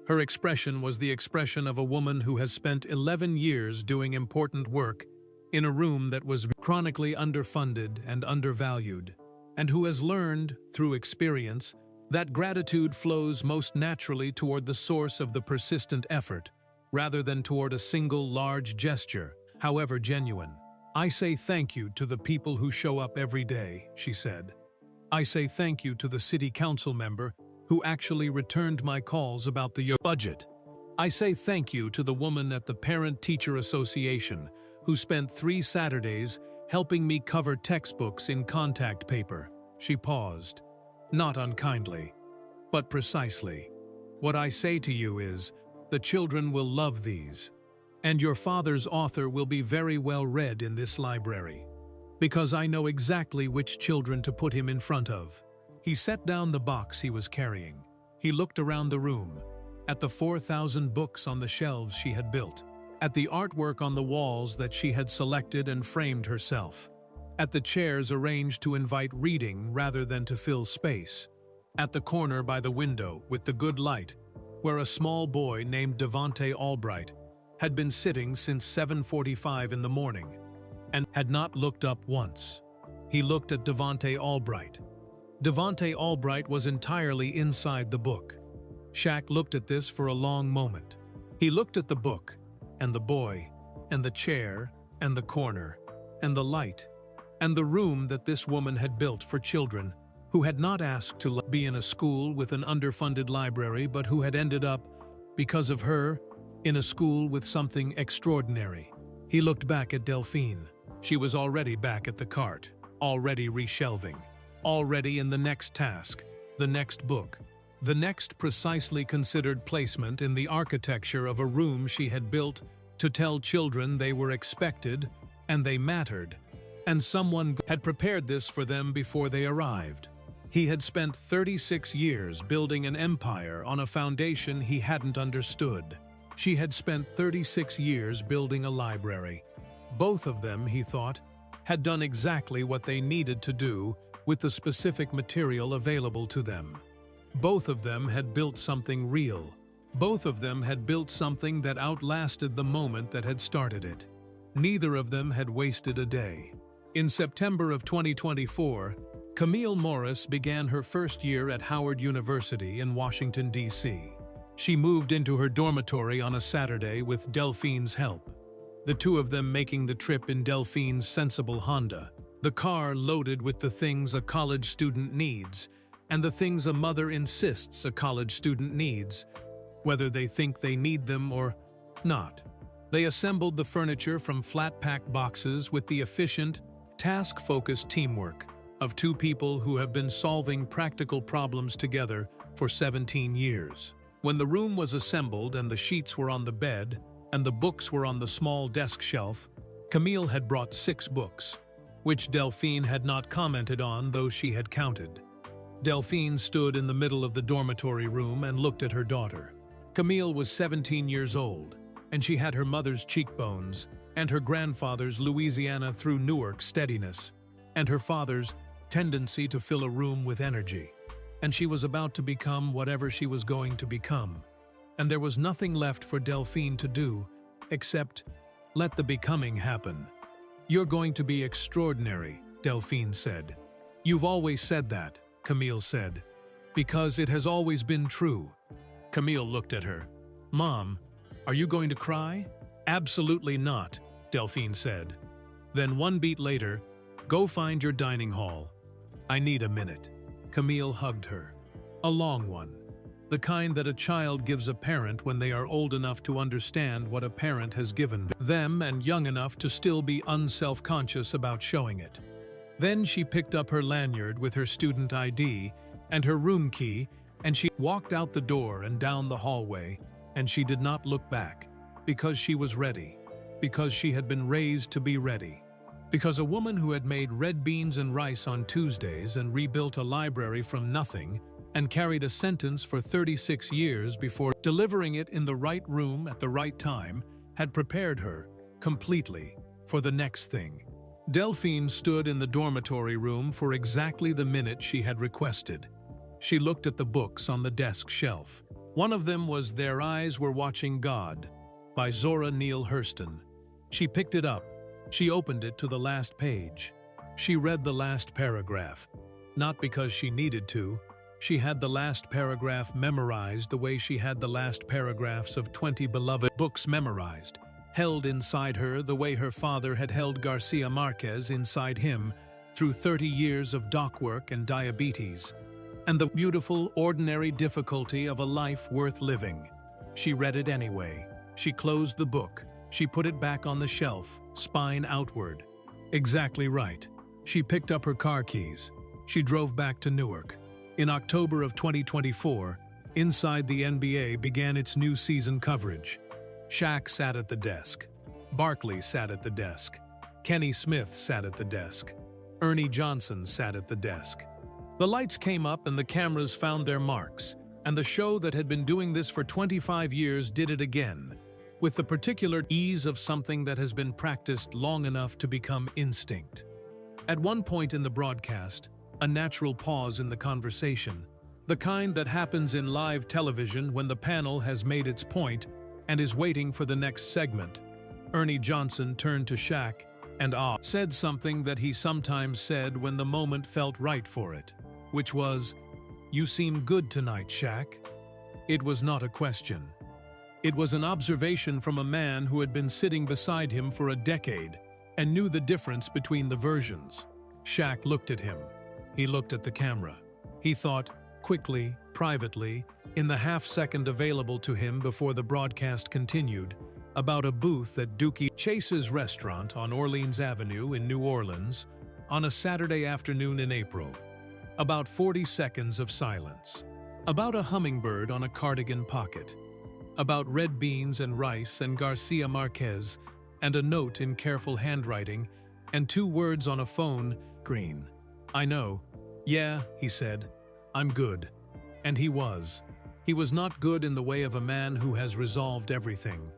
Her expression was the expression of a woman who has spent 11 years doing important work in a room that was chronically underfunded and undervalued, and who has learned, through experience, that gratitude flows most naturally toward the source of the persistent effort, rather than toward a single large gesture, however genuine. "I say thank you to the people who show up every day," she said. "I say thank you to the city council member who actually returned my calls about the budget. I say thank you to the woman at the Parent-Teacher Association who spent 3 Saturdays helping me cover textbooks in contact paper." She paused, not unkindly, but precisely. "What I say to you is, the children will love these, and your father's author will be very well read in this library, because I know exactly which children to put him in front of." He set down the box he was carrying. He looked around the room, at the 4,000 books on the shelves she had built, at the artwork on the walls that she had selected and framed herself, at the chairs arranged to invite reading rather than to fill space, at the corner by the window with the good light, where a small boy named Devonte Albright had been sitting since 7:45 in the morning and had not looked up once. He looked at Devonte Albright. Devonte Albright was entirely inside the book. Shaq looked at this for a long moment. He looked at the book, and the boy, and the chair, and the corner, and the light, and the room that this woman had built for children who had not asked to be in a school with an underfunded library but who had ended up, because of her, in a school with something extraordinary. He looked back at Delphine. She was already back at the cart, already reshelving, already in the next task, the next book, the next precisely considered placement in the architecture of a room she had built to tell children they were expected and they mattered, and someone had prepared this for them before they arrived. He had spent 36 years building an empire on a foundation he hadn't understood. She had spent 36 years building a library. Both of them, he thought, had done exactly what they needed to do with the specific material available to them. Both of them had built something real. Both of them had built something that outlasted the moment that had started it. Neither of them had wasted a day. In September of 2024, Camille Morris began her first year at Howard University in Washington, D.C. She moved into her dormitory on a Saturday with Delphine's help, the two of them making the trip in Delphine's sensible Honda, the car loaded with the things a college student needs and the things a mother insists a college student needs, whether they think they need them or not. They assembled the furniture from flat-pack boxes with the efficient, task-focused teamwork of two people who have been solving practical problems together for 17 years. When the room was assembled and the sheets were on the bed and the books were on the small desk shelf, Camille had brought 6 books, which Delphine had not commented on, though she had counted. Delphine stood in the middle of the dormitory room and looked at her daughter. Camille was 17 years old, and she had her mother's cheekbones and her grandfather's Louisiana through Newark steadiness, and her father's tendency to fill a room with energy. And she was about to become whatever she was going to become. And there was nothing left for Delphine to do except let the becoming happen. "You're going to be extraordinary," Delphine said. "You've always said that," Camille said, "because it has always been true." Camille looked at her. "Mom, are you going to cry?" "Absolutely not," Delphine said. Then 1 beat later, "Go find your dining hall. I need a minute." Camille hugged her. A long one. The kind that a child gives a parent when they are old enough to understand what a parent has given them and young enough to still be unself-conscious about showing it. Then she picked up her lanyard with her student ID and her room key, and she walked out the door and down the hallway, and she did not look back, because she was ready, because she had been raised to be ready. Because a woman who had made red beans and rice on Tuesdays and rebuilt a library from nothing and carried a sentence for 36 years before delivering it in the right room at the right time had prepared her, completely, for the next thing. Delphine stood in the dormitory room for exactly the minute she had requested. She looked at the books on the desk shelf. One of them was Their Eyes Were Watching God, by Zora Neale Hurston. She picked it up. She opened it to the last page. She read the last paragraph. Not because she needed to. She had the last paragraph memorized the way she had the last paragraphs of 20 beloved books memorized, held inside her the way her father had held Garcia Marquez inside him through 30 years of dock work and diabetes, and the beautiful, ordinary difficulty of a life worth living. She read it anyway. She closed the book. She put it back on the shelf, spine outward. Exactly right. She picked up her car keys. She drove back to Newark. In October of 2024, Inside the NBA began its new season coverage. Shaq sat at the desk. Barkley sat at the desk. Kenny Smith sat at the desk. Ernie Johnson sat at the desk. The lights came up and the cameras found their marks, and the show that had been doing this for 25 years did it again, with the particular ease of something that has been practiced long enough to become instinct. At one point in the broadcast, a natural pause in the conversation, the kind that happens in live television when the panel has made its point and is waiting for the next segment, Ernie Johnson turned to Shaq and said something that he sometimes said when the moment felt right for it, which was, "You seem good tonight, Shaq." It was not a question. It was an observation from a man who had been sitting beside him for a decade and knew the difference between the versions. Shaq looked at him. He looked at the camera. He thought, quickly, privately, in the half-second available to him before the broadcast continued, about a booth at Dookie Chase's restaurant on Orleans Avenue in New Orleans on a Saturday afternoon in April. About 40 seconds of silence. About a hummingbird on a cardigan pocket. About red beans and rice and Garcia Marquez, and a note in careful handwriting, and 2 words on a phone, green. "I know. Yeah," he said. "I'm good." And he was. He was not good in the way of a man who has resolved everything.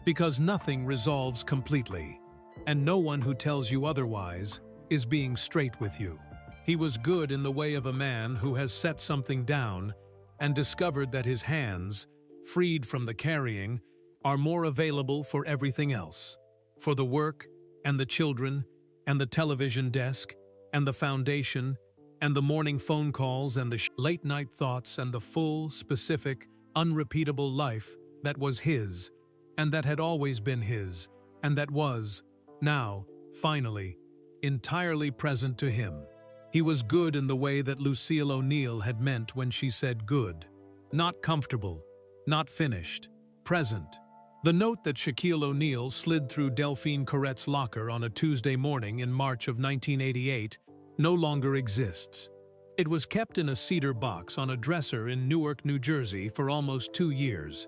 Because nothing resolves completely, and no one who tells you otherwise is being straight with you. He was good in the way of a man who has set something down and discovered that his hands, freed from the carrying, are more available for everything else. For the work, and the children, and the television desk, and the foundation, and the morning phone calls and the late-night thoughts and the full, specific, unrepeatable life that was his, and that had always been his, and that was, now, finally, entirely present to him. He was good in the way that Lucille O'Neal had meant when she said good. Not comfortable, not finished, present. The note that Shaquille O'Neal slid through Delphine Corrette's locker on a Tuesday morning in March of 1988 no longer exists. It was kept in a cedar box on a dresser in Newark, New Jersey for almost 2 years,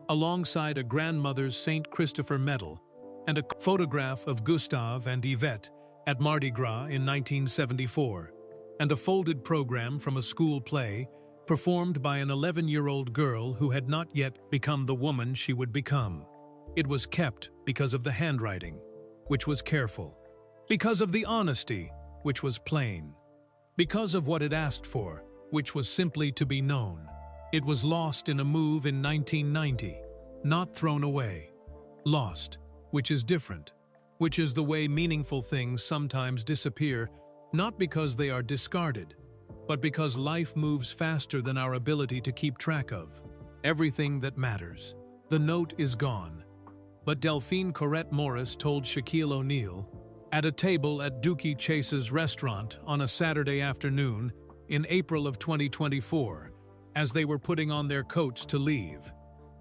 alongside a grandmother's St. Christopher medal and a photograph of Gustave and Yvette at Mardi Gras in 1974, and a folded program from a school play performed by an 11-year-old girl who had not yet become the woman she would become. It was kept because of the handwriting, which was careful, because of the honesty, which was plain, because of what it asked for, which was simply to be known. It was lost in a move in 1990, not thrown away. Lost, which is different, which is the way meaningful things sometimes disappear, not because they are discarded, but because life moves faster than our ability to keep track of. Everything that matters. The note is gone. But Delphine Corrette Morris told Shaquille O'Neal, at a table at Dookie Chase's restaurant on a Saturday afternoon in April of 2024, as they were putting on their coats to leave,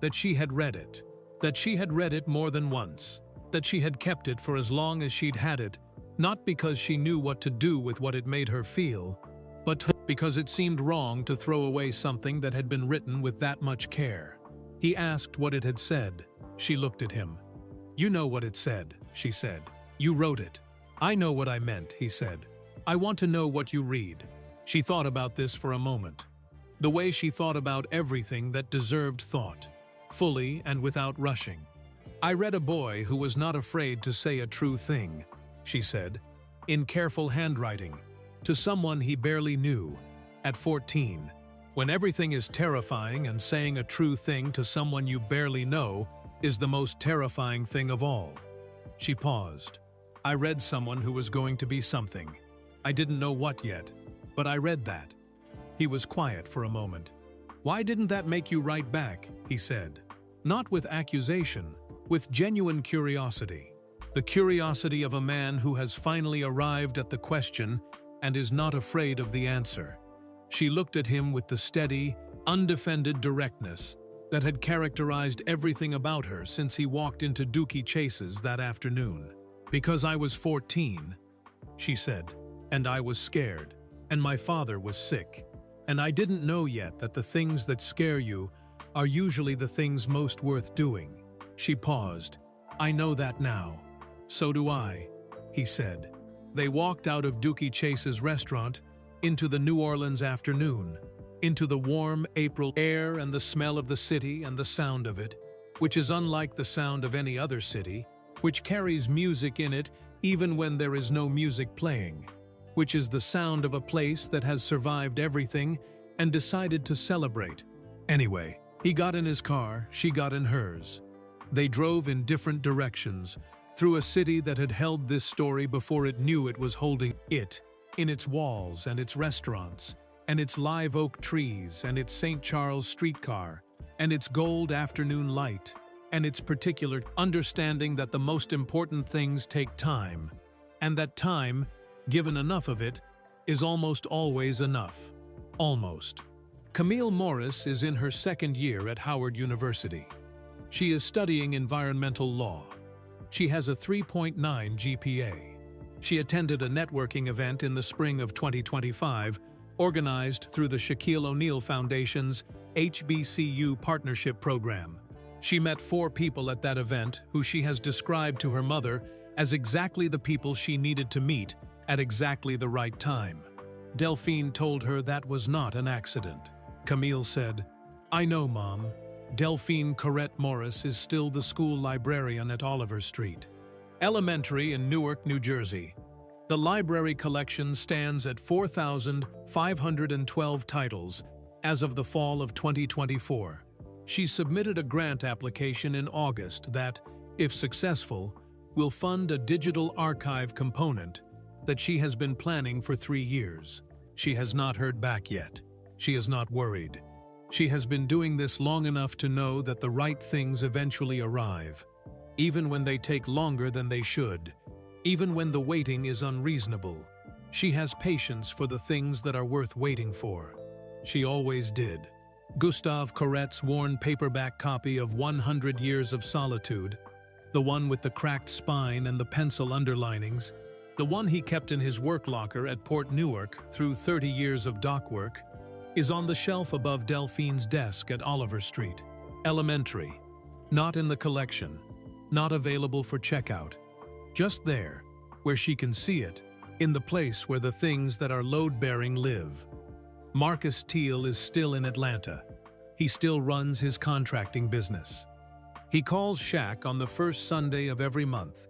that she had read it. That she had read it more than once. That she had kept it for as long as she'd had it, not because she knew what to do with what it made her feel, but because it seemed wrong to throw away something that had been written with that much care. He asked what it had said. She looked at him. "You know what it said," she said. "You wrote it." "I know what I meant," he said. "I want to know what you read." She thought about this for a moment. The way she thought about everything that deserved thought, fully and without rushing. "I read a boy who was not afraid to say a true thing," she said, in careful handwriting, to someone he barely knew, at 14. When everything is terrifying, and saying a true thing to someone you barely know is the most terrifying thing of all. She paused. "I read someone who was going to be something. I didn't know what yet, but I read that." He was quiet for a moment. "Why didn't that make you write back?" he said. Not with accusation, with genuine curiosity. The curiosity of a man who has finally arrived at the question and is not afraid of the answer. She looked at him with the steady, undefended directness that had characterized everything about her since he walked into Dookie Chase's that afternoon. "Because I was 14, she said, "and I was scared, and my father was sick, and I didn't know yet that the things that scare you are usually the things most worth doing." She paused. "I know that now." "So do I," he said. They walked out of Dookie Chase's restaurant into the New Orleans afternoon, into the warm April air and the smell of the city and the sound of it, which is unlike the sound of any other city, which carries music in it even when there is no music playing, which is the sound of a place that has survived everything and decided to celebrate. Anyway, he got in his car, she got in hers. They drove in different directions, through a city that had held this story before it knew it was holding it, in its walls and its restaurants, and its live oak trees and its St. Charles streetcar, and its gold afternoon light, and its particular understanding that the most important things take time, and that time, given enough of it, is almost always enough. Almost. Camille Morris is in her second year at Howard University. She is studying environmental law. She has a 3.9 GPA. She attended a networking event in the spring of 2025, organized through the Shaquille O'Neal Foundation's HBCU Partnership Program. She met 4 people at that event who she has described to her mother as exactly the people she needed to meet at exactly the right time. Delphine told her that was not an accident. Camille said, "I know, Mom. Delphine Corrette Morris is still the school librarian at Oliver Street Elementary in Newark, New Jersey. The library collection stands at 4,512 titles as of the fall of 2024. She submitted a grant application in August that, if successful, will fund a digital archive component that she has been planning for 3 years. She has not heard back yet. She is not worried. She has been doing this long enough to know that the right things eventually arrive, even when they take longer than they should, even when the waiting is unreasonable. She has patience for the things that are worth waiting for. She always did. Gustave Corette's worn paperback copy of 100 Years of Solitude, the one with the cracked spine and the pencil underlinings, the one he kept in his work locker at Port Newark through 30 years of dock work, is on the shelf above Delphine's desk at Oliver Street Elementary. Not in the collection, not available for checkout. Just there, where she can see it, in the place where the things that are load-bearing live. Marcus Teal is still in Atlanta. He still runs his contracting business. He calls Shaq on the first Sunday of every month,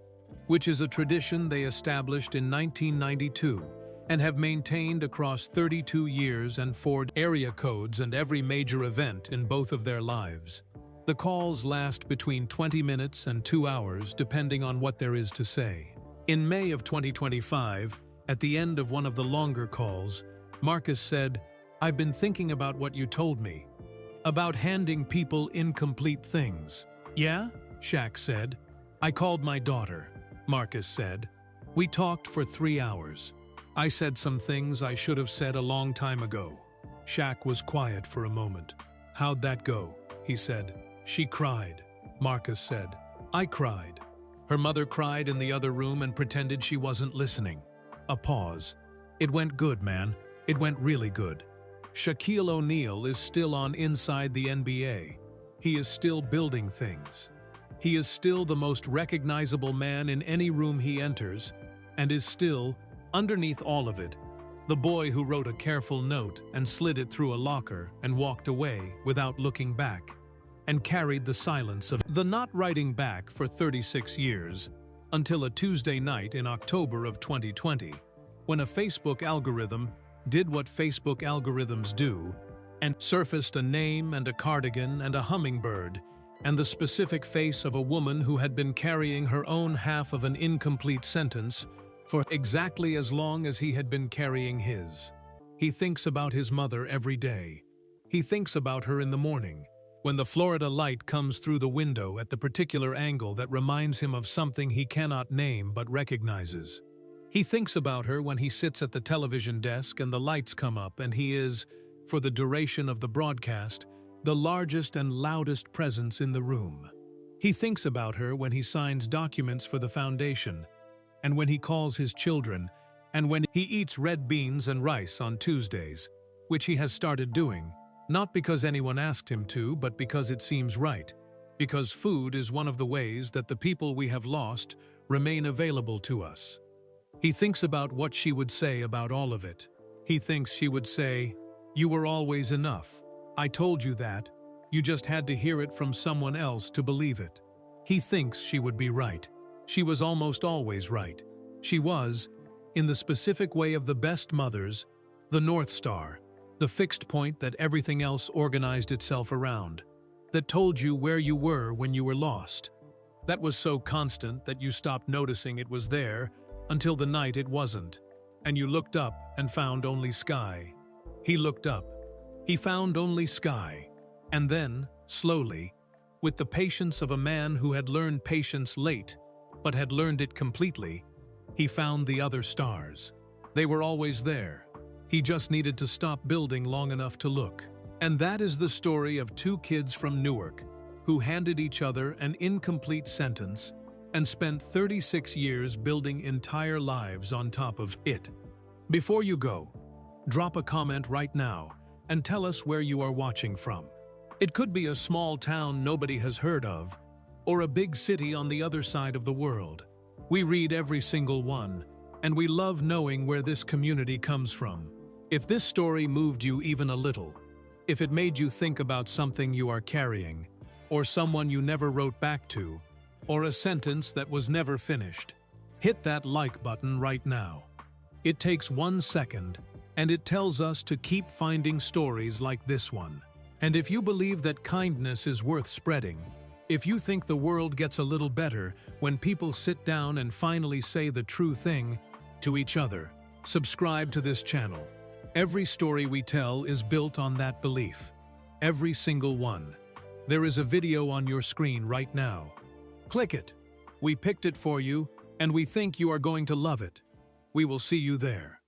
which is a tradition they established in 1992 and have maintained across 32 years and 4 area codes and every major event in both of their lives. The calls last between 20 minutes and 2 hours depending on what there is to say. In May of 2025, at the end of one of the longer calls, Marcus said, "I've been thinking about what you told me, about handing people incomplete things." "Yeah?" Shaq said. "I called my daughter," Marcus said. "We talked for 3 hours. I said some things I should have said a long time ago." Shaq was quiet for a moment. "How'd that go?" he said. "She cried," Marcus said. "I cried. Her mother cried in the other room and pretended she wasn't listening." A pause. "It went good, man. It went really good. Shaquille O'Neal is still on Inside the NBA. He is still building things. He is still the most recognizable man in any room he enters, and is still, underneath all of it, The boy who wrote a careful note and slid it through a locker and walked away without looking back, and carried the silence of the not writing back for 36 years, until a Tuesday night in October of 2020, when a Facebook algorithm did what Facebook algorithms do and surfaced a name and a cardigan and a hummingbird and the specific face of a woman who had been carrying her own half of an incomplete sentence for exactly as long as he had been carrying his. He thinks about his mother every day. He thinks about her in the morning, when the Florida light comes through the window at the particular angle that reminds him of something he cannot name but recognizes. He thinks about her when he sits at the television desk and the lights come up and he is, for the duration of the broadcast, the largest and loudest presence in the room. He thinks about her when he signs documents for the foundation, and when he calls his children, and when he eats red beans and rice on Tuesdays, which he has started doing, not because anyone asked him to, but because it seems right, because food is one of the ways that the people we have lost remain available to us. He thinks about what she would say about all of it. He thinks she would say, "You were always enough. I told you that. You just had to hear it from someone else to believe it." He thinks she would be right. She was almost always right. She was, in the specific way of the best mothers, the North Star, the fixed point that everything else organized itself around, that told you where you were when you were lost. That was so constant that you stopped noticing it was there until the night it wasn't, and you looked up and found only sky. He looked up. He found only sky. And then, slowly, with the patience of a man who had learned patience late, but had learned it completely, he found the other stars. They were always there. He just needed to stop building long enough to look. And that is the story of two kids from Newark who handed each other an incomplete sentence and spent 36 years building entire lives on top of it. Before you go, drop a comment right now and tell us where you are watching from. It could be a small town nobody has heard of, or a big city on the other side of the world. We read every single one, and we love knowing where this community comes from. If this story moved you even a little, if it made you think about something you are carrying, or someone you never wrote back to, or a sentence that was never finished, hit that like button right now. It takes 1 second, and it tells us to keep finding stories like this one. And if you believe that kindness is worth spreading, if you think the world gets a little better when people sit down and finally say the true thing to each other, subscribe to this channel. Every story we tell is built on that belief. Every single one. There is a video on your screen right now. Click it. We picked it for you, and we think you are going to love it. We will see you there.